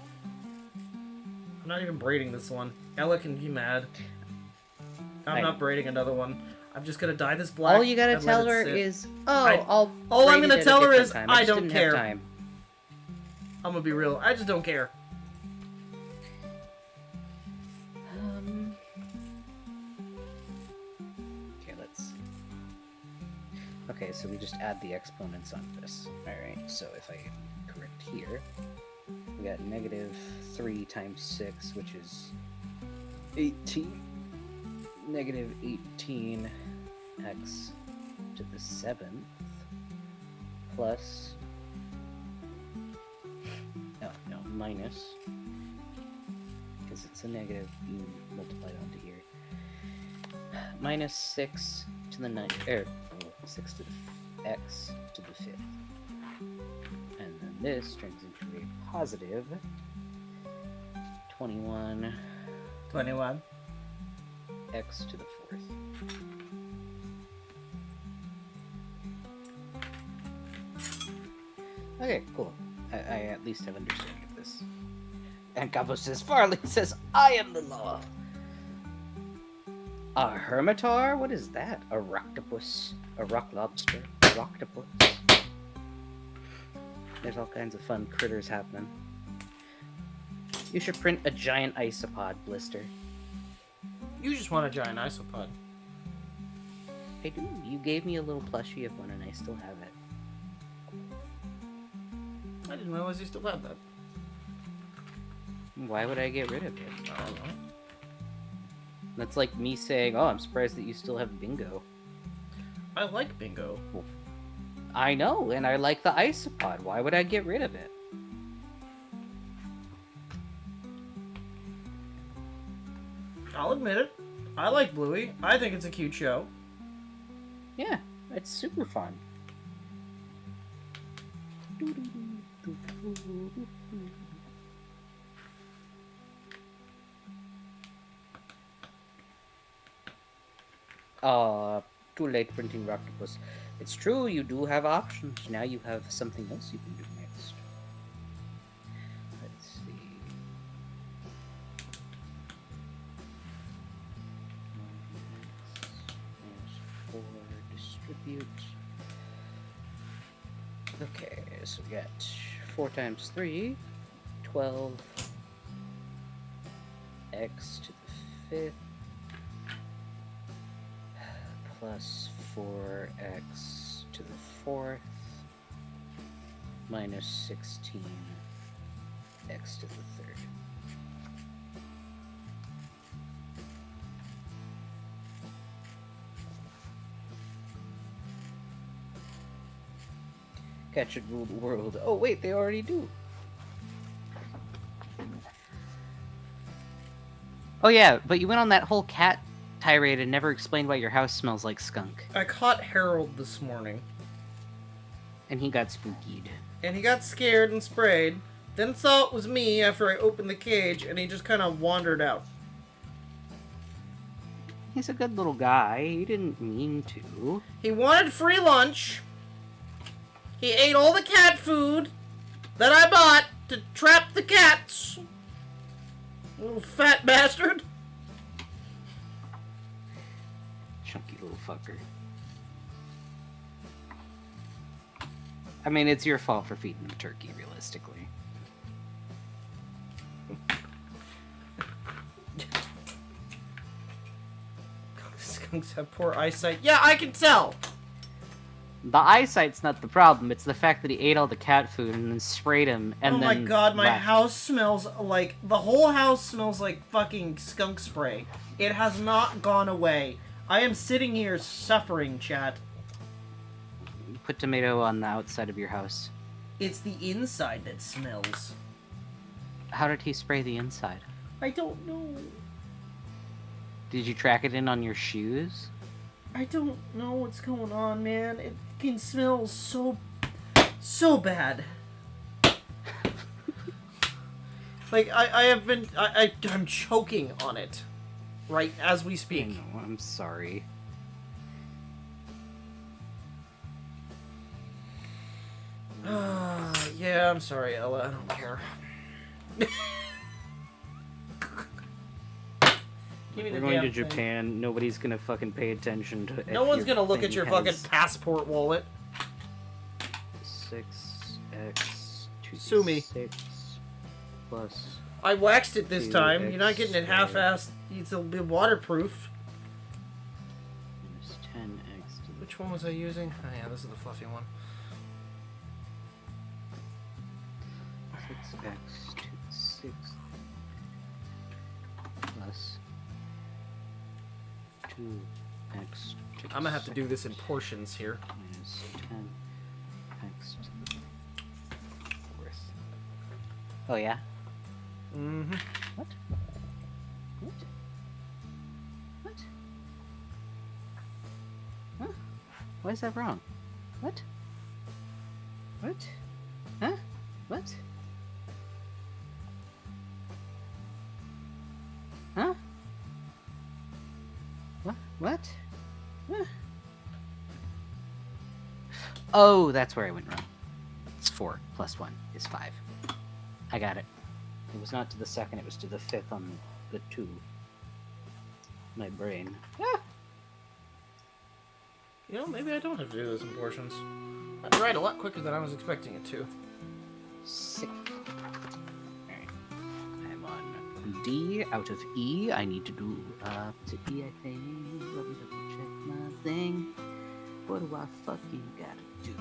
S1: I'm not even braiding this one. Ella can be mad. I'm not braiding another one. I'm just gonna dye this black.
S2: All you gotta
S1: and let
S2: tell
S1: it
S2: her
S1: sit.
S2: is,
S1: all
S2: I'll
S1: I'm
S2: braid
S1: gonna
S2: it at a
S1: tell her
S2: different
S1: is,
S2: time.
S1: I
S2: just
S1: don't
S2: didn't
S1: care.
S2: have time.
S1: I'm gonna be real. I just don't care.
S2: Okay, let's see. Okay, so we just add the exponents on this. Alright, so if I correct here, we got -3 times 6, which is 18. -18 x to the 7th plus... No, minus. Because it's a negative, you multiply it onto here. Minus 6 to the 9th, 6 to the x to the 5th. And then this turns into a positive 21
S1: 21.
S2: x to the 4th. Okay, cool. I at least have understanding of this. And Gabo says, Farley says, I am the law. A hermitar? What is that? A roctopus? A rock lobster? A roctopus? There's all kinds of fun critters happening. You should print a giant isopod blister.
S1: You just want a giant isopod.
S2: I do. You gave me a little plushie of one and I still have it.
S1: I didn't realize you still had that.
S2: Why would I get rid of it?
S1: I don't know.
S2: That's like me saying, oh, I'm surprised that you still have bingo.
S1: I like bingo.
S2: I know, and I like the isopod. Why would I get rid of it?
S1: I'll admit it. I like Bluey. I think it's a cute show.
S2: Yeah, it's super fun. Too late printing Roctopus. It's true, you do have options. Now you have something else you can do next. Let's see. -4, distribute. Okay, so we got 4 times 3, 12 x to the 5th plus 4x to the 4th minus 16 x to the third. Cat should rule the world. Oh wait, they already do. Oh yeah, but you went on that whole cat tirade and never explained why your house smells like skunk.
S1: I caught Harold this morning.
S2: And he got spookied.
S1: And he got scared and sprayed. Then saw it was me after I opened the cage, and he just kind of wandered out.
S2: He's a good little guy. He didn't mean to.
S1: He wanted free lunch. He ate all the cat food that I bought to trap the cats. Little fat bastard.
S2: Chunky little fucker. I mean, it's your fault for feeding the turkey, realistically.
S1: Skunks have poor eyesight. Yeah, I can tell.
S2: The eyesight's not the problem. It's the fact that he ate all the cat food and then sprayed him and then...
S1: Oh my god, my
S2: left.
S1: house smells like... The whole house smells like fucking skunk spray. It has not gone away. I am sitting here suffering, chat.
S2: Put tomato on the outside of your house.
S1: It's the inside that smells.
S2: How did he spray the inside?
S1: I don't know.
S2: Did you track it in on your shoes?
S1: I don't know what's going on, man. It can smell so bad. Like, I'm choking on it. Right as we
S2: I
S1: speak.
S2: know, I'm sorry.
S1: Yeah, I'm sorry, Ella. I don't care. Give me the
S2: We're going
S1: damn
S2: to
S1: thing.
S2: Japan. Nobody's gonna fucking pay attention to.
S1: No
S2: if
S1: one's
S2: your
S1: gonna look at
S2: thing
S1: your
S2: has
S1: fucking passport wallet.
S2: 6x to
S1: Sue me.
S2: 6 plus.
S1: I waxed it this time. You're not getting it
S2: 2x
S1: half-assed. It'll be waterproof.
S2: Minus 10x to the
S1: Which one was I using? Oh yeah, this is the fluffy one.
S2: 6x to the 6 plus 2x to the
S1: I'm gonna have to do this in
S2: second
S1: portions here.
S2: minus 10x to the fourth. Oh yeah?
S1: Mm-hmm.
S2: What? What? What? Huh? Why is that wrong? What? What? Huh? What? Huh? What? What? Huh? Oh, that's where I went wrong. It's 4 plus 1 is 5. I got it. It was not to the second, it was to the fifth on the 2. My brain. Ah!
S1: You know, maybe I don't have to do this in portions. I'd write a lot quicker than I was expecting it to.
S2: Sick. Alright. I'm on D out of E. I need to do up to E, I think. Let me double check my thing. What do I fucking gotta do?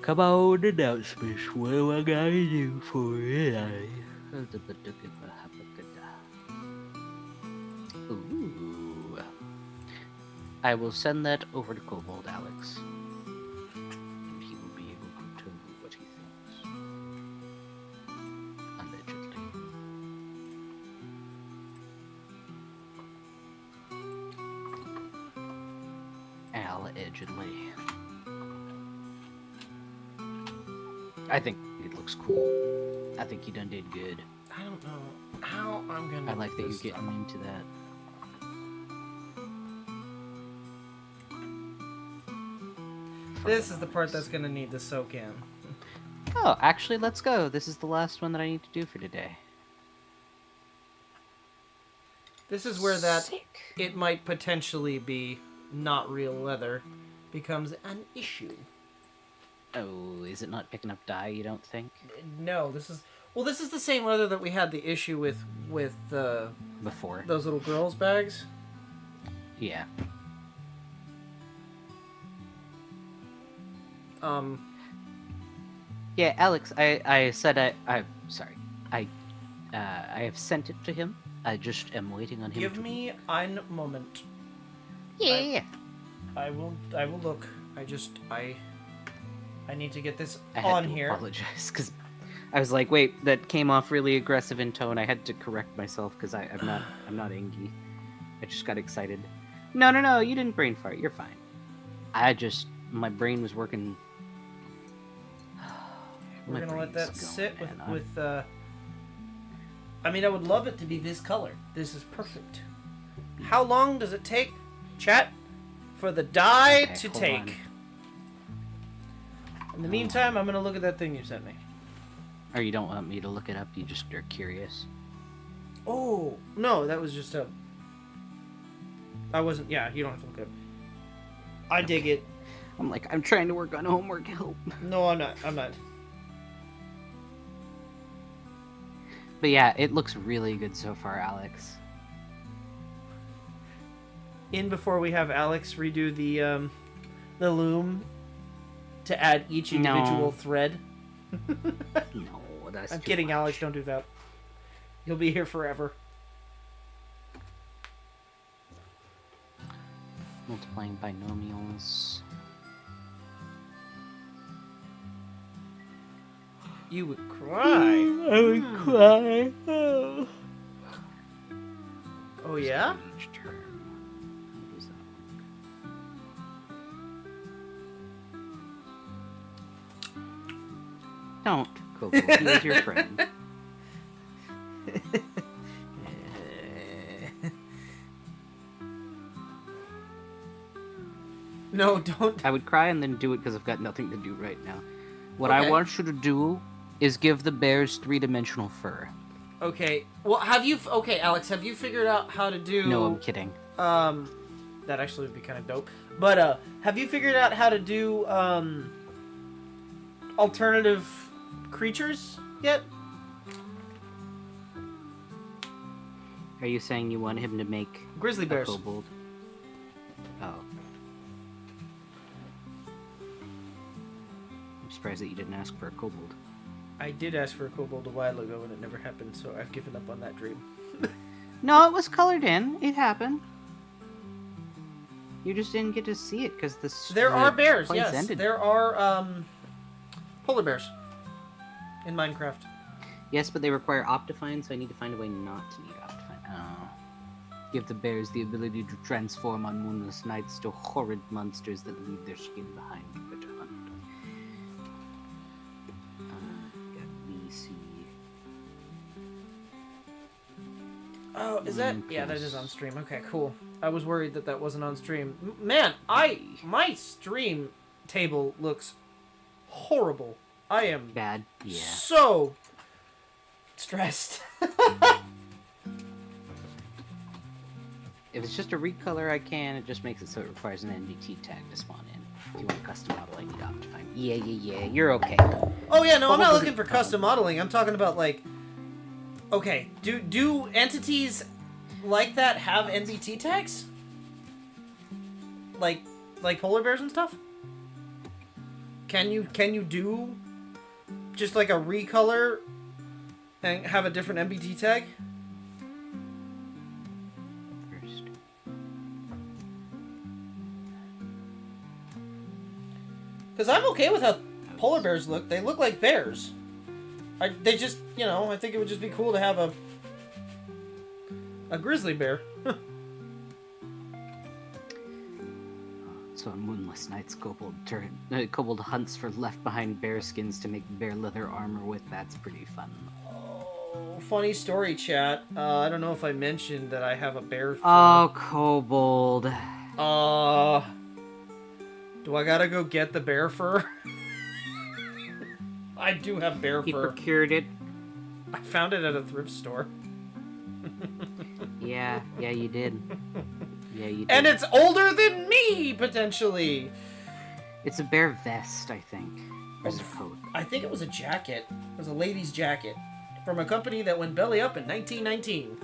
S2: Kobold announcements. What do I gotta do for it? Ooh. I will send that over to Kobold, Alex. And he will be able to tell you what he thinks. Allegedly. Allegedly. I think it looks cool. I think he done did good.
S1: I don't know how I'm gonna.
S2: I like that
S1: do
S2: you're
S1: this
S2: getting
S1: stuff.
S2: into that.
S1: This is the part that's gonna need to soak in.
S2: Oh, actually, let's go. This is the last one that I need to do for today.
S1: This is where that
S2: Sick.
S1: it might potentially be not real leather becomes an issue.
S2: Oh, is it not picking up dye, you don't think?
S1: No, this is the same leather that we had the issue with
S2: Before.
S1: those little girls' bags.
S2: Yeah. Yeah, Alex, I said I'm sorry. I have sent it to him. I just am waiting on him.
S1: Give me a moment.
S2: Yeah.
S1: I will look. I need to get this
S2: I had
S1: on
S2: to
S1: here.
S2: apologize because I was like, wait, that came off really aggressive in tone. I had to correct myself because I'm not angry. I just got excited. No, you didn't brain fart. You're fine. My brain was working.
S1: We're gonna let that
S2: brain's
S1: sit
S2: going, man.
S1: with I mean, I would love it to be this color. This is perfect. How long does it take, chat, for the dye
S2: Okay,
S1: to
S2: hold
S1: take?
S2: on.
S1: In the meantime, I'm gonna look at that thing you sent me.
S2: Or you don't want me to look it up? You just are curious.
S1: Oh no, that was just a. I wasn't. Yeah, you don't have to look it up. I dig it.
S2: I'm like, I'm trying to work on homework. Help.
S1: No, I'm not. I'm not.
S2: But yeah, it looks really good so far, Alex.
S1: In before we have Alex redo the loom to add each individual thread.
S2: No, that's
S1: I'm
S2: too
S1: kidding,
S2: much.
S1: Alex. Don't do that. You'll be here forever.
S2: Multiplying binomials.
S1: You would cry.
S2: I would cry. Oh.
S1: Oh yeah?
S2: Each term. How does that work? Don't, Kobold. He is your friend.
S1: No, don't.
S2: I would cry and then do it because I've got nothing to do right now. What
S1: Okay.
S2: I want you to do is give the bears three-dimensional fur.
S1: Okay. Well, okay, Alex, have you figured out how to do?
S2: No, I'm kidding.
S1: That actually would be kind of dope. But have you figured out how to do alternative creatures yet?
S2: Are you saying you want him to make
S1: Grizzly
S2: a
S1: bears.
S2: kobold? Oh. I'm surprised that you didn't ask for a kobold.
S1: I did ask for a kobold a while ago and it never happened, so I've given up on that dream.
S2: No, it was colored in. It happened. You just didn't get to see it because
S1: There are bears,
S2: place
S1: yes.
S2: ended.
S1: There are polar bears in Minecraft.
S2: Yes, but they require Optifine, so I need to find a way not to need Optifine. Oh. Give the bears the ability to transform on moonless nights to horrid monsters that leave their skin behind for to hunt. Let me see.
S1: Oh, is that? Yeah, that is on stream. Okay, cool. I was worried that that wasn't on stream. Man, my stream table looks horrible. I am
S2: Bad? Yeah.
S1: so stressed.
S2: If it's just a recolor, I can. It just makes it so it requires an NBT tag to spawn in. If you want a custom model, I need Optifine. Yeah. You're okay.
S1: Oh yeah, no, I'm not
S2: Kobold
S1: looking for custom modeling. I'm talking about like, okay, do entities like that have NBT tags? Like polar bears and stuff? Can you do just like a recolor and have a different NBT tag?
S2: First.
S1: Because I'm okay with how polar bears look. They look like bears. They just, I think it would just be cool to have a grizzly bear.
S2: So on moonless nights, Kobold hunts for left-behind bear skins to make bear leather armor with. That's pretty fun.
S1: Oh, funny story, chat. I don't know if I mentioned that I have a bear fur.
S2: Oh, Kobold.
S1: Do I gotta go get the bear fur? I do have bear
S2: He
S1: fur.
S2: procured it.
S1: I found it at a thrift store.
S2: Yeah, you did. Yeah, you did.
S1: And it's older than me, potentially.
S2: It's a bear vest, I think. Or is it a coat?
S1: I think it was a jacket. It was a lady's jacket. From a company that went belly up in 1919.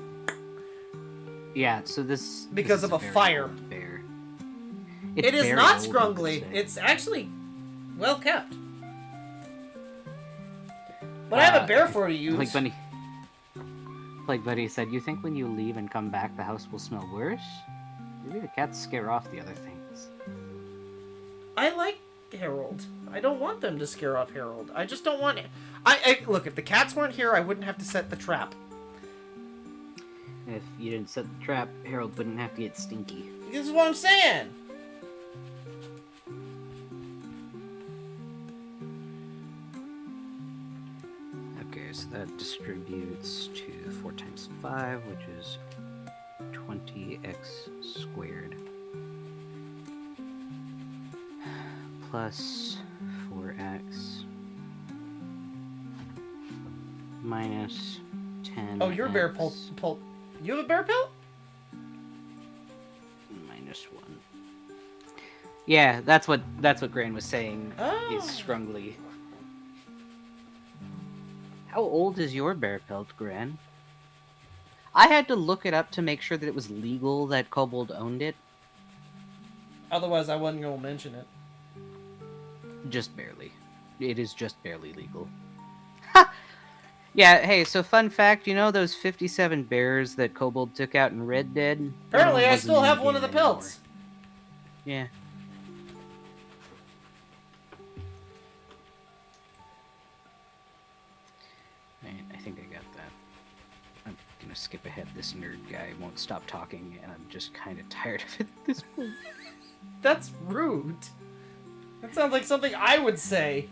S2: Yeah, so this...
S1: Because
S2: this
S1: of
S2: is
S1: a
S2: very
S1: fire.
S2: old bear.
S1: It is
S2: very
S1: not
S2: old, I would
S1: scrungly.
S2: say.
S1: It's actually well kept. But I have a bear for you to use.
S2: Like Buddy said, you think when you leave and come back, the house will smell worse? Maybe the cats scare off the other things.
S1: I like Harold. I don't want them to scare off Harold. I just don't want it. Look, if the cats weren't here, I wouldn't have to set the trap.
S2: If you didn't set the trap, Harold wouldn't have to get stinky.
S1: This is what I'm saying.
S2: Okay, so that distributes to 4 times 5, which is 20x squared. Plus 4x minus 10.
S1: Oh, your bear pult. You have a bear pelt?
S2: Minus 1. Yeah, that's what Gran was saying.
S1: Oh.
S2: Is scrungly. How old is your bear pelt, Gran? I had to look it up to make sure that it was legal that Kobold owned it.
S1: Otherwise, I wasn't going to mention it.
S2: Just barely. It is just barely legal. Ha! Yeah, hey, so fun fact, you know those 57 bears that Kobold took out in Red Dead?
S1: Apparently, I still have one of the pelts.
S2: Yeah. Right, I think I got that. I'm gonna skip ahead. This nerd guy won't stop talking, and I'm just kind of tired of it at this point.
S1: That's rude. That sounds like something I would say.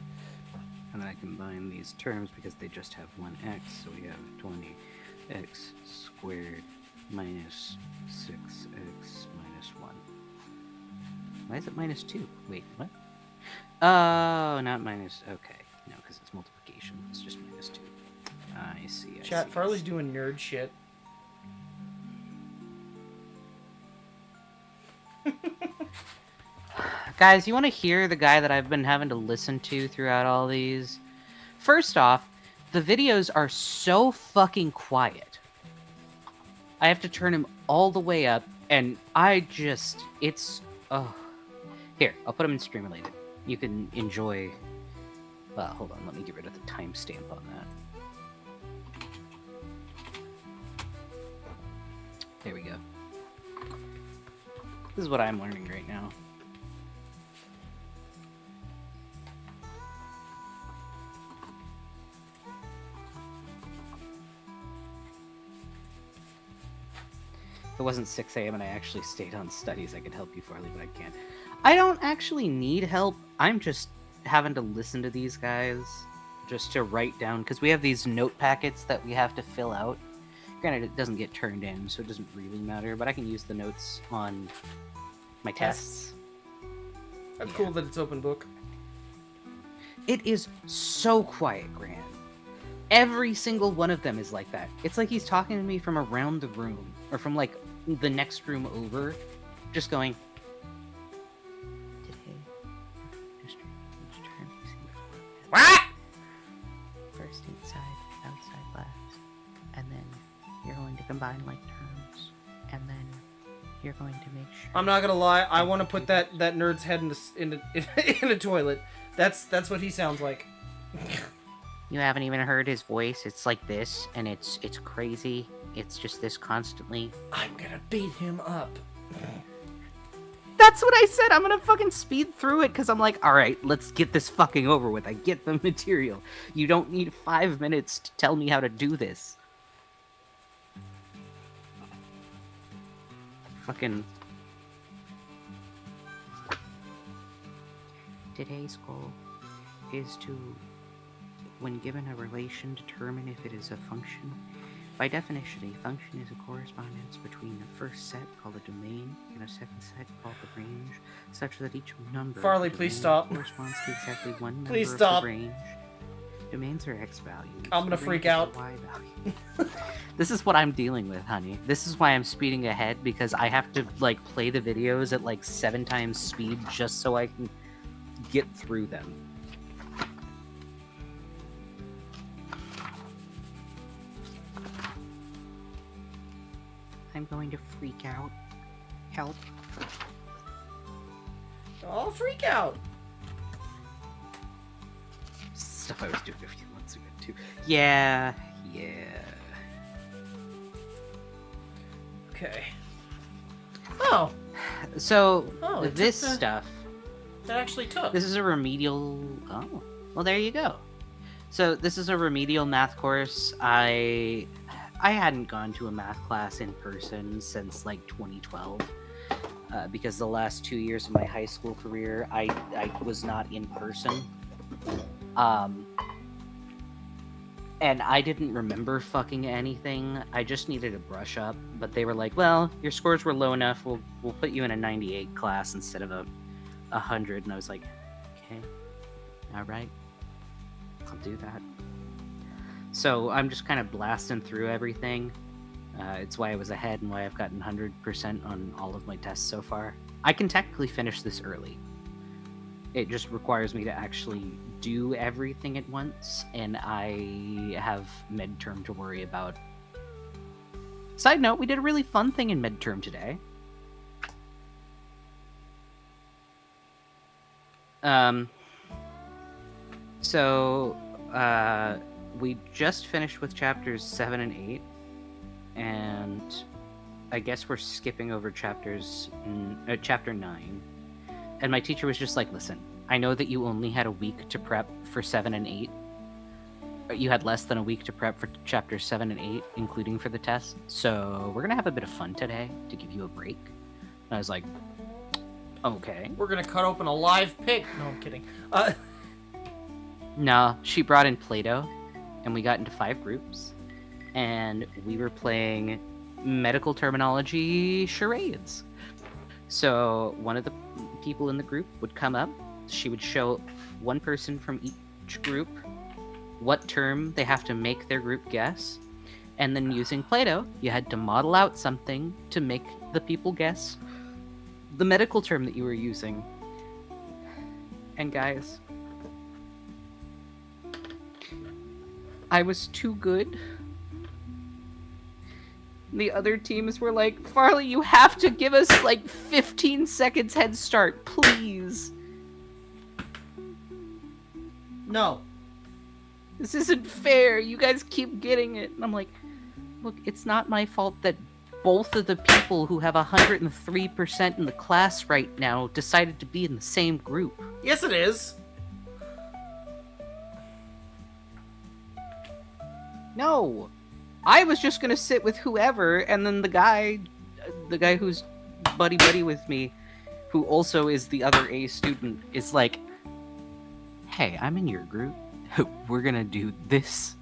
S2: And I combine these terms because they just have one x, so we have 20x squared minus 6x minus 1. Why is it minus 2? Wait, what? Oh, not minus... Okay. No, because it's multiplication. It's just minus 2. I see,
S1: Chat, Farley's doing nerd shit.
S2: Guys, you want to hear the guy that I've been having to listen to throughout all these? First off, the videos are so fucking quiet. I have to turn him all the way up, and it's... Oh. Here, I'll put them in Streamulated. You can enjoy... hold on, let me get rid of the timestamp on that. There we go. This is what I'm learning right now. If it wasn't 6 a.m. and I actually stayed on studies, I could help you, Farley, but I can't. I don't actually need help. I'm just having to listen to these guys just to write down, because we have these note packets that we have to fill out. Granted, it doesn't get turned in, so it doesn't really matter, but I can use the notes on my tests.
S1: That's cool that it's open book.
S2: It is so quiet, Gran. Every single one of them is like that. It's like he's talking to me from around the room, or from, like, the next room over, just going...
S1: What?
S3: First inside, outside labs, and then you're going to combine like terms, and then you're going to make sure.
S1: I'm not gonna lie. I want to put that nerd's head in a toilet. That's what he sounds like.
S3: You haven't even heard his voice. It's like this, and it's crazy. It's just this constantly.
S1: I'm gonna beat him up.
S2: That's what I said. I'm gonna fucking speed through it because I'm like, all right, let's get this fucking over with. I get the material. You don't need 5 minutes to tell me how to do this. Fucking.
S3: Today's goal is to, when given a relation, determine if it is a function. By definition, a function is a correspondence between the first set, called a domain, and a second set, called the range, such that each number
S1: Farley,
S3: of the
S1: please
S3: domain
S1: stop.
S3: corresponds to exactly one number
S1: Please
S3: of
S1: stop.
S3: the range. Domains are X values.
S1: I'm gonna
S3: The
S1: freak
S3: range is
S1: out.
S3: a Y value.
S2: This is what I'm dealing with, honey. This is why I'm speeding ahead, because I have to, like, play the videos at, like, 7 times speed just so I can get through them.
S3: I'm going to freak out. Help.
S1: I'll freak out.
S2: stuff I was doing a few months ago too. Yeah.
S1: Okay. Oh,
S2: So
S1: Oh, it
S2: this
S1: took the-
S2: stuff.
S1: that actually took.
S2: This is a remedial. Oh, well, there you go. So this is a remedial math course. I hadn't gone to a math class in person since like 2012, because the last 2 years of my high school career, I was not in person. And I didn't remember fucking anything. I just needed a brush up. But they were like, "Well, your scores were low enough. We'll put you in a 98 class instead of a 100." And I was like, "Okay, all right, I'll do that." So I'm just kind of blasting through everything. It's why I was ahead and why I've gotten 100% on all of my tests so far. I can technically finish this early. It just requires me to actually do everything at once, and I have midterm to worry about. Side note, we did a really fun thing in midterm today. We just finished with chapters 7 and 8, and I guess we're skipping over chapter 9. And my teacher was just like, "Listen, I know that you only had a week to prep for 7 and 8. You had less than a week to prep for chapters 7 and 8, including for the test. So we're going to have a bit of fun today to give you a break." And I was like, "Okay."
S1: We're gonna cut open a live pig. No, I'm kidding.
S2: No, she brought in Play-Doh, and we got into 5 groups, and we were playing medical terminology charades. So one of the people in the group would come up. She would show one person from each group what term they have to make their group guess, and then using Play-Doh, you had to model out something to make the people guess the medical term that you were using. And guys, I was too good. The other teams were like, "Farley, you have to give us like 15 seconds head start, please.
S1: No.
S2: This isn't fair. You guys keep getting it." And I'm like, "Look, it's not my fault that both of the people who have 103% in the class right now decided to be in the same group."
S1: Yes, it is.
S2: No. I was just gonna sit with whoever, and then the guy who's buddy with me, who also is the other A student, is like, "Hey, I'm in your group. We're gonna do this."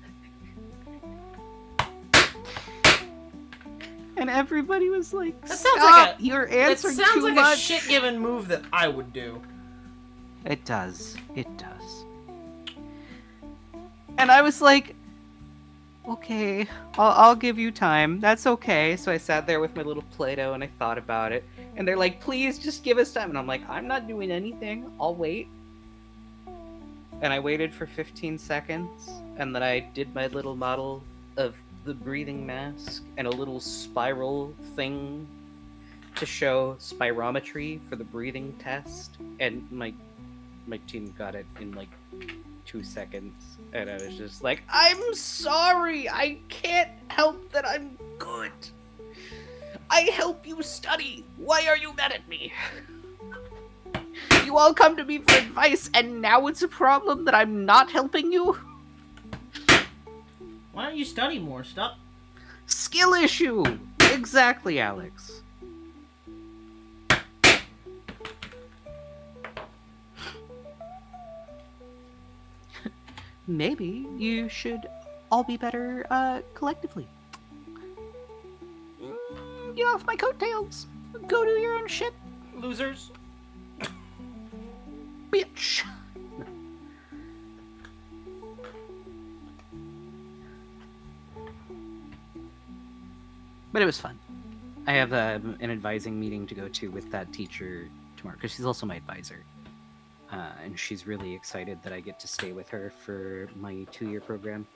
S2: And everybody was like,
S1: That sounds
S2: "Stop,
S1: like a.
S2: you're
S1: It
S2: answering
S1: sounds
S2: too
S1: like
S2: much."
S1: a shit-given move that I would do.
S2: It does. It does. And I was like, "Okay, I'll give you time. That's okay." So I sat there with my little Play-Doh and I thought about it. And they're like, "Please just give us time." And I'm like, "I'm not doing anything. I'll wait." And I waited for 15 seconds. And then I did my little model of the breathing mask and a little spiral thing to show spirometry for the breathing test. And my team got it in like 2 seconds, and I was just like, "I'm sorry, I can't help that I'm good. I help you study. Why are you mad at me? You all come to me for advice, and now it's a problem that I'm not helping you?
S1: Why don't you study more? Stop.
S2: Skill issue." Exactly, Alex. Maybe you should all be better collectively. Get off my coattails. Go do your own shit,
S1: Losers.
S2: bitch. But it was fun. I have an advising meeting to go to with that teacher tomorrow, because she's also my advisor. And she's really excited that I get to stay with her for my 2-year program.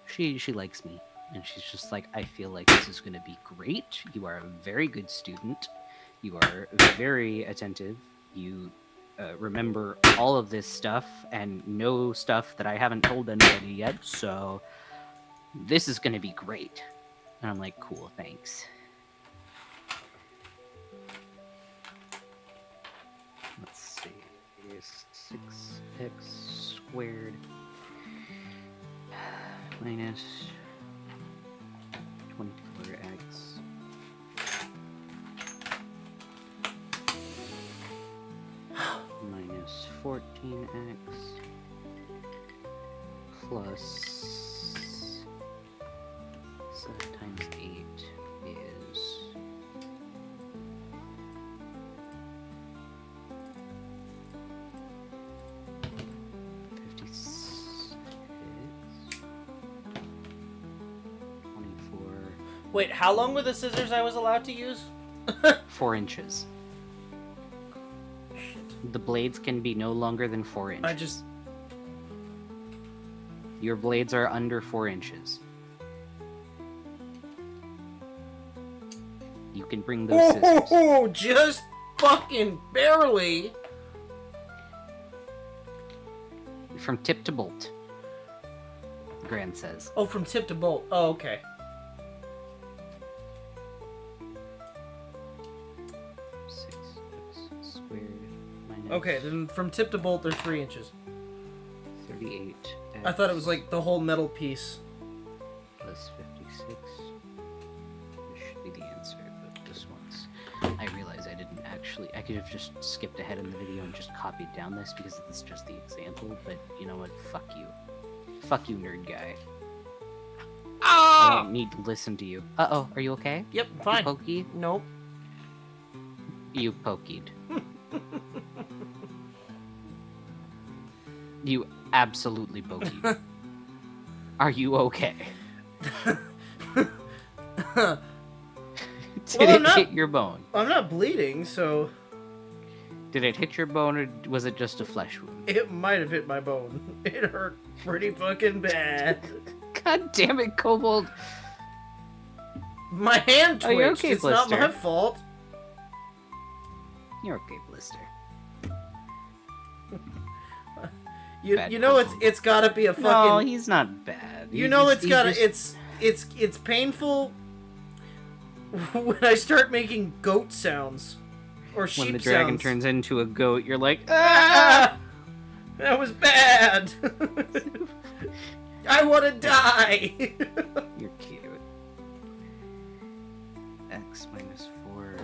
S2: She likes me, and she's just like, "I feel like this is going to be great. You are a very good student. You are very attentive. You remember all of this stuff and know stuff that I haven't told anybody yet, so this is gonna be great. And I'm like, cool, thanks. Let's see. 6x squared minus 24x minus 14x plus 7 times 8 is 56, 24,
S1: Wait, how long were the scissors I was allowed to use?
S2: 4 inches. The blades can be no longer than 4 inches. Your blades are under 4 inches. You can bring those scissors.
S1: Oh, just fucking barely.
S2: From tip to bolt. Gran says.
S1: Oh, from tip to bolt. Oh, okay. Okay, then from tip to bolt, they're 3 inches.
S2: 38.
S1: I thought it was like the whole metal piece.
S2: Plus 56. This should be the answer, but this one's... I realize I didn't actually... I could have just skipped ahead in the video and just copied down this because it's just the example, but you know what? Fuck you. Fuck you, nerd guy. I don't need to listen to you. Uh-oh, are you okay?
S1: Yep, fine.
S2: You pokey?
S1: Nope.
S2: You pokeyed. You absolutely bogeyed. Are you okay? Did
S1: Well,
S2: it hit your bone?
S1: I'm not bleeding, so...
S2: Did it hit your bone, or was it just a flesh wound?
S1: It might have hit my bone. It hurt pretty fucking bad.
S2: God damn it, Kobold!
S1: My hand
S2: Are you
S1: twitched.
S2: okay,
S1: It's not
S2: Blister?
S1: my fault.
S2: You're okay, Blister. Bad
S1: You know
S2: Kobold.
S1: it's gotta be a fucking...
S2: No, he's not bad.
S1: You know it's gotta... It's painful when I start making goat sounds. Or sheep
S2: When the dragon
S1: sounds.
S2: turns into a goat, you're like,
S1: Ah! That was bad! I wanna die!
S2: You're cute. X minus 4.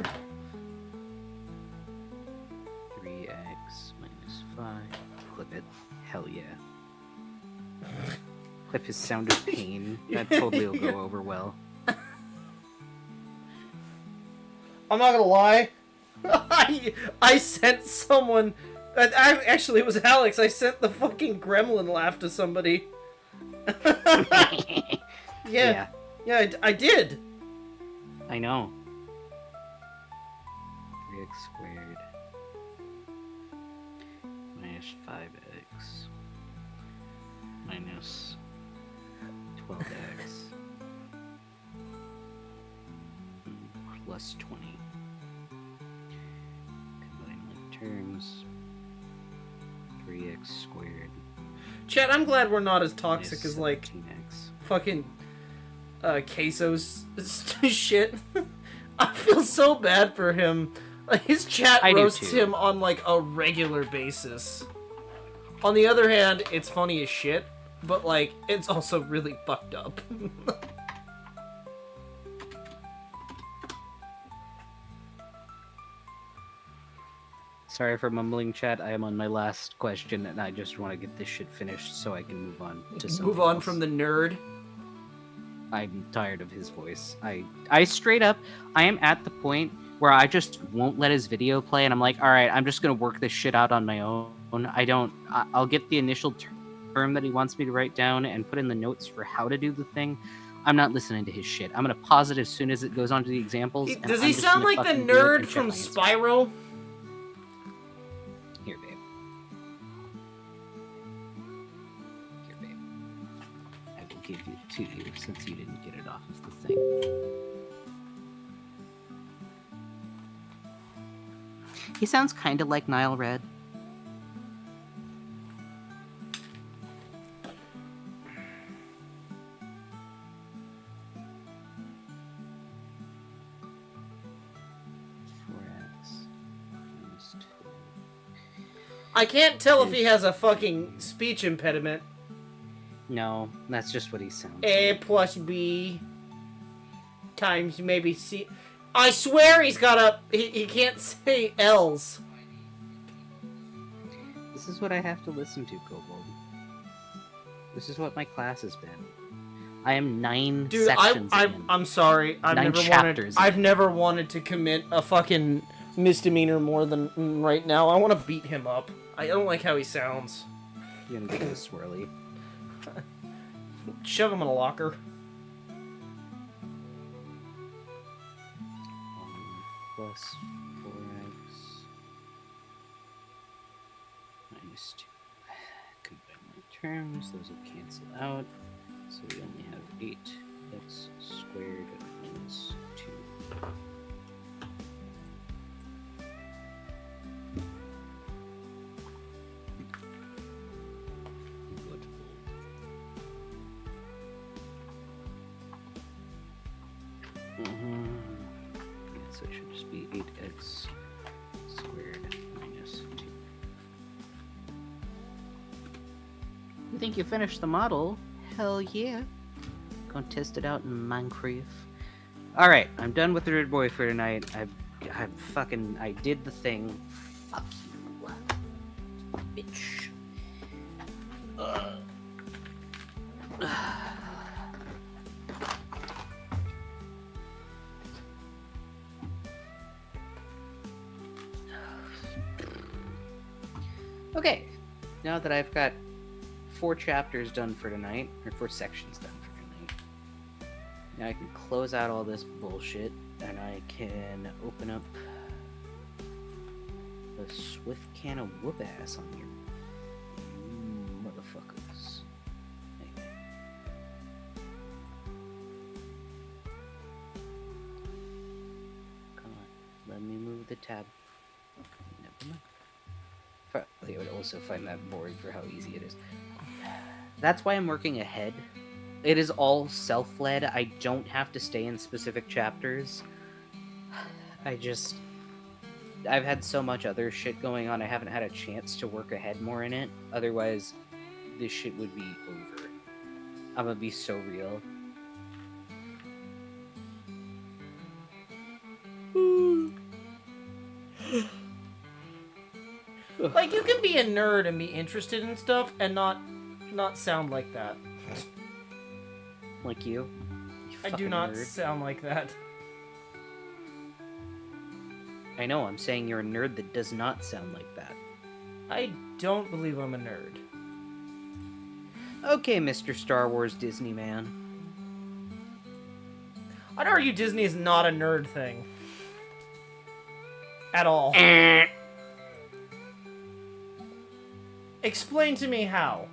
S2: 3x minus 5. Clip it. Hell yeah. Clip his sound of pain. That totally will go over well.
S1: I'm not gonna lie. I sent someone... Actually, it was Alex. I sent the fucking gremlin laugh to somebody. Yeah, I did.
S2: I know. 3x squared minus 5x minus 12x plus 20. Combine like terms. 3x squared.
S1: Chad, I'm glad we're not as toxic
S2: minus
S1: as, like,
S2: 17x.
S1: fucking Queso's shit. I feel so bad for him. Like, his chat
S2: I do
S1: roasts
S2: too.
S1: him on, like, a regular basis. On the other hand, it's funny as shit, but, like, it's also really fucked up.
S2: Sorry for mumbling, chat. I am on my last question, and I just want to get this shit finished so I can move on to something
S1: Move on
S2: else.
S1: from the nerd.
S2: I'm tired of his voice. I straight up, I am at the point where I just won't let his video play, and I'm like, all right, I'm just gonna work this shit out on my own. I'll get the initial term that he wants me to write down and put in the notes for how to do the thing. I'm not listening to his shit. I'm gonna pause it as soon as it goes on to the examples. and
S1: Does
S2: I'm
S1: he
S2: just
S1: sound
S2: gonna
S1: like the
S2: fucking do it
S1: nerd
S2: and check
S1: from
S2: my answer.
S1: Spyro?
S2: Here, babe. Here, babe. I will give it to you since you didn't get it off of the thing. He sounds kind of like Nile Red.
S1: I can't tell if he has a fucking speech impediment.
S2: No, that's just what he sounds
S1: A
S2: like.
S1: plus B times maybe C. I swear he's got a... He can't say L's.
S2: This is what I have to listen to, Kobold. This is what my class has been. I am 9
S1: Dude,
S2: sections in.
S1: I'm sorry.
S2: 9 chapters
S1: I've
S2: in.
S1: never wanted to commit a fucking misdemeanor more than right now. I want to beat him up. I don't like how he sounds.
S2: You're gonna get a swirly.
S1: Shove him in a locker.
S2: Plus 4x minus 2. Combine my terms, those will cancel out. So we only have 8x squared minus 2. So it should just be 8x squared minus 2.
S3: You think you finished the model? Hell yeah. Gonna test it out in Minecraft.
S2: Alright, I'm done with the Red Boy for tonight. I did the thing.
S3: Fuck you. Bitch.
S2: Okay, now that I've got 4 chapters done for tonight, or 4 sections done for tonight, now I can close out all this bullshit, and I can open up a swift can of whoop ass on you motherfuckers. Hey. Come on, let me move the tab. Never mind. Farley would also find that boring for how easy it is. That's why I'm working ahead. It is all self-led. I don't have to stay in specific chapters. I've had so much other shit going on, I haven't had a chance to work ahead more in it. Otherwise, this shit would be over. I'm gonna be so real.
S1: Like, you can be a nerd and be interested in stuff and not sound like that.
S2: Like you.
S1: I do
S2: fucking
S1: not
S2: nerd.
S1: sound like that.
S2: I know, I'm saying you're a nerd that does not sound like that.
S1: I don't believe I'm a nerd.
S2: Okay, Mr. Star Wars Disney man.
S1: I'd argue Disney is not a nerd thing. At all. Explain to me how.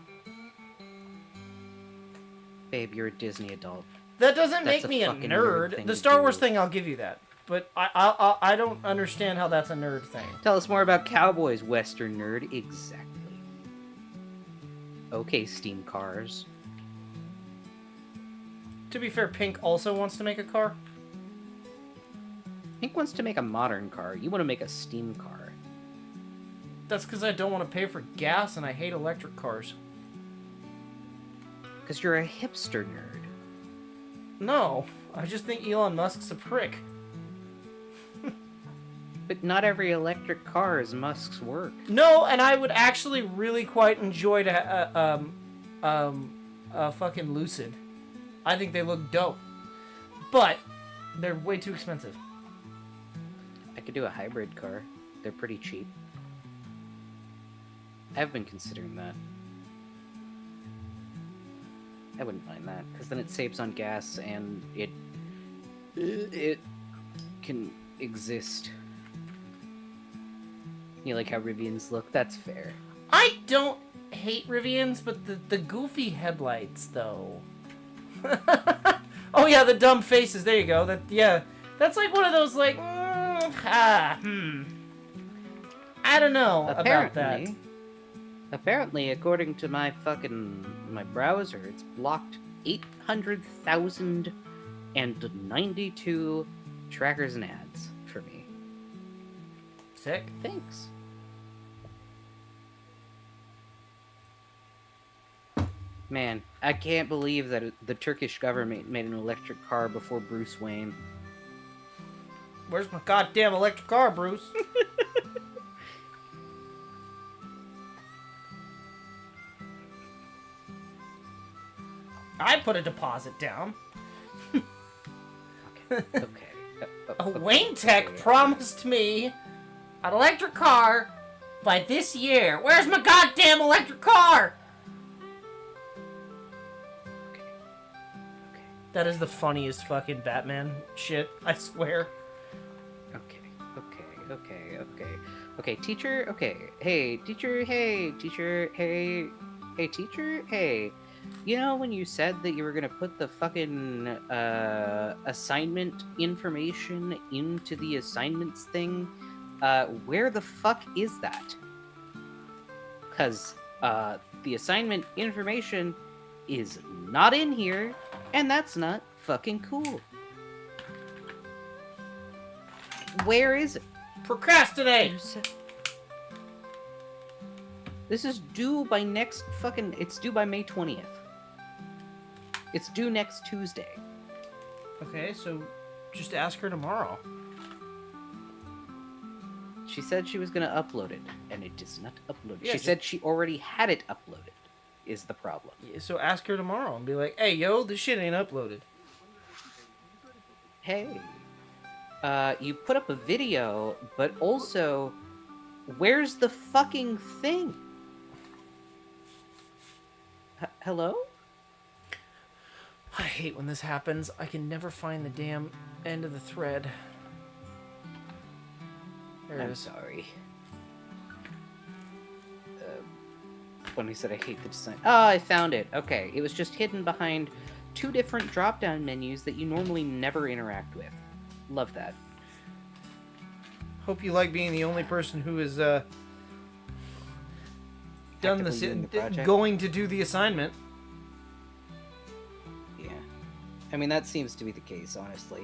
S2: Babe, you're a Disney adult.
S1: That doesn't
S2: That's
S1: make me a
S2: fucking weird
S1: nerd.
S2: thing
S1: The
S2: to
S1: Star Wars
S2: do.
S1: thing, I'll give you that. But I don't understand how that's a nerd thing.
S2: Tell us more about Cowboys, Western nerd. Exactly. Okay, steam cars.
S1: To be fair, Pink also wants to make a car.
S2: Pink wants to make a modern car. You want to make a steam car.
S1: That's because I don't want to pay for gas and I hate electric cars.
S2: Because you're a hipster nerd.
S1: No, I just think Elon Musk's a prick.
S2: But not every electric car is Musk's work.
S1: No, and I would actually really quite enjoy fucking Lucid. I think they look dope. But they're way too expensive.
S2: I could do a hybrid car. They're pretty cheap. I've been considering that. I wouldn't mind that, because then it saves on gas and it can exist. You like how Rivians look? That's fair.
S1: I don't hate Rivians, but the goofy headlights, though. Oh yeah, the dumb faces. There you go. That's like one of those like, I don't know about that.
S2: Apparently, according to my browser, it's blocked 800,092 trackers and ads for me.
S1: Sick.
S2: Thanks. Man, I can't believe that the Turkish government made an electric car before Bruce Wayne.
S1: Where's my goddamn electric car, Bruce? I put a deposit down.
S2: Okay.
S1: Wayne Tech promised me an electric car by this year. Where's my goddamn electric car?
S2: Okay.
S1: That is the funniest fucking Batman shit, I swear.
S2: Okay, teacher, okay. Hey, teacher, hey, teacher, hey. Hey, teacher, hey. You know when you said that you were gonna put the fucking assignment information into the assignments thing? Where the fuck is that? Because the assignment information is not in here, and that's not fucking cool. Where is it?
S1: Procrastinate!
S2: This is due by next fucking... It's due by May 20th. It's due next Tuesday.
S1: Okay, so just ask her tomorrow.
S2: She said she was going to upload it, and it is not uploaded.
S1: Yeah,
S2: she said she already had it uploaded, is the problem.
S1: Yeah, so ask her tomorrow and be like, hey, yo, this shit ain't uploaded.
S2: Hey, you put up a video, but also, where's the fucking thing? Hello?
S1: I hate when this happens. I can never find the damn end of the thread. There it
S2: I'm
S1: is.
S2: sorry. When I said I hate the design. Oh, I found it. Okay, it was just hidden behind two different drop-down menus that you normally never interact with. Love that.
S1: Hope you like being the only person who is done
S2: Actively doing the
S1: the
S2: project.
S1: going to do the assignment.
S2: Yeah. I mean, that seems to be the case, honestly.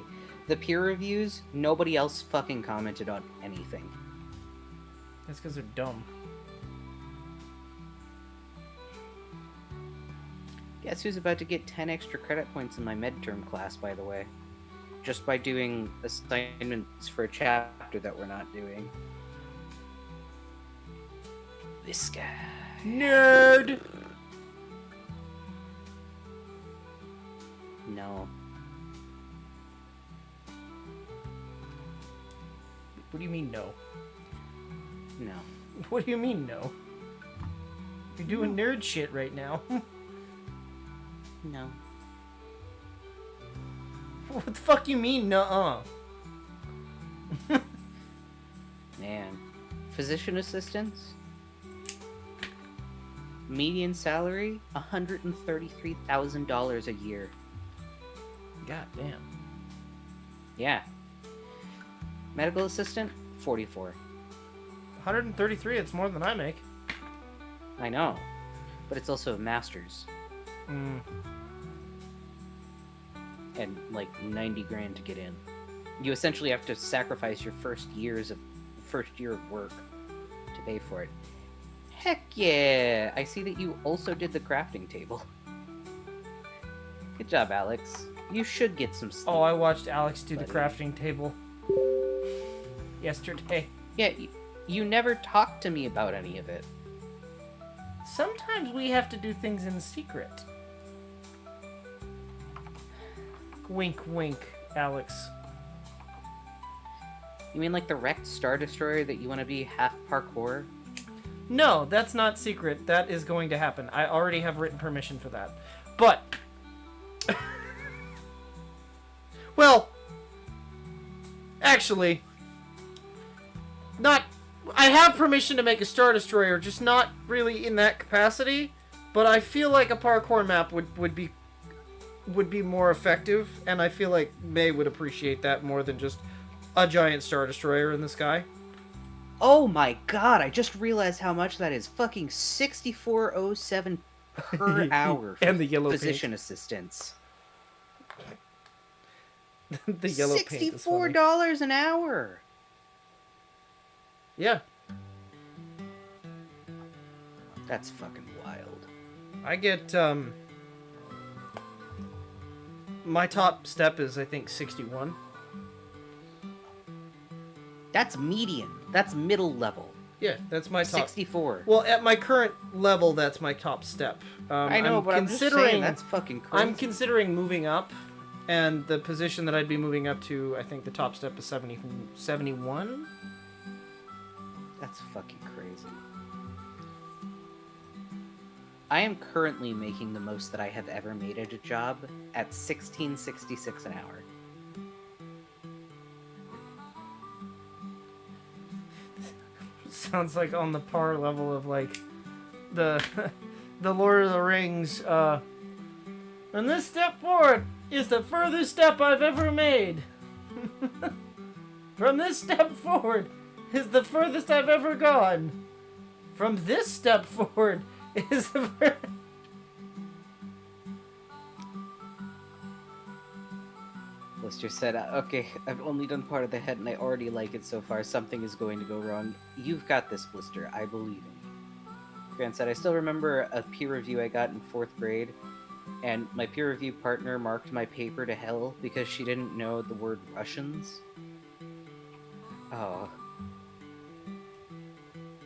S2: The peer reviews, nobody else fucking commented on anything.
S1: That's because they're dumb.
S2: Guess who's about to get 10 extra credit points in my midterm class, by the way? Just by doing assignments for a chapter that we're not doing. This guy.
S1: Nerd!
S2: No.
S1: What do you mean, no?
S2: No.
S1: What do you mean, no? You're doing nerd shit right now.
S2: No.
S1: What the fuck you mean, nuh-uh?
S2: Man. Physician assistants? Median salary? $133,000 a year.
S1: God damn.
S2: Yeah. Medical assistant? 44.
S1: 133, it's more than I make.
S2: I know. But it's also a master's.
S1: Mm.
S2: And like 90 grand to get in. You essentially have to sacrifice your first year of work to pay for it. Heck yeah! I see that you also did the crafting table. Good job, Alex. You should get some sleep.
S1: Oh, I watched Alex do the
S2: buddy.
S1: crafting table yesterday.
S2: Yeah, you never talked to me about any of it.
S1: Sometimes we have to do things in secret. Wink, wink, Alex.
S2: You mean like the wrecked Star Destroyer that you want to be half parkour?
S1: No, that's not secret. That is going to happen. I already have written permission for that. But... well... actually... not... I have permission to make a Star Destroyer, just not really in that capacity. But I feel like a parkour map would be more effective, and I feel like May would appreciate that more than just a giant Star Destroyer in the sky.
S2: Oh my god, I just realized how much that is. Fucking $64.07 per hour for
S1: And the yellow
S2: physician assistants.
S1: The yellow paint is funny.
S2: $64 an hour.
S1: Yeah.
S2: That's fucking wild.
S1: I get, my top step is, I think, 61.
S2: That's median. That's middle level.
S1: Yeah, that's my top.
S2: 64.
S1: Well, at my current level, that's my top step.
S2: I know, but I'm just saying, that's fucking crazy.
S1: I'm considering moving up, and the position that I'd be moving up to, I think the top step is 71?
S2: That's fucking crazy. I am currently making the most that I have ever made at a job at $16.66 an hour.
S1: Sounds like on the par level of like the the Lord of the Rings. And this step forward is the furthest step I've ever made. From this step forward is the furthest I've ever gone. From this step forward is the
S2: Lister said, okay, I've only done part of the head and I already like it so far. Something is going to go wrong. You've got this, Blister. I believe in you. Grant said, I still remember a peer review I got in 4th grade, and my peer review partner marked my paper to hell because she didn't know the word Russians. Oh.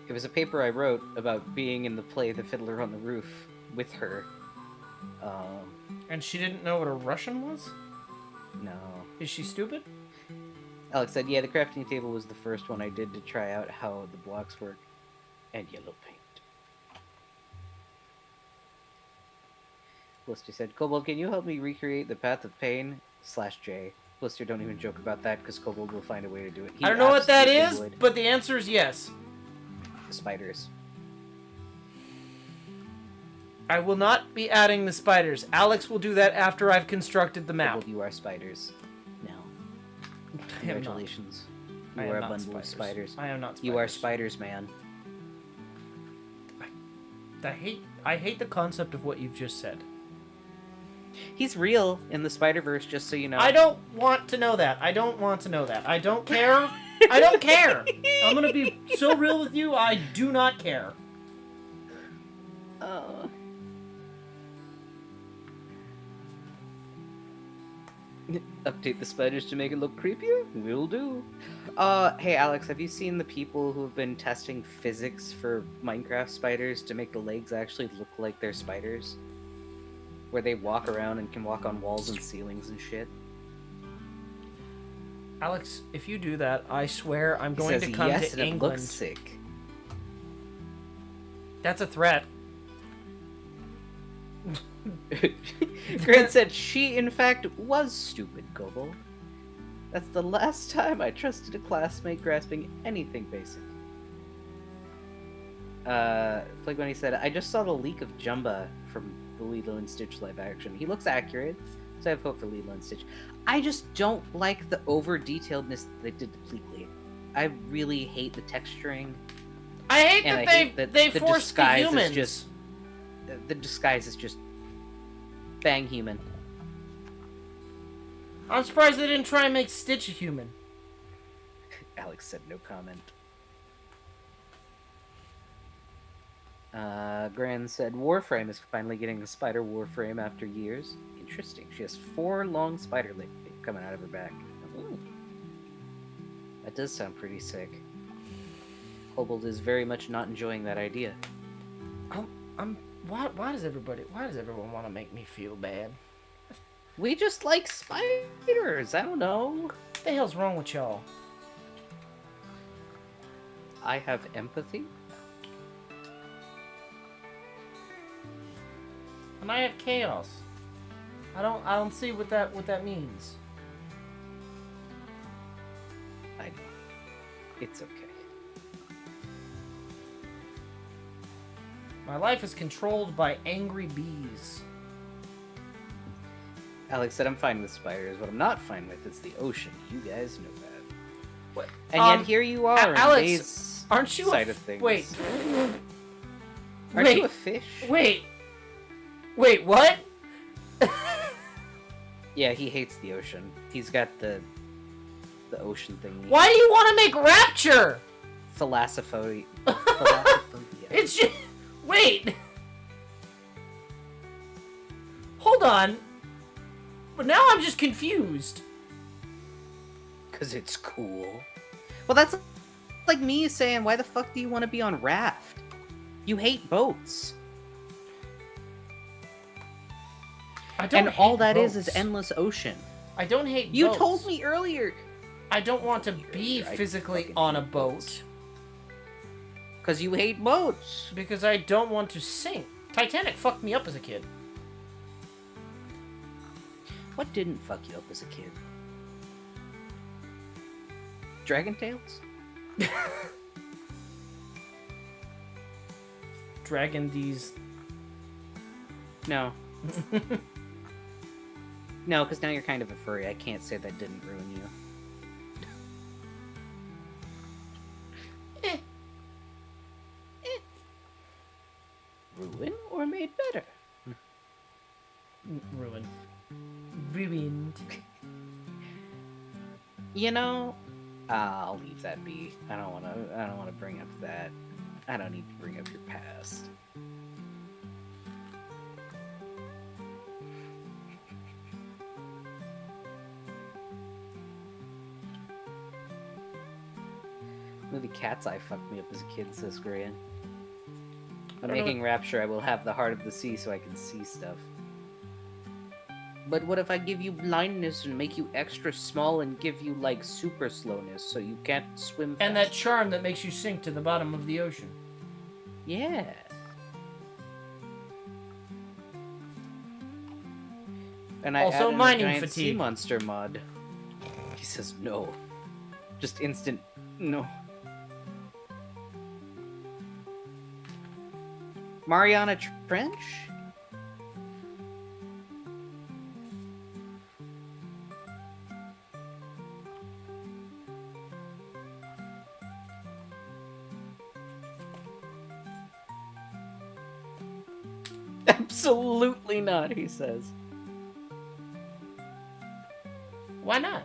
S2: It was a paper I wrote about being in the play The Fiddler on the Roof with her.
S1: And she didn't know what a Russian was?
S2: No.
S1: Is she stupid?
S2: Alex said, yeah, the crafting table was the first one I did to try out how the blocks work. And yellow paint. Blister said, Kobold, can you help me recreate the Path of Pain / J? Blister, don't even joke about that, because Kobold will find a way to do it. He
S1: I don't know what that
S2: absolutely
S1: is,
S2: would.
S1: but the answer is yes.
S2: Spiders.
S1: I will not be adding the spiders. Alex will do that after I've constructed the map.
S2: Kobold, you are spiders. No.
S1: I am not.
S2: Congratulations.
S1: I
S2: You
S1: am
S2: are a
S1: not
S2: bundle of spiders.
S1: I am not spiders.
S2: You are spiders, man.
S1: I hate the concept of what you've just said.
S2: He's real in the Spider-Verse, just so you know.
S1: I don't want to know that. I don't want to know that. I don't care. I don't care. I'm gonna be so real with you. I do not care.
S2: Update the spiders to make it look creepier? Will do. Hey Alex, have you seen the people who have been testing physics for Minecraft spiders to make the legs actually look like they're spiders? Where they walk around and can walk on walls and ceilings and shit?
S1: Alex, if you do that, I swear I'm going
S2: Says
S1: to come
S2: yes,
S1: to
S2: and
S1: England.
S2: It looks sick.
S1: That's a threat.
S2: Grant said she, in fact, was stupid, Kobold. That's the last time I trusted a classmate grasping anything basic. Like when he said, I just saw the leak of Jumba from the Lilo and Stitch live action. He looks accurate, so I have hope for Lilo and Stitch. I just don't like the over-detailedness that they did to Pleakley. I really hate the texturing.
S1: I hate
S2: And
S1: that
S2: I hate that
S1: they
S2: the
S1: forced the
S2: disguise is
S1: humans.
S2: just- The disguise is just bang human.
S1: I'm surprised they didn't try and make Stitch a human.
S2: Alex said no comment. Gran said Warframe is finally getting a spider Warframe after years. Interesting. She has 4 long spider legs coming out of her back. Ooh. That does sound pretty sick. Kobold is very much not enjoying that idea.
S1: Why does everyone want to make me feel bad?
S2: We just like spiders. I don't know.
S1: What the hell's wrong with y'all?
S2: I have empathy.
S1: And I have chaos. I don't see what that means.
S2: I know. It's okay.
S1: My life is controlled by angry bees.
S2: Alex said I'm fine with spiders. What I'm not fine with is the ocean. You guys know that.
S1: What?
S2: And yet here you are on
S1: Alex,
S2: Dave's
S1: aren't you
S2: side of things.
S1: Wait.
S2: Aren't
S1: Wait.
S2: you a fish?
S1: Wait, what?
S2: Yeah, he hates the ocean. He's got the ocean thing.
S1: Why do you want to make Rapture?
S2: Thalassophobia. Thalassophobia.
S1: It's just... Wait. hold on. But now I'm just confused.
S2: Because it's cool. Well, that's like me saying, why the fuck do you want to be on raft? You hate boats.
S1: I don't
S2: And all
S1: hate
S2: that
S1: boats.
S2: is endless ocean.
S1: I don't hate
S2: You
S1: boats.
S2: told me earlier.
S1: I don't want to be
S2: I
S1: physically
S2: fucking
S1: on a
S2: hate
S1: boat.
S2: boats. Because you hate boats.
S1: Because I don't want to sink. Titanic fucked me up as a kid.
S2: What didn't fuck you up as a kid? Dragon Tales?
S1: Dragon D's.
S2: No. No, because now you're kind of a furry. I can't say that didn't ruin you. Ruin or made better?
S1: Ruined. Ruined.
S2: You know, I'll leave that be. I don't want to bring up that. I don't need to bring up your past. Movie Cat's Eye fucked me up as a kid, says Graham. When making Rapture, I will have the heart of the sea so I can see stuff. But what if I give you blindness and make you extra small and give you, like, super slowness so you can't swim fast?
S1: And that charm that makes you sink to the bottom of the ocean.
S2: Yeah. And I
S1: Also
S2: added
S1: mining
S2: a giant sea
S1: fatigue.
S2: monster mod. He says no. Just instant no. Mariana Trench? Absolutely not, he says.
S1: Why not?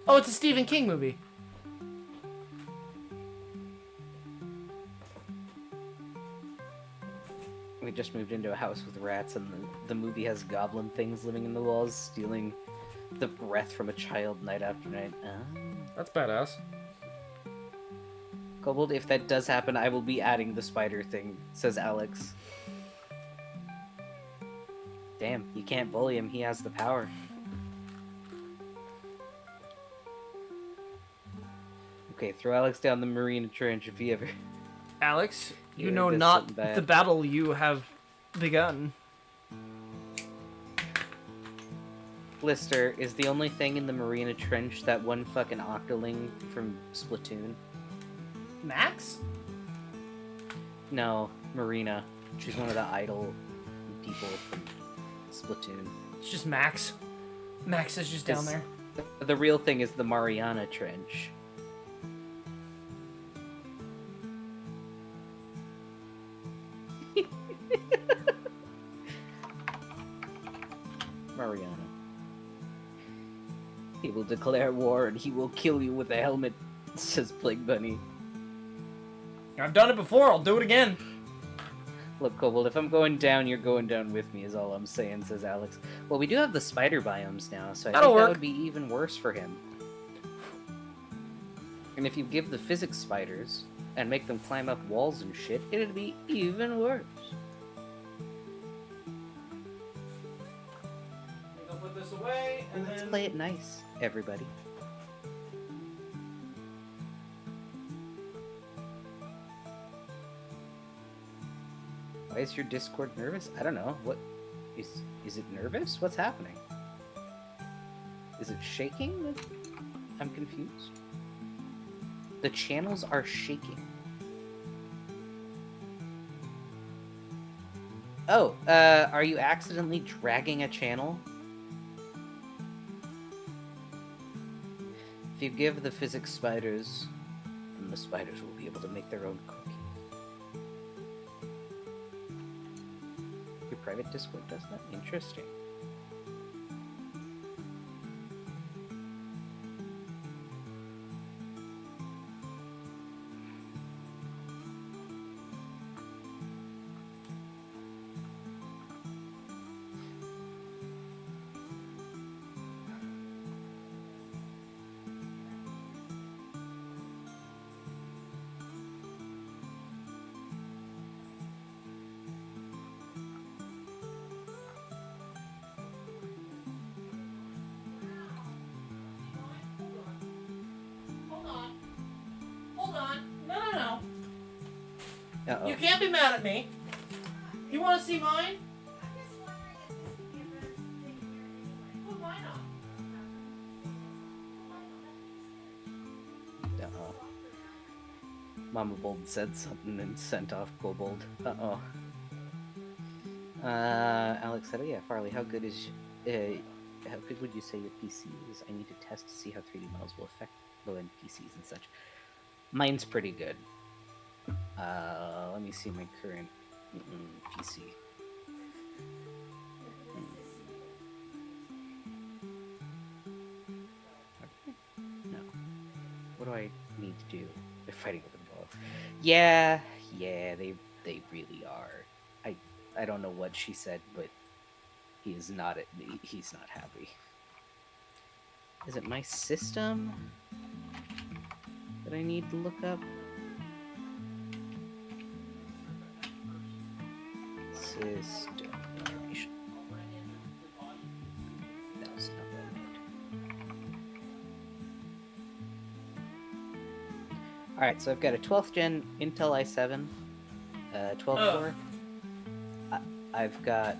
S1: Oh, it's a Stephen King movie.
S2: We just moved into a house with rats, and the movie has goblin things living in the walls, stealing the breath from a child night after night.
S1: That's badass.
S2: Kobold, if that does happen, I will be adding the spider thing, says Alex. Damn, you can't bully him, he has the power. Okay, throw Alex down the marina trench if he ever...
S1: Alex, you
S2: Yeah,
S1: know
S2: that's
S1: not
S2: something bad.
S1: the battle you have begun.
S2: Blister is the only thing in the marina trench that one fucking octoling from Splatoon.
S1: Max?
S2: No, Marina. She's one of the idol people from Splatoon.
S1: It's just Max. Max is just down there.
S2: The real thing is the Mariana Trench. Mariana. He will declare war and he will kill you with a helmet, says Plague Bunny.
S1: I've done it before, I'll do it again.
S2: Look, Kobold, if I'm going down, you're going down with me, is all I'm saying, says Alex. Well, we do have the spider biomes now, so I
S1: That'll
S2: think
S1: work.
S2: that would be even worse for him. And if you give the physics spiders and make them climb up walls and shit, it'd be even worse.
S1: I'll put this away and
S2: Let's
S1: then...
S2: play it nice, everybody. Why is your Discord nervous? I don't know. What is it nervous? What's happening? Is it shaking? I'm confused. The channels are shaking. Oh, are you accidentally dragging a channel? If you give the physics spiders, then the spiders will be able to make their own cookies. Your private Discord does that? Interesting. Uh-oh.
S1: You can't be mad at me. You want to see mine? Well, why not?
S2: Uh-oh. Mama Bold said something and sent off Kobold. Uh-oh. Alex said, oh yeah, Farley, how good would you say your PC is? I need to test to see how 3D models will affect low-end PCs and such. Mine's pretty good. Let me see my current PC. No. What do I need to do? They're fighting over the ball. Yeah, they really are. I don't know what she said, but he is not he's not happy. Is it my system that I need to look up? System information. That was not what I meant. Alright, so I've got a 12th gen Intel i7, 12 core. I've got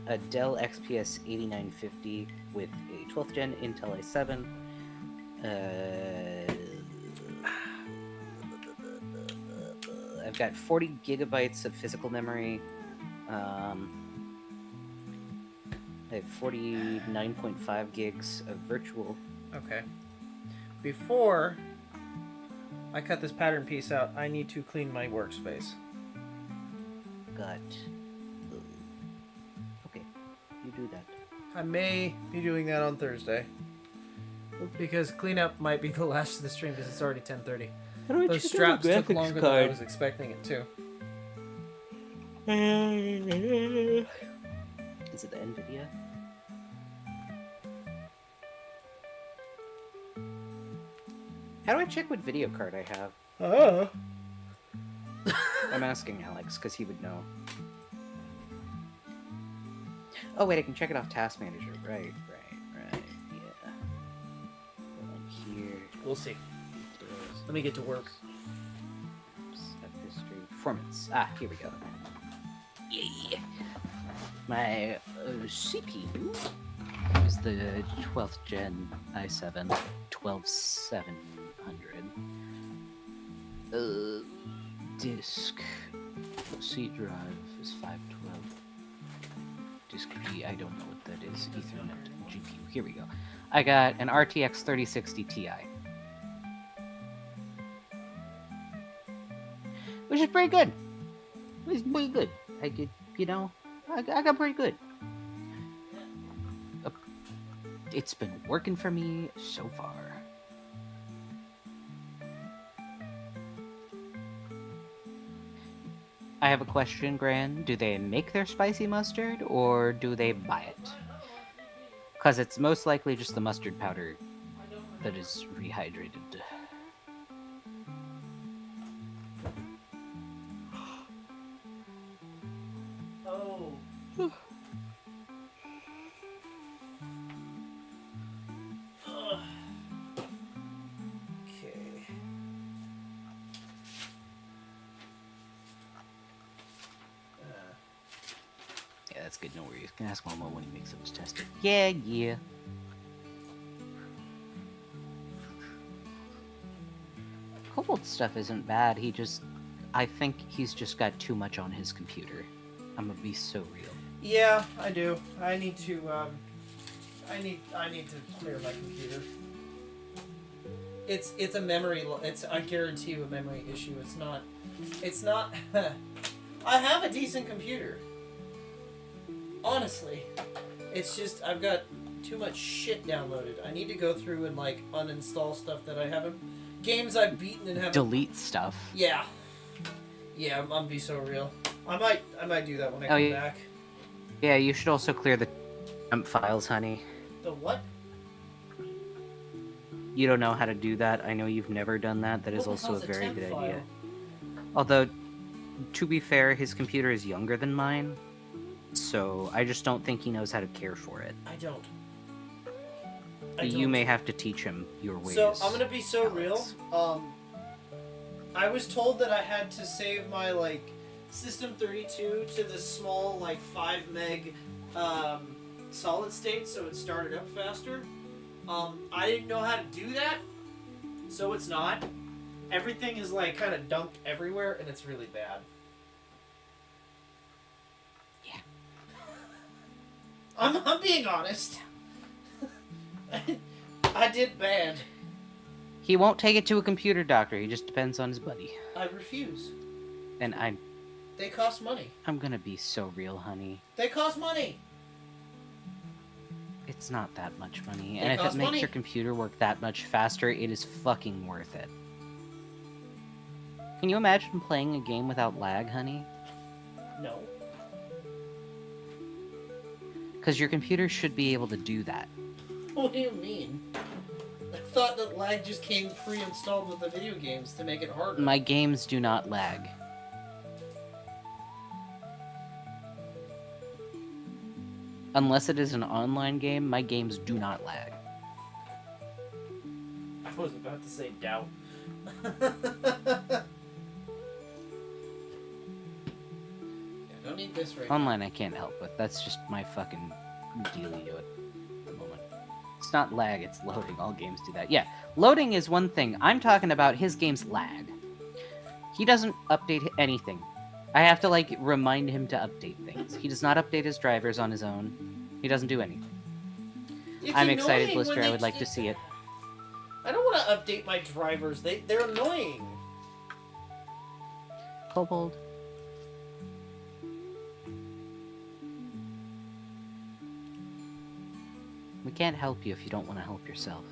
S2: a Dell XPS 8950 with a 12th gen Intel i7. I've got 40 gigabytes of physical memory. I have 49.5 gigs of virtual.
S1: Okay. Before I cut this pattern piece out, I need to clean my workspace.
S2: Got. Okay, you do that.
S1: I may be doing that on Thursday. Because cleanup might be the last of the stream because it's already 10:30. Those straps took longer than I was expecting it to.
S2: Is it the NVIDIA? How do I check what video card I have?
S1: Oh.
S2: I'm asking Alex because he would know. Oh wait, I can check it off Task Manager. Right. Yeah. Go on here.
S1: We'll see. Let me get to work.
S2: Set history. Performance. Ah, here we go. Yeah. My CPU is the 12th gen i7 12700. Disk C drive is 512. Disk B, I don't know what that is. Ethernet GPU. Here we go. I got an RTX 3060 Ti. Which is pretty good. It's pretty good. I could, I got pretty good. It's been working for me so far. I have a question, Gran. Do they make their spicy mustard, or do they buy it? Because it's most likely just the mustard powder that is rehydrated.
S1: Oh. Okay.
S2: Yeah, that's good. No worries. Can ask Momo when he makes it to test it. Yeah. Kobold stuff isn't bad. I think he's just got too much on his computer. I'm gonna be so real.
S1: Yeah, I do. I need to I need to clear my computer. It's a memory. I guarantee you a memory issue. It's not. I have a decent computer. Honestly, it's just I've got too much shit downloaded. I need to go through and like uninstall stuff that I haven't. Games I've beaten and haven't.
S2: Delete stuff.
S1: Yeah. Yeah, I'm gonna be so real. I might do that when I come back.
S2: Yeah, you should also clear the temp files, honey.
S1: The what?
S2: You don't know how to do that. I know you've never done that. That is also a very good idea. Although, to be fair, his computer is younger than mine, so I just don't think he knows how to care for it.
S1: I don't.
S2: You may have to teach him your ways.
S1: So I'm gonna be so
S2: Alex.
S1: real. I was told that I had to save my like System 32 to this small like 5 meg solid state, so it started up faster. I didn't know how to do that, so it's not. Everything is like kind of dumped everywhere, and it's really bad.
S2: Yeah.
S1: I'm being honest. I did bad.
S2: He won't take it to a computer doctor. He just depends on his buddy.
S1: I refuse.
S2: And
S1: They cost money.
S2: I'm gonna be so real, honey.
S1: They cost money.
S2: It's not that much money.
S1: They
S2: And if it
S1: cost
S2: makes
S1: money.
S2: your computer work that much faster, it is fucking worth it. Can you imagine playing a game without lag, honey?
S1: No.
S2: Because your computer should be able to do that.
S1: What do you mean? I thought that lag just came pre-installed with the video games to make it harder.
S2: My games do not lag. Unless it is an online game, my games do not lag.
S1: I was about to say doubt. Don't need this right
S2: Online I can't help with. That's just my fucking dealio at the moment. It's not lag, it's loading. All games do that. Yeah, loading is one thing. I'm talking about his game's lag. He doesn't update anything. I have to, like, remind him to update things. He does not update his drivers on his own. He doesn't do anything.
S1: It's
S2: I'm
S1: annoying
S2: excited,
S1: when
S2: Blister.
S1: they
S2: I would like to see it.
S1: I don't want to update my drivers. They're annoying.
S2: Kobold. We can't help you if you don't want to help yourself.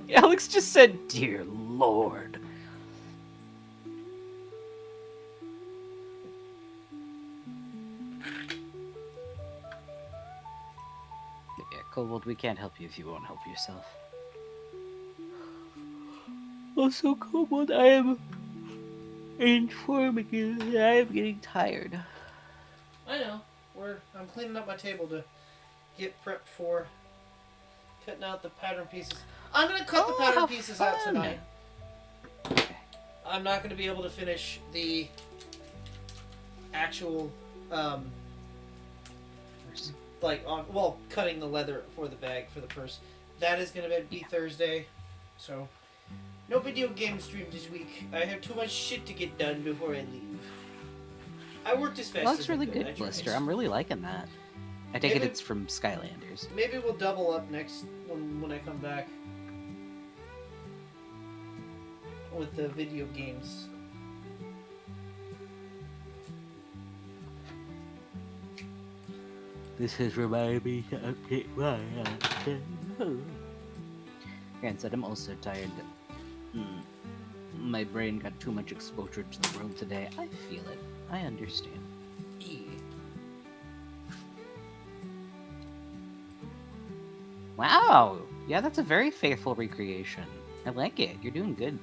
S2: Alex just said, "Dear Lord." Yeah, Kobold, we can't help you if you won't help yourself. Also, Kobold, I am informing you that I am getting tired.
S1: I know. I'm cleaning up my table to get prepped for cutting out the pattern pieces. I'm gonna cut the
S2: Oh,
S1: pattern
S2: how
S1: pieces out
S2: fun.
S1: tonight.
S2: Okay.
S1: I'm not gonna be able to finish the actual cutting the leather for the bag for the purse. That is gonna be Thursday, so no video game stream this week. I have too much shit to get done before I leave. I worked as fast
S2: Well,
S1: as
S2: that's
S1: I
S2: really
S1: could. I
S2: good,
S1: tried.
S2: Blister. I'm really liking that. I take it
S1: Maybe-
S2: it's from Skylanders.
S1: Maybe we'll double up next when I come back with the video games.
S2: This has reminded me to update my and said I'm also tired. My brain got too much exposure to the world today. I feel it. I understand. Wow! Yeah, that's a very faithful recreation. I like it. You're doing good.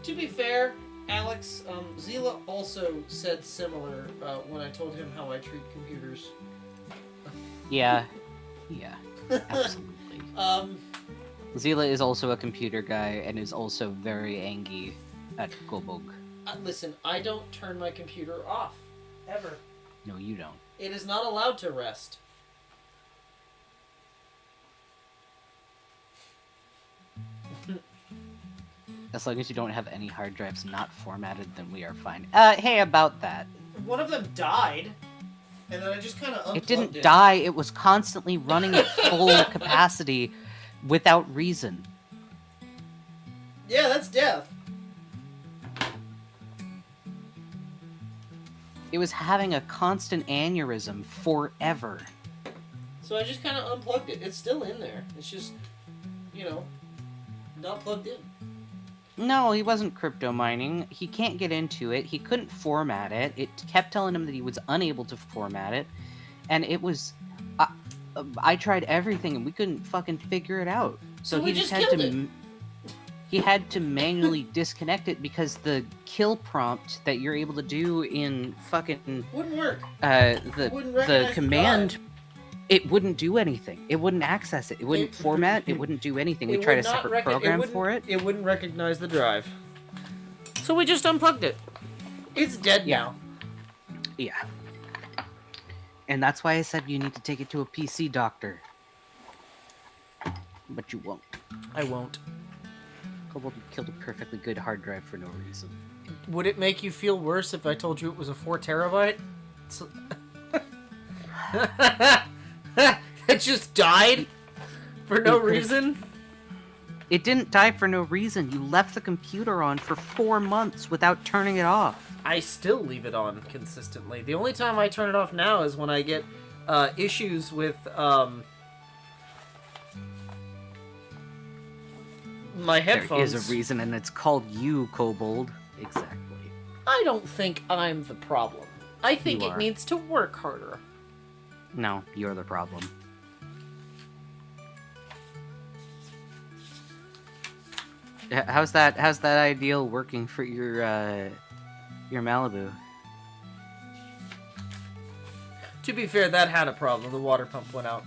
S1: To be fair, Alex, Zila also said similar when I told him how I treat computers.
S2: Yeah. Yeah. Absolutely. Zila is also a computer guy and is also very angry at Kobold.
S1: Listen, I don't turn my computer off. Ever.
S2: No, you don't.
S1: It is not allowed to rest.
S2: As long as you don't have any hard drives not formatted, then we are fine. Hey, about that.
S1: One of them died, and then I just kind of unplugged
S2: It didn't die, it was constantly running at full capacity without reason.
S1: Yeah, that's death.
S2: It was having a constant aneurysm forever.
S1: So I just kind of unplugged it. It's still in there. It's just, not plugged in.
S2: No, he wasn't crypto mining. He can't get into it. He couldn't format it. It kept telling him that he was unable to format it. And it was... I tried everything and we couldn't fucking figure it out. So
S1: we
S2: he just
S1: just
S2: had
S1: killed
S2: to...
S1: it.
S2: he had to manually disconnect it because the kill prompt that you're able to do in fucking
S1: Wouldn't work.
S2: the
S1: Wouldn't recognize the
S2: command,
S1: drive.
S2: it wouldn't do anything. It wouldn't access it. It wouldn't format. It wouldn't do anything. We
S1: It
S2: tried a
S1: would not
S2: separate program for it.
S1: It wouldn't recognize the drive. So we just unplugged it. It's dead now.
S2: Yeah. And that's why I said you need to take it to a PC doctor. But you won't.
S1: I won't.
S2: Kobold killed a perfectly good hard drive for no reason.
S1: Would it make you feel worse if I told you it was a 4 terabyte? So... It just died for no reason?
S2: It didn't die for no reason. You left the computer on for 4 months without turning it off.
S1: I still leave it on consistently. The only time I turn it off now is when I get issues with my headphones.
S2: There is a reason, and it's called you, Kobold. Exactly.
S1: I don't think I'm the problem. I think
S2: You
S1: it
S2: are.
S1: needs to work harder.
S2: No, you're the problem. How's that ideal working for your Malibu?
S1: To be fair, that had a problem. The water pump went out.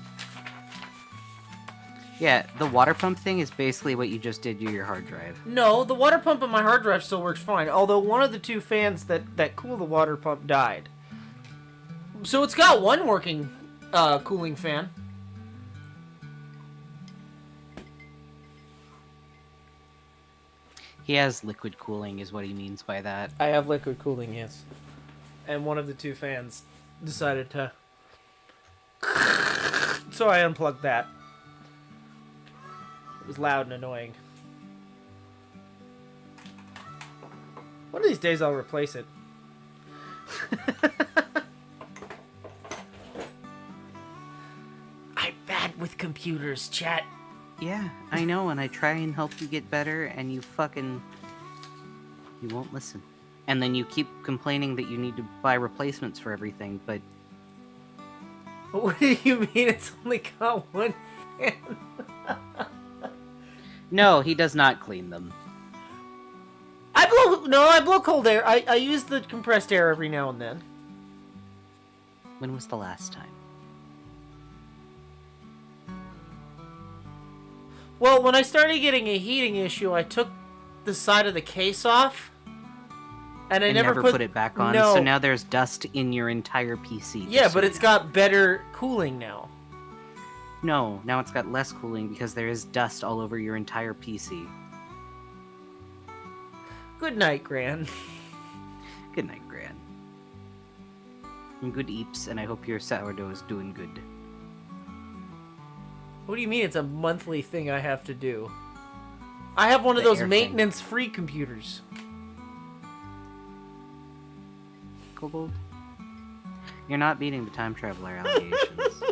S2: Yeah, the water pump thing is basically what you just did to your hard drive.
S1: No, the water pump on my hard drive still works fine, although one of the 2 fans that cool the water pump died. So it's got one working cooling fan.
S2: He has liquid cooling is what he means by that.
S1: I have liquid cooling, yes. And one of the 2 fans decided to... So I unplugged that. It was loud and annoying. One of these days I'll replace it. I'm bad with computers, chat.
S2: Yeah, I know, and I try and help you get better, and you won't listen. And then you keep complaining that you need to buy replacements for everything, but
S1: What do you mean it's only got one fan?
S2: no, he does not clean them.
S1: I blow cold air. I use the compressed air every now and then.
S2: When was the last time?
S1: Well, when I started getting a heating issue, I took the side of the case off. And I never
S2: put it back on,
S1: No.
S2: so now there's dust in your entire PC.
S1: Yeah,
S2: just so
S1: but
S2: you
S1: it's
S2: know.
S1: got better cooling now.
S2: No, now it's got less cooling because there is dust all over your entire PC.
S1: Good night, Gran.
S2: Good night, Gran. And good eeps, and I hope your sourdough is doing good.
S1: What do you mean it's a monthly thing I have to do? I have one of
S2: The
S1: those
S2: air thing.
S1: maintenance-free computers.
S2: Kobold? You're not beating the time traveler allegations.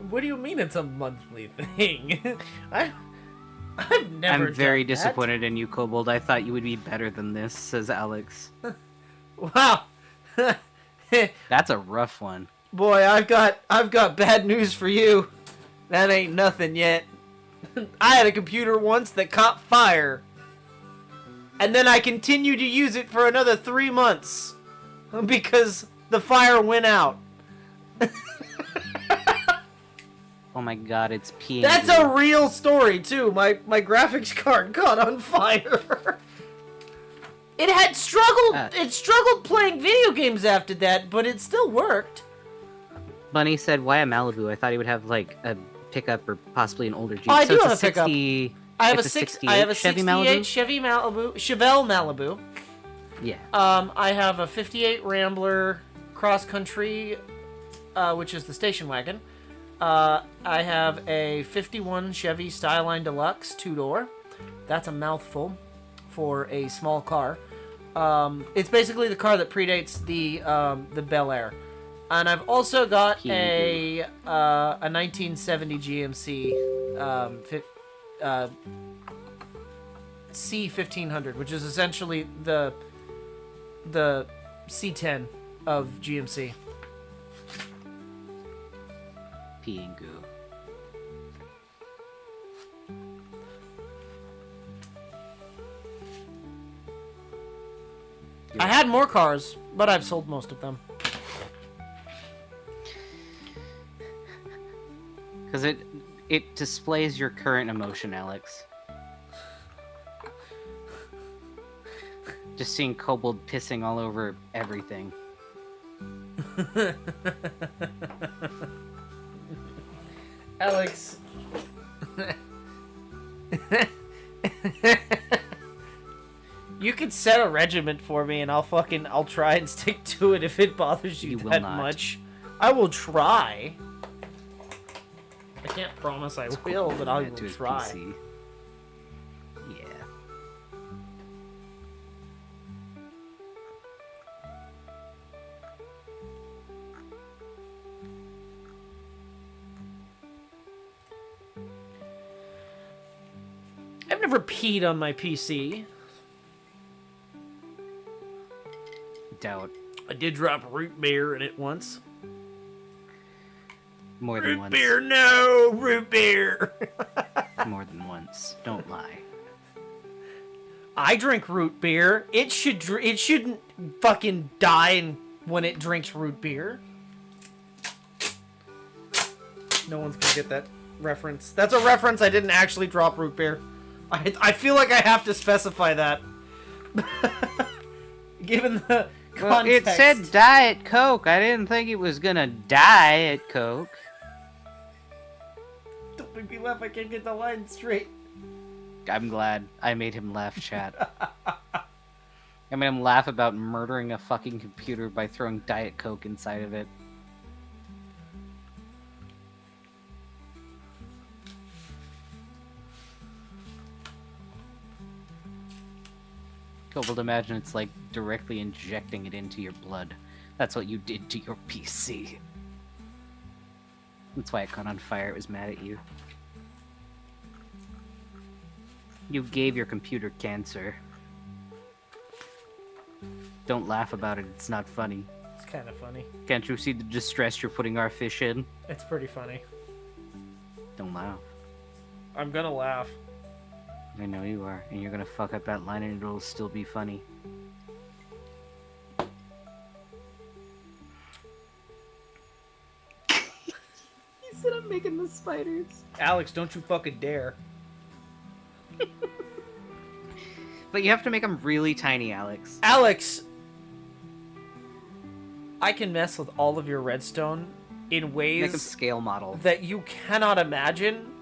S1: What do you mean it's a monthly thing? I've never.
S2: I'm very
S1: done that.
S2: disappointed in you, Kobold. I thought you would be better than this, says Alex.
S1: Wow.
S2: That's a rough one.
S1: Boy, I've got bad news for you. That ain't nothing yet. I had a computer once that caught fire. And then I continued to use it for another 3 months. Because the fire went out.
S2: Oh my god, it's PNG.
S1: That's a real story, too. My graphics card caught on fire. It had struggled. It struggled playing video games after that, but it still worked.
S2: Bunny said, why a Malibu? I thought he would have, like, a pickup or possibly an older Jeep.
S1: Oh, I
S2: so
S1: do
S2: it's
S1: have a pickup.
S2: 60...
S1: I have
S2: it's
S1: a
S2: 68
S1: I have a
S2: Chevy
S1: 68
S2: Malibu?
S1: Chevy Malibu, Chevelle Malibu.
S2: Yeah.
S1: I have a 58 Rambler Cross Country, which is the station wagon. I have a 51 Chevy Styline Deluxe 2-door. That's a mouthful for a small car. It's basically the car that predates the Bel Air. And I've also got a 1970 GMC C1500, which is essentially the C10 of GMC.
S2: pee and goo.
S1: I had more cars, but I've sold most of them.
S2: Because it displays your current emotion, Alex. Just seeing Kobold pissing all over everything.
S1: Alex. You could set a regiment for me and I'll try and stick to it if it bothers you
S2: will
S1: that
S2: not.
S1: much. I will try. I can't promise I will, but I will
S2: To his
S1: try.
S2: PC. Yeah.
S1: I've never peed on my PC.
S2: Doubt.
S1: I did drop root beer in it once.
S2: More than
S1: Root
S2: once.
S1: beer, no! Root beer!
S2: More than once. Don't lie.
S1: I drink root beer. It shouldn't fucking die when it drinks root beer. No one's gonna get that reference. That's a reference. I didn't actually drop root beer. I feel like I have to specify that. Given the
S2: Well, it
S1: context.
S2: said Diet Coke. I didn't think it was gonna die at Coke.
S1: Don't make me laugh. I can't get the line straight.
S2: I'm glad I made him laugh, chat. I made him laugh about murdering a fucking computer by throwing Diet Coke inside of it. Kobold, imagine it's like directly injecting it into your blood. That's what you did to your PC. That's why it caught on fire. It was mad at you. You gave your computer cancer. Don't laugh about it. It's not funny.
S1: It's kind of funny.
S2: Can't you see the distress you're putting our fish in?
S1: It's pretty funny.
S2: Don't laugh.
S1: I'm gonna laugh.
S2: I know you are, and you're gonna fuck up that line and it'll still be funny.
S3: He said I'm making the spiders.
S1: Alex, don't you fucking dare.
S2: But you have to make them really tiny, Alex.
S1: Alex! I can mess with all of your redstone in
S2: Make them
S1: ways
S2: scale model.
S1: that you cannot imagine,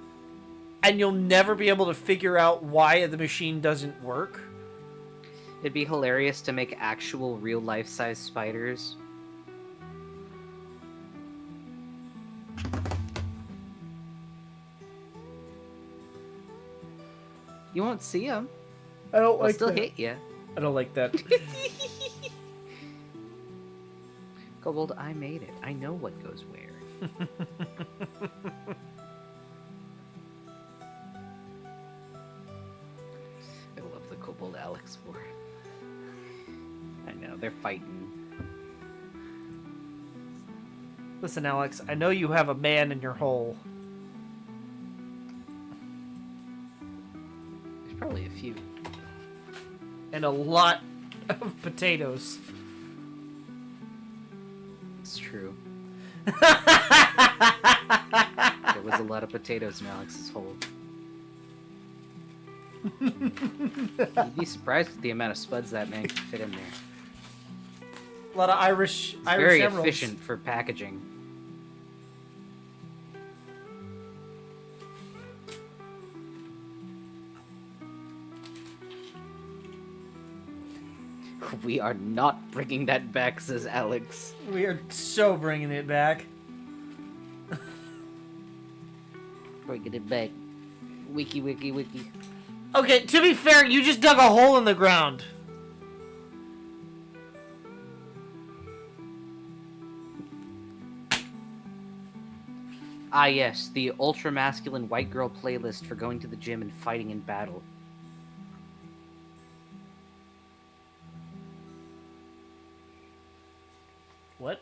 S1: and you'll never be able to figure out why the machine doesn't work.
S2: It'd be hilarious to make actual real life size spiders. You won't see them.
S1: I don't
S2: They'll still hit you.
S1: I don't like that.
S2: Kobold, I made it. I know what goes where. I love the Kobold Alex war. I know, they're fighting.
S1: Listen, Alex, I know you have a man in your hole.
S2: There's probably a few.
S1: And a lot of potatoes.
S2: It's true. There was a lot of potatoes in Alex's hole. You'd be surprised at the amount of spuds that man could fit in there.
S1: A lot of Irish
S2: Very
S1: emeralds.
S2: efficient for packaging. We are not bringing that back, says Alex.
S1: We are so bringing it back.
S2: Bringing it back. Wiki, wiki, wiki.
S1: Okay, to be fair, you just dug a hole in the ground.
S2: Ah yes, the ultra-masculine white girl playlist for going to the gym and fighting in battle.
S1: What?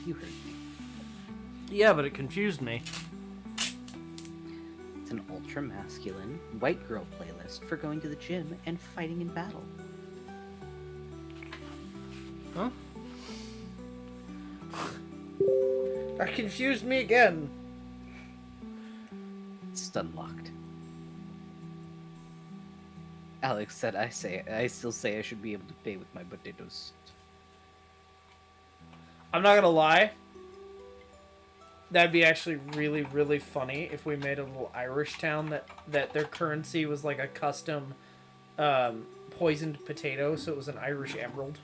S2: You heard me.
S1: Yeah, but it confused me.
S2: It's an ultra-masculine, white girl playlist for going to the gym and fighting in battle.
S1: Huh? That confused me again.
S2: It's unlocked. Alex said, I still say I should be able to pay with my potatoes.
S1: I'm not gonna lie. That'd be actually really, really funny if we made a little Irish town that their currency was like a custom poisoned potato, so it was an Irish emerald.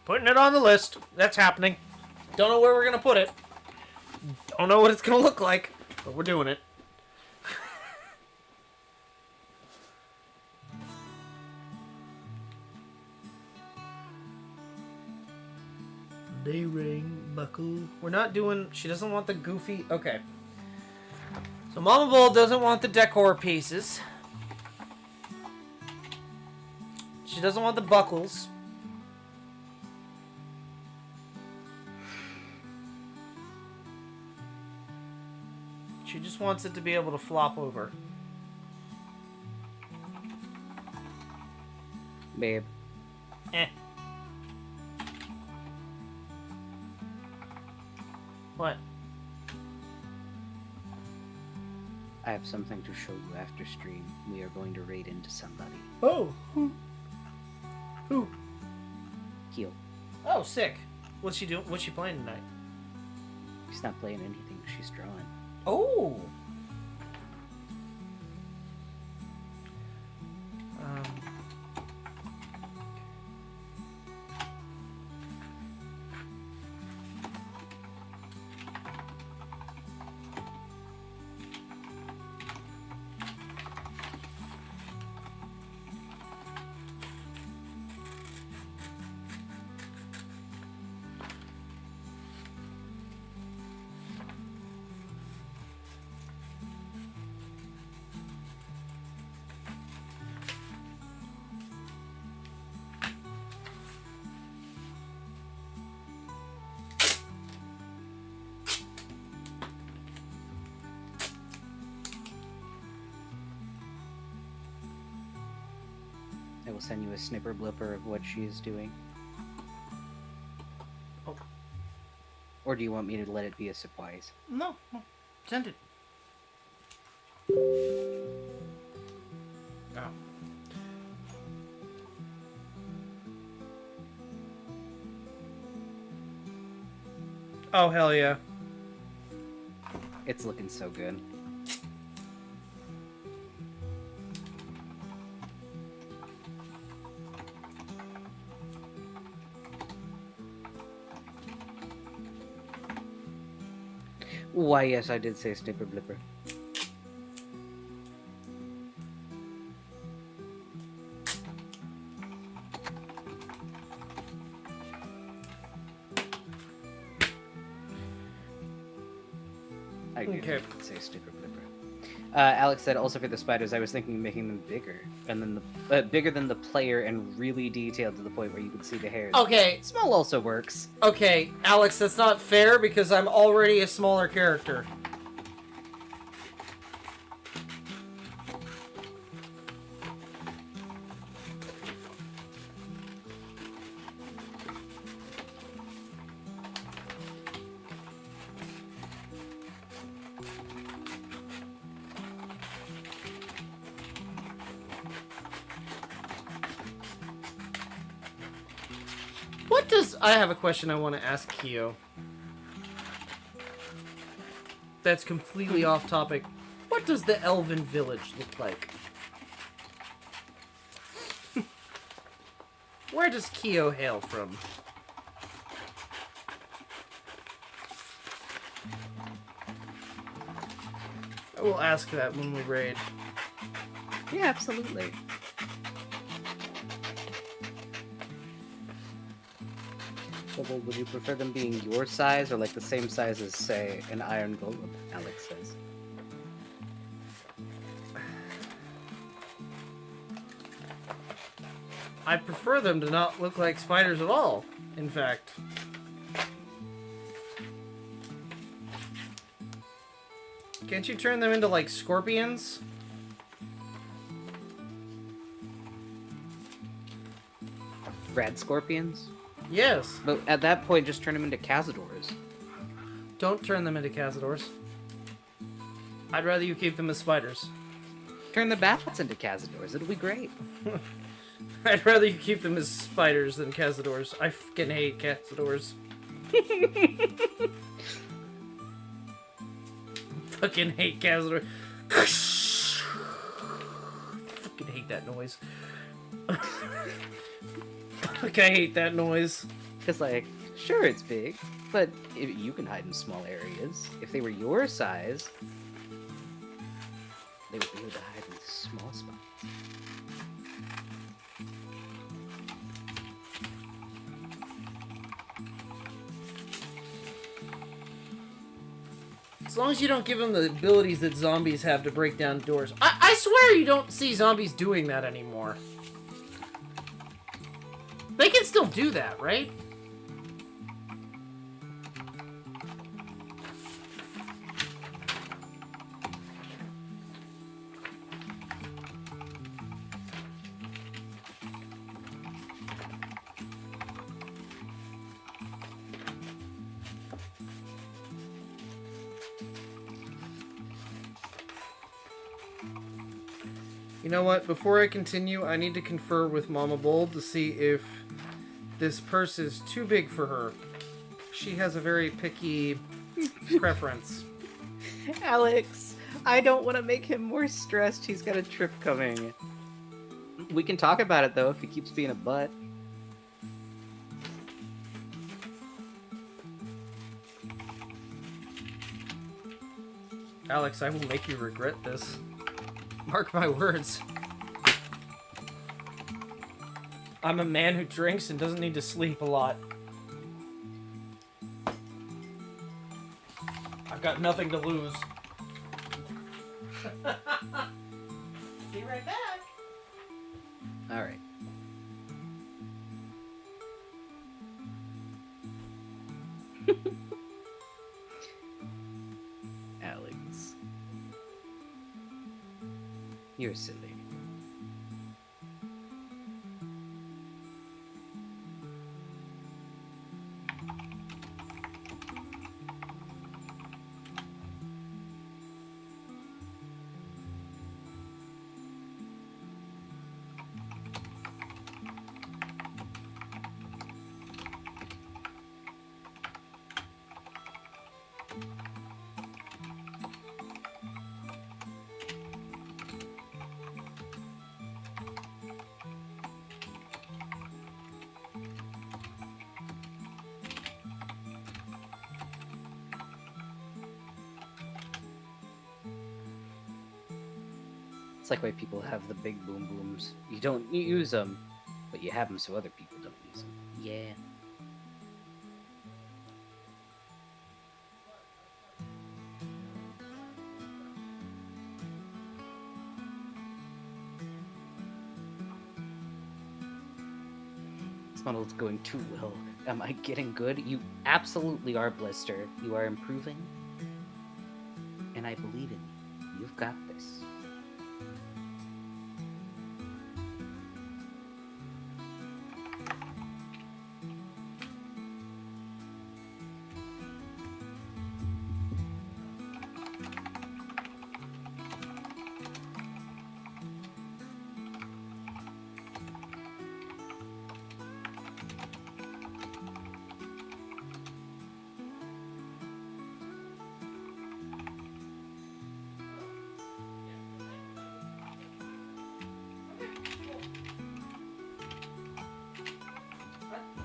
S1: Putting it on the list. That's happening. Don't know where we're gonna put it. Don't know what it's gonna look like, but we're doing it. Day ring, buckle. We're not doing... She doesn't want the goofy... Okay. So Mama Bull doesn't want the decor pieces. She doesn't want the buckles. She just wants it to be able to flop over.
S2: Babe.
S1: Eh. What?
S2: I have something to show you after stream. We are going to raid into somebody.
S1: Oh. Who?
S2: Keel.
S1: Oh, sick. What's she doing? What's she playing tonight?
S2: She's not playing anything. She's drawing.
S1: Oh.
S2: I will send you a snipper blipper of what she is doing.
S1: Oh.
S2: Or do you want me to let it be a surprise?
S1: No. Send it. Oh. Oh, hell yeah.
S2: It's looking so good. Why, yes, I did say snipper blipper. I did
S1: Okay.
S2: say snipper blipper. Alex said also for the spiders, I was thinking of making them bigger, and then the bigger than the player and really detailed to the point where you can see the hairs.
S1: Okay.
S2: Small also works.
S1: Okay, Alex, that's not fair because I'm already a smaller character. I have a question I want to ask Kyo. That's completely off topic. What does the Elven village look like? Where does Kyo hail from? I will ask that when we raid.
S2: Yeah, absolutely. Kobold, would you prefer them being your size or like the same size as, say, an iron golem? Alex says.
S1: I prefer them to not look like spiders at all, in fact. Can't you turn them into, like, scorpions?
S2: Rad scorpions?
S1: Yes.
S2: But at that point, just turn them into cazadors.
S1: Don't turn them into cazadors. I'd rather you keep them as spiders.
S2: Turn the bats into cazadors. It'll be great.
S1: I'd rather you keep them as spiders than cazadors. I fucking hate cazadors. Fucking hate cazadors. Fucking hate that noise. Fuck, I hate that noise.
S2: Because, like, sure, it's big, but you can hide in small areas. If they were your size, they would be able to hide in small spots.
S1: As long as you don't give them the abilities that zombies have to break down doors. I swear you don't see zombies doing that anymore. They can still do that, right? You know what? Before I continue, I need to confer with Mama Bold to see if this purse is too big for her. She has a very picky preference.
S2: Alex, I don't want to make him more stressed. He's got a trip coming. We can talk about it, though, if he keeps being a butt.
S1: Alex, I will make you regret this. Mark my words. I'm a man who drinks and doesn't need to sleep a lot. I've got nothing to lose. Be right back.
S2: All right. Alex. You're silly. It's like why people have the big boom booms. You don't use them, but you have them so other people don't use them. Yeah. This model's going too well. Am I getting good? You absolutely are, Blister. You are improving. And I believe in you. You've got this.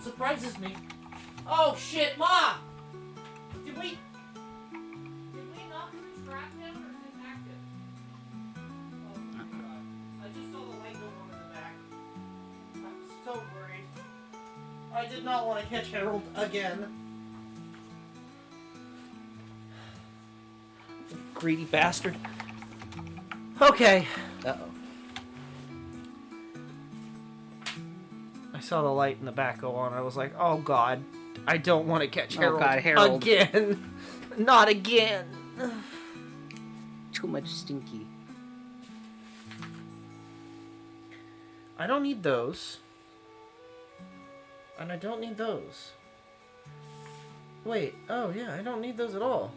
S1: Surprises me. Oh shit, Ma! Did we not retract him or is it active? Oh my god. I just saw the light go on in the back. I'm so worried. I did not want to catch Harold again. Greedy bastard. Okay.
S2: Uh-oh.
S1: saw the light in the back go on. I was like, oh god, I don't want to catch
S2: Oh,
S1: Harold,
S2: God, Harold.
S1: again. Not again.
S2: Too much stinky.
S1: I don't need those. And I don't need those. Wait, oh yeah, I don't need those at all.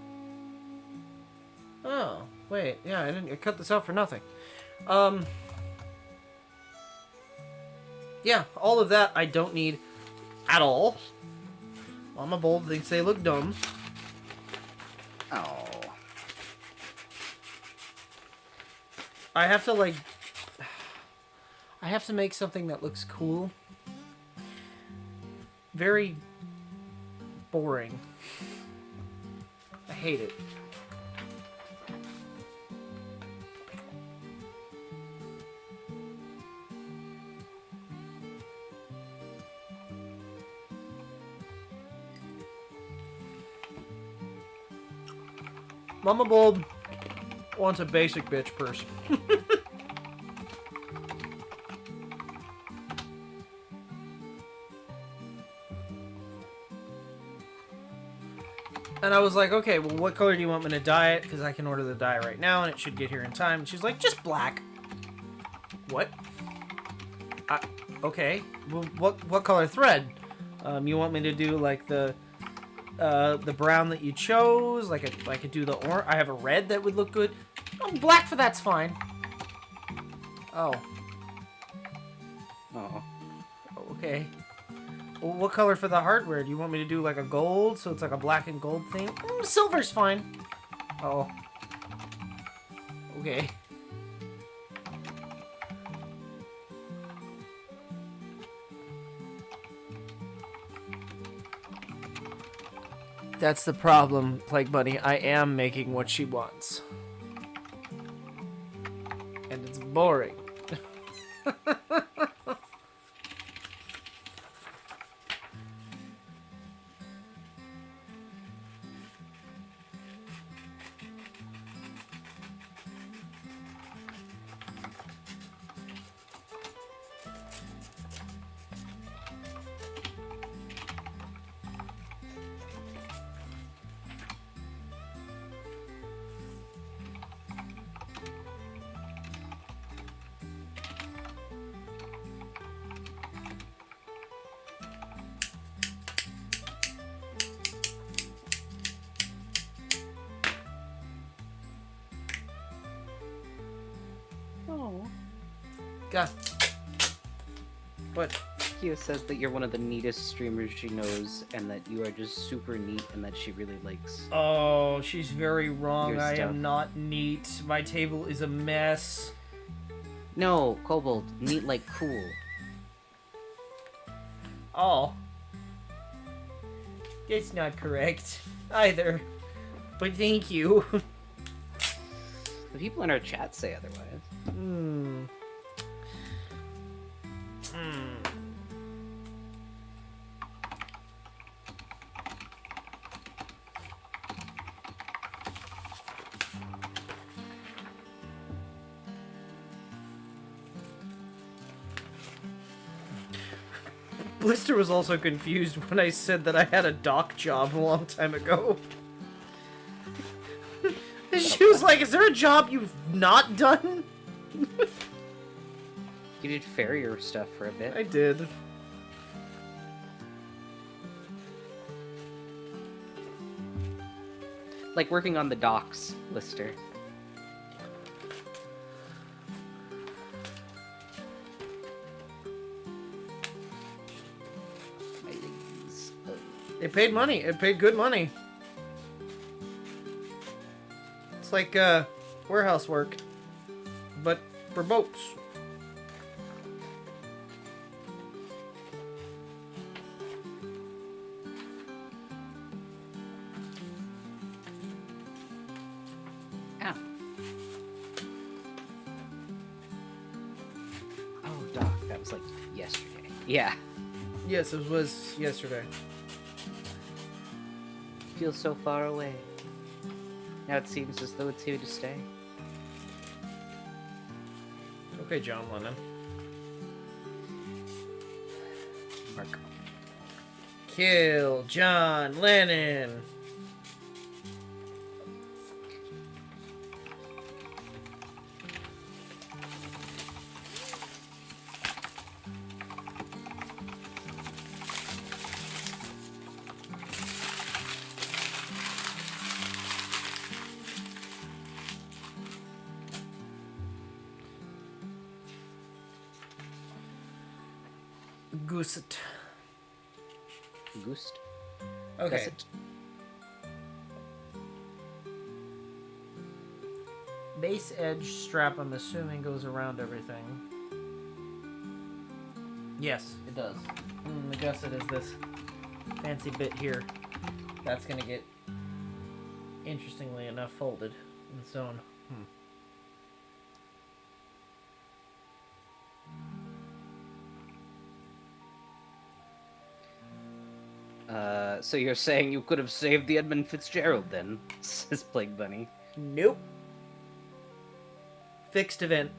S1: Oh, wait, yeah, I cut this out for nothing. Yeah, all of that I don't need at all. Mama Bold thinks they look dumb.
S2: Oh.
S1: I have to, like... I have to make something that looks cool. Very boring. I hate it. Mama Bulb wants a basic bitch purse. And I was like, okay, well, what color do you want me to dye it? Because I can order the dye right now, and it should get here in time. And she's like, just black. What? Okay. Well, what color thread? You want me to do like the brown that you chose? Like I could do the orange. I have a red that would look good. Oh, black for that's fine. Oh.
S2: Oh.
S1: Okay. Well, what color for the hardware? Do you want me to do like a gold, so it's like a black and gold thing? Silver's fine. Oh. Okay. That's the problem, Plague Bunny. I am making what she wants. And it's boring.
S2: Oh.
S1: God. What?
S2: Kyo says that you're one of the neatest streamers she knows, and that you are just super neat, and that she really likes.
S1: Oh, she's very wrong.
S2: Your
S1: I
S2: stuff.
S1: am not neat. My table is a mess.
S2: No, Kobold, neat like cool.
S1: Oh. That's not correct either. But thank you.
S2: The people in our chat say otherwise.
S1: Hmm. Blister was also confused when I said that I had a dock job a long time ago. She was like, is there a job you've not done?
S2: You did farrier stuff for a bit.
S1: I did.
S2: Like working on the docks, Lister. My legs.
S1: It paid money. It paid good money. It's like warehouse work, but for boats.
S2: Ow. Oh, Doc, that was like yesterday. Yeah.
S1: Yes, it was yesterday.
S2: Feels so far away. Now it seems as though it's here to stay.
S1: Okay, John Lennon. Kill John Lennon. Gooset.
S2: Gust.
S1: Okay.
S2: Gusset.
S1: Base edge strap, I'm assuming, goes around everything. Yes, it does. The gusset is this fancy bit here. That's gonna get, interestingly enough, folded in its own.
S2: So you're saying you could have saved the Edmund Fitzgerald then? Says Plague Bunny.
S1: Nope. Fixed event.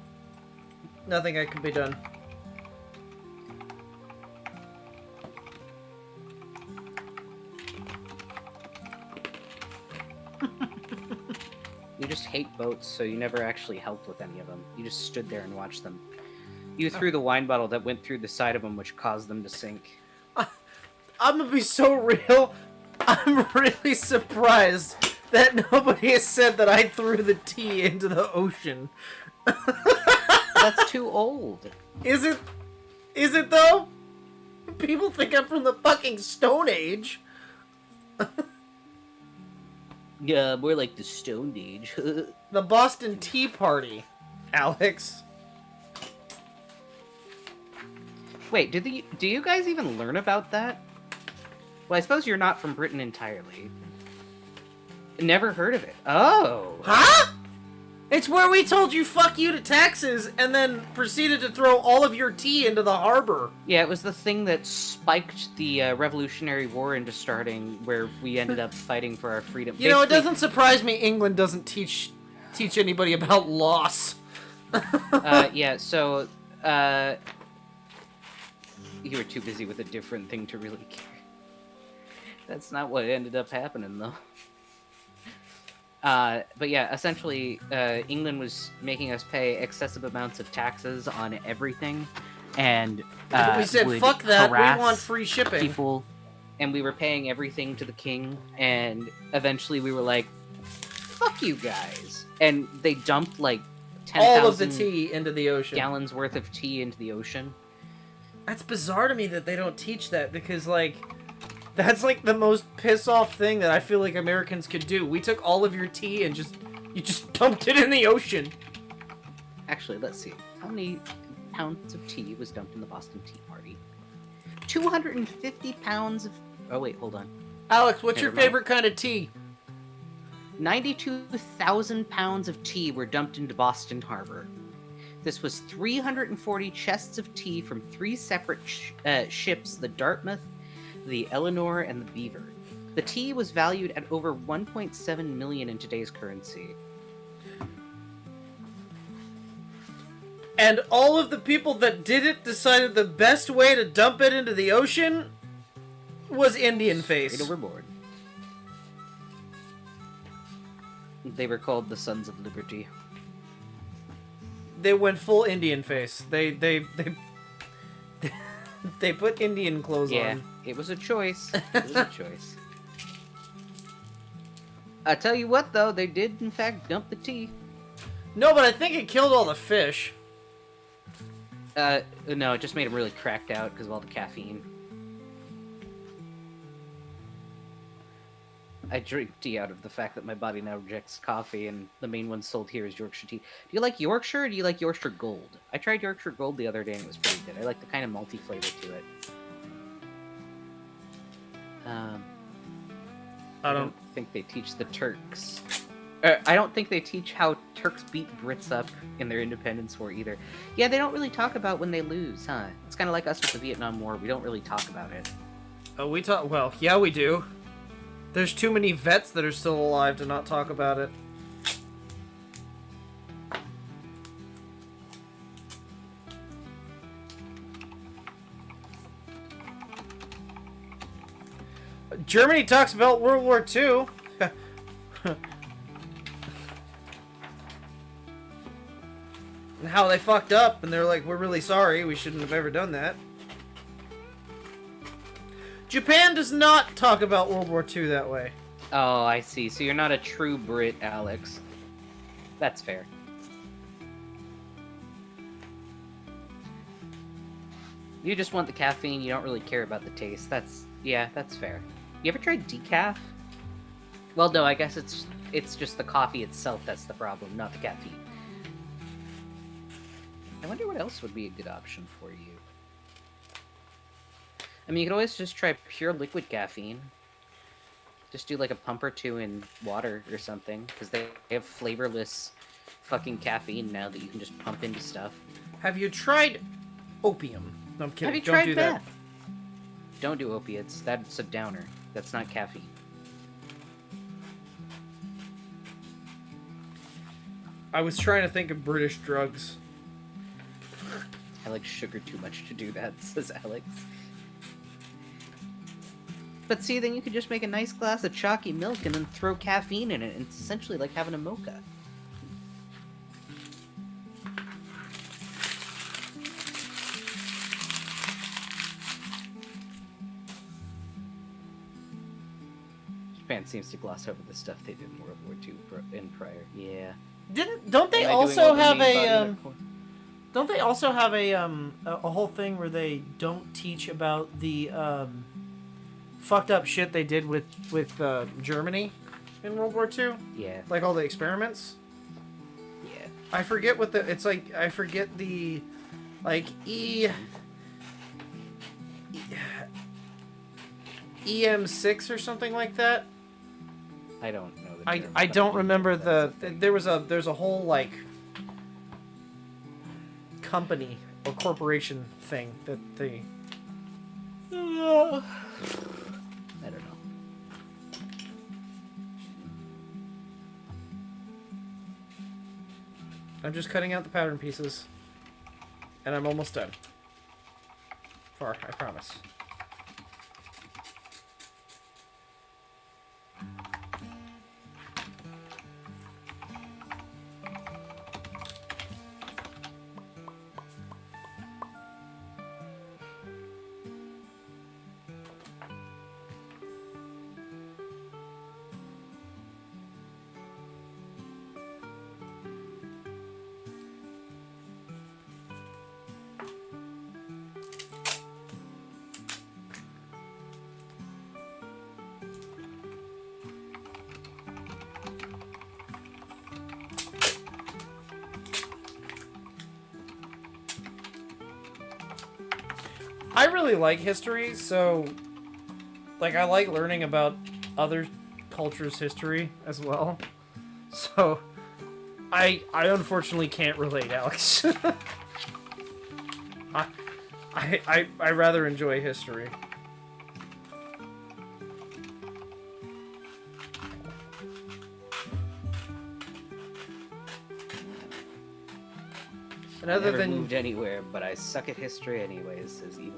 S1: Nothing that could be done.
S2: You just hate boats, so you never actually helped with any of them. You just stood there and watched them. You threw the wine bottle that went through the side of them, which caused them to sink.
S1: I'm gonna be so real. I'm really surprised that nobody has said that I threw the tea into the ocean.
S2: That's too old.
S1: Is it? Is it though? People think I'm from the fucking Stone Age.
S2: Yeah, more like the Stone Age.
S1: The Boston Tea Party, Alex.
S2: Wait, do you guys even learn about that? Well, I suppose you're not from Britain entirely. Never heard of it. Oh.
S1: Huh? It's where we told you fuck you to taxes and then proceeded to throw all of your tea into the harbor.
S2: Yeah, it was the thing that spiked the Revolutionary War into starting, where we ended up fighting for our freedom.
S1: You know, it doesn't surprise me England doesn't teach anybody about loss.
S2: Yeah, so, you were too busy with a different thing to really care. That's not what ended up happening, though. But yeah, essentially, England was making us pay excessive amounts of taxes on everything, and
S1: we said,
S2: would
S1: fuck that, we
S2: harass
S1: want free shipping.
S2: people, and we were paying everything to the king, and eventually we were like, fuck you guys. And they dumped like 10,000
S1: all of the tea into the ocean.
S2: gallons worth of tea into the ocean.
S1: That's bizarre to me that they don't teach that, because, like, that's, like, the most piss-off thing that I feel like Americans could do. We took all of your tea and you just dumped it in the ocean.
S2: Actually, let's see. How many pounds of tea was dumped in the Boston Tea Party? 250 pounds of... Oh, wait, hold on.
S1: Alex, what's
S2: Never
S1: your
S2: mind.
S1: favorite kind of tea?
S2: 92,000 pounds of tea were dumped into Boston Harbor. This was 340 chests of tea from 3 separate ships, the Dartmouth, the Eleanor, and the Beaver. The tea was valued at over 1.7 million in today's currency.
S1: And all of the people that did it decided the best way to dump it into the ocean was Indian face.
S2: Straight overboard. They were called the Sons of Liberty.
S1: They went full Indian face. They they put Indian clothes
S2: Yeah,
S1: on.
S2: it was a choice. It was a choice. I tell you what, though, they did in fact dump the tea.
S1: No, but I think it killed all the fish.
S2: No, it just made them really cracked out because of all the caffeine. I drink tea out of the fact that my body now rejects coffee, and the main one sold here is Yorkshire tea. Do you like Yorkshire, or do you like Yorkshire Gold? I tried Yorkshire Gold the other day, and it was pretty good. I like the kind of malty flavor to it. I don't think they teach the Turks. I don't think they teach how Turks beat Brits up in their independence war either. Yeah, they don't really talk about when they lose, huh? It's kind of like us with the Vietnam War. We don't really talk about it.
S1: Oh, we talk. Well, yeah, we do. There's too many vets that are still alive to not talk about it. Germany talks about World War II. And how they fucked up, and they're like, we're really sorry, we shouldn't have ever done that. Japan does not talk about World War II that way.
S2: Oh, I see. So you're not a true Brit, Alex. That's fair. You just want the caffeine, you don't really care about the taste. Yeah, that's fair. You ever tried decaf? Well, no, I guess it's just the coffee itself that's the problem, not the caffeine. I wonder what else would be a good option for you. I mean, you could always just try pure liquid caffeine. Just do like a pump or two in water or something, because they have flavorless fucking caffeine now that you can just pump into stuff.
S1: Have you tried opium? No, I'm kidding.
S2: Have you
S1: Don't
S2: tried
S1: do
S2: meth?
S1: that.
S2: Don't do opiates. That's a downer. That's not caffeine.
S1: I was trying to think of British drugs.
S2: I like sugar too much to do that, says Alex. But see, then you could just make a nice glass of chalky milk and then throw caffeine in it, and it's essentially like having a mocha. Japan seems to gloss over the stuff they did in World War II in prior. Yeah.
S1: Don't they
S2: Am I
S1: also
S2: doing all the
S1: have
S2: main body
S1: a
S2: in the corner?
S1: don't they also have a whole thing where they don't teach about the fucked up shit they did with Germany in World War II?
S2: Yeah.
S1: Like all the experiments?
S2: Yeah.
S1: I forget what it's like. I forget the like EM6 or something like that.
S2: I don't know the term,
S1: I
S2: but
S1: don't
S2: do
S1: remember
S2: know that's a thing.
S1: there's a whole like company or corporation thing that they
S2: I don't know.
S1: I'm just cutting out the pattern pieces and I'm almost done. I promise. I really like history, so like I like learning about other cultures' history as well. So I unfortunately can't relate, Alex. I rather enjoy history. And other
S2: Never
S1: than
S2: moved anywhere, but I suck at history anyways, says Eva.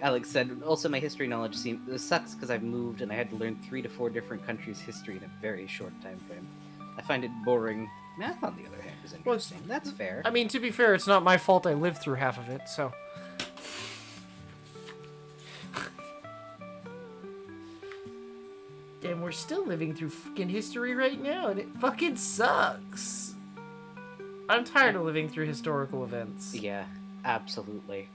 S2: Alex said, also my history knowledge sucks because I've moved and I had to learn 3 to 4 different countries' history in a very short time frame. I find it boring. Math, on the other hand, is interesting. That's fair.
S1: I mean, to be fair, it's not my fault I lived through half of it, so. And we're still living through fucking history right now, and it fucking sucks. I'm tired of living through historical events.
S2: Yeah, absolutely.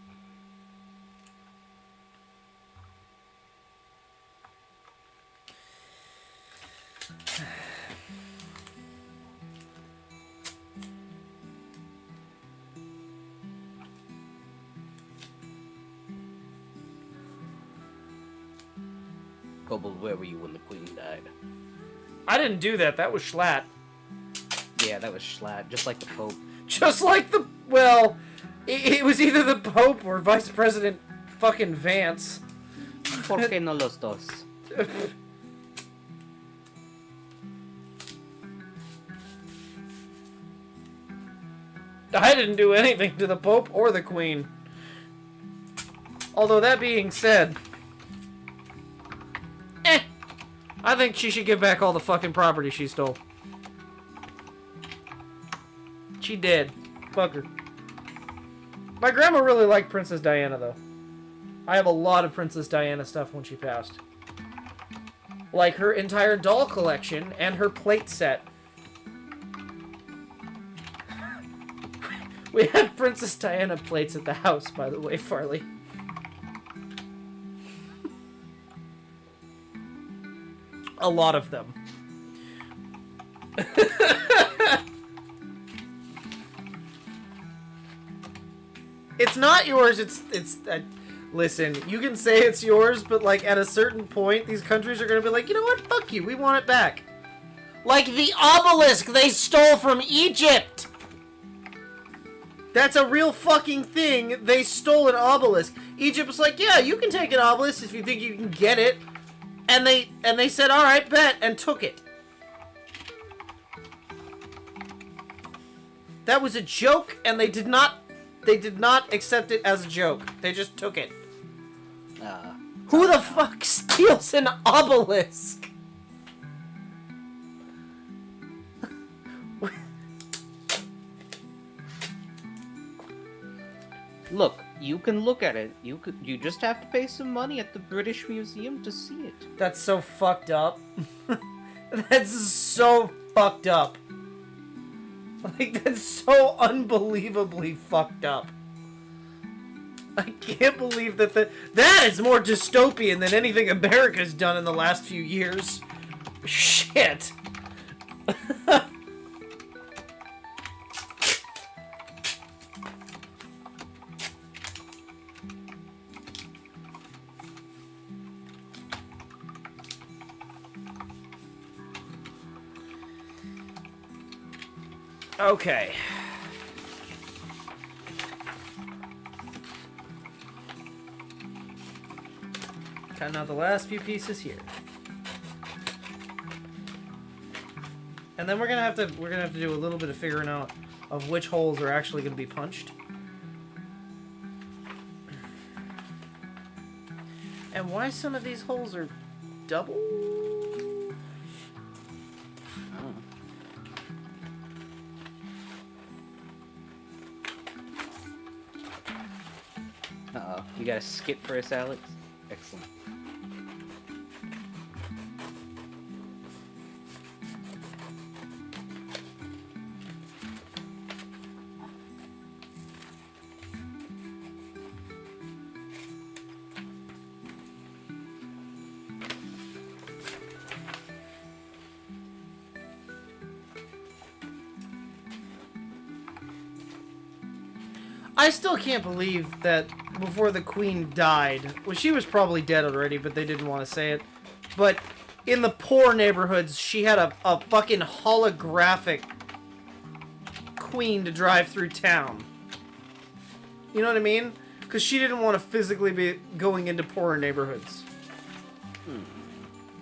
S2: Kobold, where were you when the queen died?
S1: I didn't do that. That was Schlatt.
S2: Yeah, that was Schlatt, just like the Pope.
S1: Just like the... Well, it was either the Pope or Vice President fucking Vance.
S2: ¿Por qué no los dos?
S1: I didn't do anything to the Pope or the Queen. Although that being said... I think she should give back all the fucking property she stole. She did. Fuck her. My grandma really liked Princess Diana, though. I have a lot of Princess Diana stuff when she passed. Like her entire doll collection and her plate set. We have Princess Diana plates at the house, by the way, Farley. A lot of them. It's not yours, it's listen, you can say it's yours, but like at a certain point, these countries are gonna be like, you know what, fuck you, we want it back. Like the obelisk they stole from Egypt! That's a real fucking thing, they stole an obelisk. Egypt was like, yeah, you can take an obelisk if you think you can get it. And they said, alright, bet, and took it. That was a joke, and they did not accept it as a joke. They just took it. Who the fuck steals an obelisk?
S2: Look, you can look at it. You just have to pay some money at the British Museum to see it.
S1: That's so fucked up. That's so fucked up. Like, that's so unbelievably fucked up. I can't believe that that is more dystopian than anything America's done in the last few years. Shit. Okay. Cutting out the last few pieces here. And then we're gonna have to do a little bit of figuring out of which holes are actually gonna be punched. And why some of these holes are double?
S2: Uh-oh. You got a skit for us, Alex? Excellent.
S1: I still can't believe that before the queen died, well, she was probably dead already, but they didn't want to say it, but in the poor neighborhoods, she had a fucking holographic queen to drive through town. You know what I mean? Because she didn't want to physically be going into poorer neighborhoods.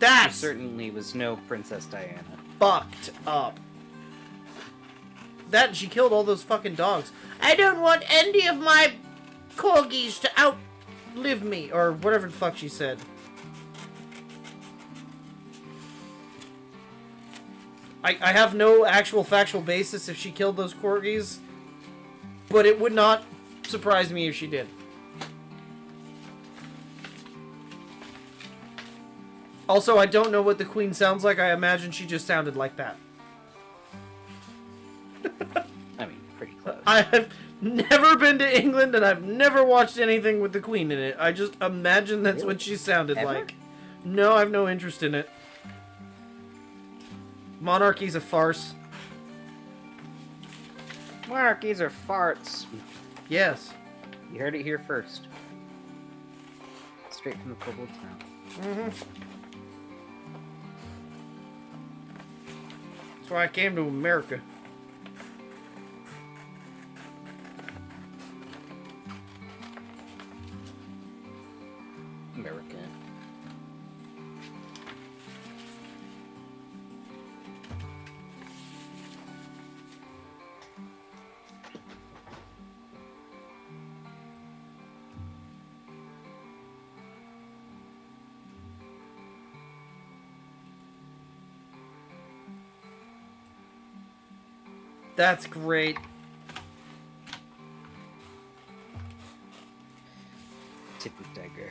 S1: That
S2: certainly was no Princess Diana.
S1: Fucked up. That, she killed all those fucking dogs. I don't want any of my corgis to outlive me, or whatever the fuck she said. I have no actual factual basis if she killed those corgis, but it would not surprise me if she did. Also, I don't know what the queen sounds like. I imagine she just sounded like that.
S2: I mean, pretty close.
S1: I have never been to England, and I've never watched anything with the queen in it. I just imagine that's
S2: Really?
S1: what she sounded
S2: Ever?
S1: like. No, I have no interest in it. Monarchy's a farce.
S2: Monarchies are farts.
S1: Yes.
S2: You heard it here first. Straight from the Kobold's mouth.
S1: Mm-hmm. That's why I came to America.
S2: America.
S1: That's great.
S2: Tippy dagger.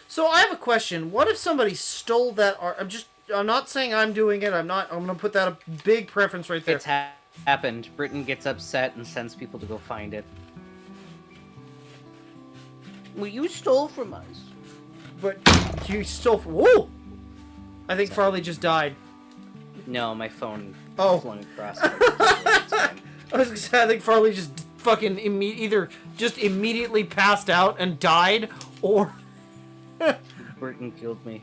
S1: So I have a question. What if somebody stole that art? I'm not saying I'm doing it. I'm gonna put that a big preference right there.
S2: It's happened. Britain gets upset and sends people to go find it. Well, you stole from us.
S1: But you stole. Whoa! I think
S2: Sorry.
S1: Farley just died.
S2: No, my phone flung across.
S1: I was gonna say, I think Farley just fucking either just immediately passed out and died, or
S2: Burton killed me.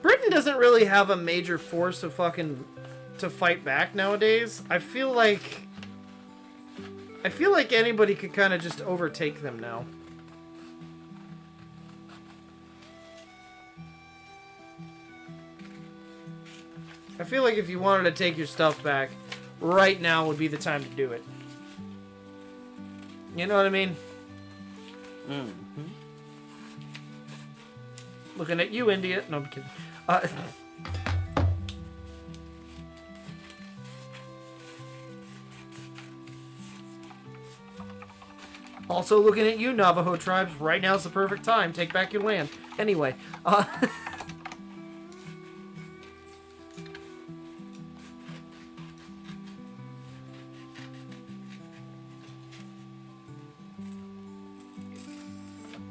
S1: Britain doesn't really have a major force of fucking to fight back nowadays. I feel like anybody could kind of just overtake them now. I feel like if you wanted to take your stuff back, right now would be the time to do it. You know what I mean?
S2: Mm-hmm.
S1: Looking at you, India. No, I'm kidding. Also looking at you, Navajo tribes. Right now's the perfect time. Take back your land. Anyway,
S2: Fucked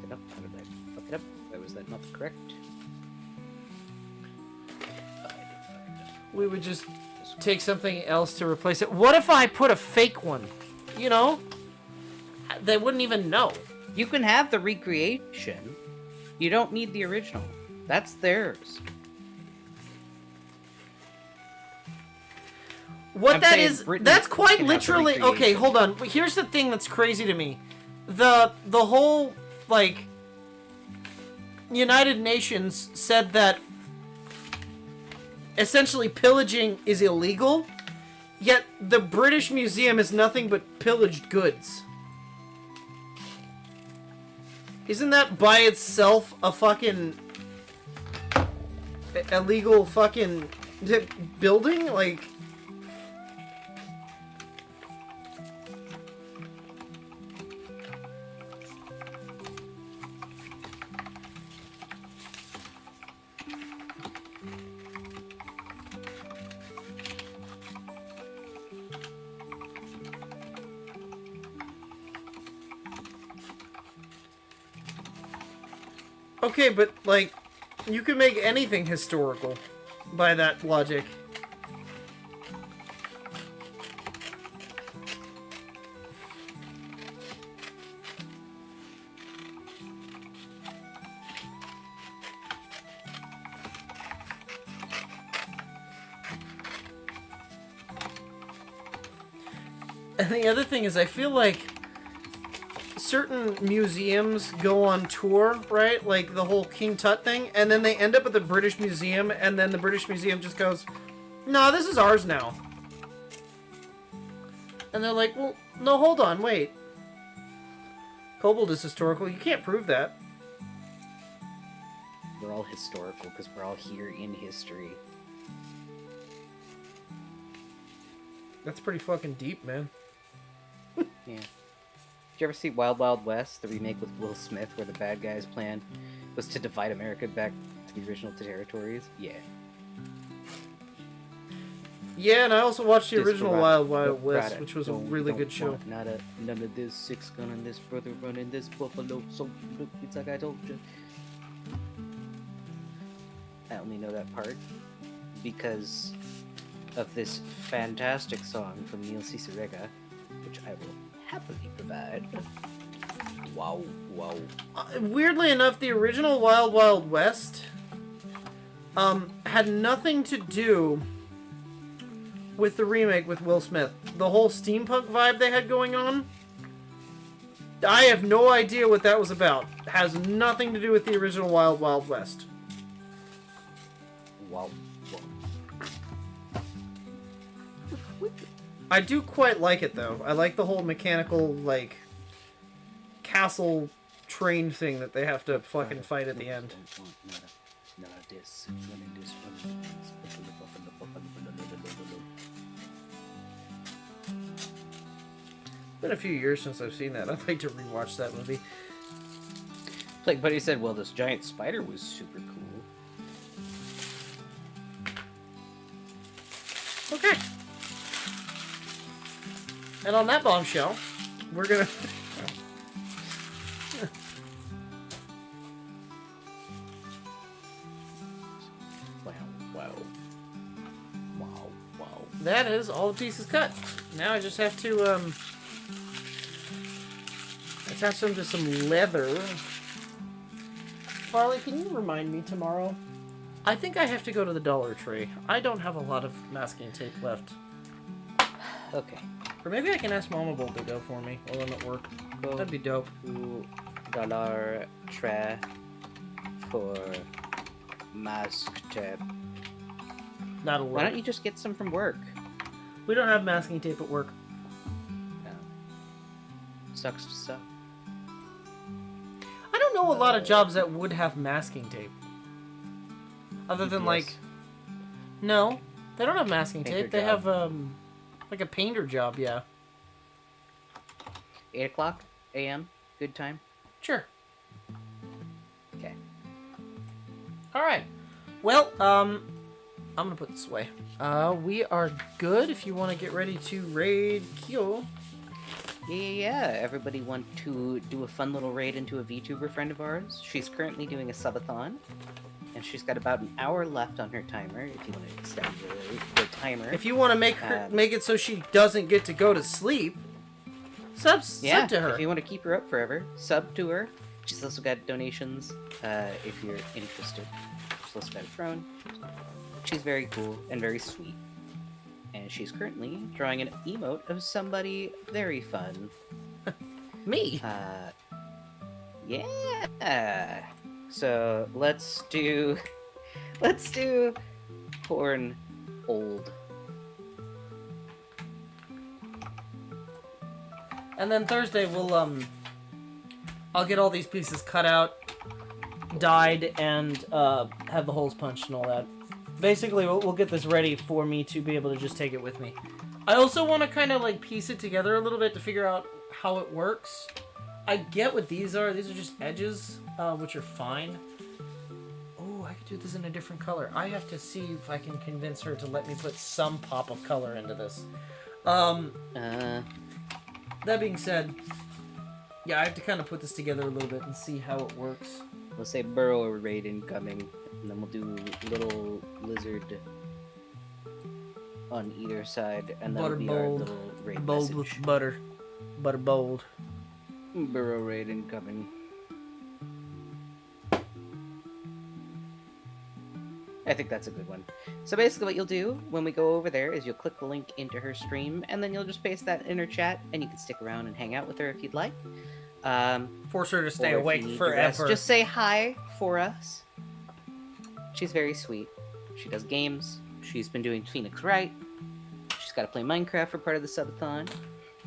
S2: it up. How did I fuck it up? Why was that not correct?
S1: we would just take something else to replace it. What if I put a fake one? You know? They wouldn't even know.
S2: You can have the recreation. You don't need the original. That's theirs.
S1: What
S2: I'm
S1: that
S2: saying
S1: is,
S2: Britain
S1: that's quite
S2: can have the
S1: literally... Okay,
S2: recreation.
S1: hold on. Here's the thing that's crazy to me. The whole, like... United Nations said that essentially pillaging is illegal, yet the British Museum is nothing but pillaged goods. Isn't that by itself a fucking illegal fucking building? Like, okay, but like, you can make anything historical by that logic. And the other thing is, I feel like certain museums go on tour, right? Like the whole King Tut thing, and then they end up at the British Museum, and then the British Museum just goes, "No, this is ours now." And they're like, "Well, no, hold on, wait. Kobold is historical. You can't prove that."
S2: We're all historical because we're all here in history.
S1: That's pretty fucking deep, man.
S2: Yeah. Did you ever see Wild Wild West, the remake with Will Smith, where the bad guy's plan was to divide America back to the original territories? Yeah.
S1: Yeah, and I also watched the
S2: Just
S1: original
S2: for
S1: Wild
S2: Rada-
S1: Wild West,
S2: Rada.
S1: which was a
S2: Don't-
S1: really
S2: don't
S1: good show.
S2: want none of this 6 gun and this brother running this buffalo. So look, it's like I told you. I only know that part because of this fantastic song from Neil Cicerega, which I will happily provide. Wow, wow.
S1: Weirdly enough, the original Wild Wild West had nothing to do with the remake with Will Smith. The whole steampunk vibe they had going on. I have no idea what that was about. It has nothing to do with the original Wild Wild West.
S2: Wow.
S1: I do quite like it though. I like the whole mechanical, like, castle train thing that they have to fucking fight at the end. Been a few years since I've seen that. I'd like to rewatch that movie.
S2: Like Buddy said, well, this giant spider was super cool.
S1: Okay. And on that bombshell, we're gonna...
S2: Wow.
S1: That is all the pieces cut. Now I just have to, attach them to some leather. Farley, can you remind me tomorrow? I think I have to go to the Dollar Tree. I don't have a lot of masking tape left.
S2: Okay.
S1: Or maybe I can ask Mama Bolt to go for me while I'm at work. That'd be dope.
S2: Dollar Tree for mask tape.
S1: That'll work.
S2: Why don't you just get some from work?
S1: We don't have masking tape at work.
S2: No. Sucks to suck.
S1: I don't know a lot of jobs that would have masking tape. Other than,
S2: UPS.
S1: like... No, they don't have masking
S2: Painter
S1: tape. They
S2: job.
S1: have, like a painter job, yeah.
S2: 8 o'clock a.m. Good time.
S1: Sure.
S2: Okay.
S1: Alright. Well, I'm gonna put this away. We are good if you want to get ready to raid Kyo.
S2: Yeah. Everybody want to do a fun little raid into a VTuber friend of ours? She's currently doing a subathon, and she's got about an hour left on her timer. If you want to extend the timer.
S1: If you want to make it so she doesn't get to go to sleep, sub to her.
S2: If you want to keep her up forever, sub to her. She's also got donations if you're interested. She's also got a throne. She's very cool and very sweet. And she's currently drawing an emote of somebody very fun.
S1: Me.
S2: Yeah. So let's do Corn Old.
S1: And then Thursday we'll I'll get all these pieces cut out, dyed, and have the holes punched and all that. Basically, we'll get this ready for me to be able to just take it with me. I also want to kind of like piece it together a little bit to figure out how it works. I get what these are. These are just edges, which are fine. Oh, I could do this in a different color. I have to see if I can convince her to let me put some pop of color into this. That being said, yeah, I have to kind of put this together a little bit and see how it works.
S2: We'll say burrow raid incoming, and then we'll do little lizard on either side, and that'll be our little raid
S1: Bold
S2: message.
S1: with butter. Butter bold.
S2: Burrow raid incoming. I think that's a good one. So basically what you'll do when we go over there is you'll click the link into her stream, and then you'll just paste that in her chat, and you can stick around and hang out with her if you'd like.
S1: Force her to stay
S2: or if you
S1: awake
S2: need to rest,
S1: forever.
S2: just say hi for us. She's very sweet. She does games. She's been doing Phoenix Wright. She's got to play Minecraft for part of the subathon.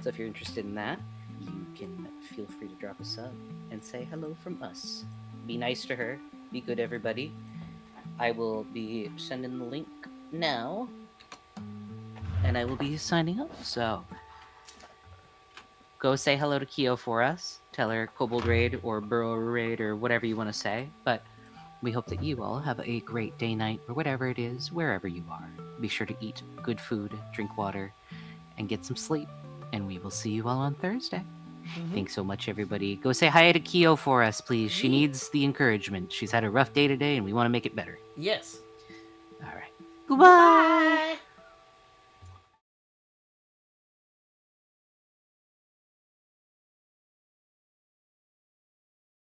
S2: So if you're interested in that, you can feel free to drop a sub and say hello from us. Be nice to her. Be good, everybody. I will be sending the link now. And I will be signing up, so... Go say hello to Kyo for us. Tell her Kobold Raid or Burrow Raid or whatever you want to say. But we hope that you all have a great day, night, or whatever it is, wherever you are. Be sure to eat good food, drink water, and get some sleep. And we will see you all on Thursday. Thanks so much, everybody. Go say hi to Kyo for us, please. She needs the encouragement. She's had a rough day today, and we want to make it better.
S1: Yes.
S2: All right. Goodbye.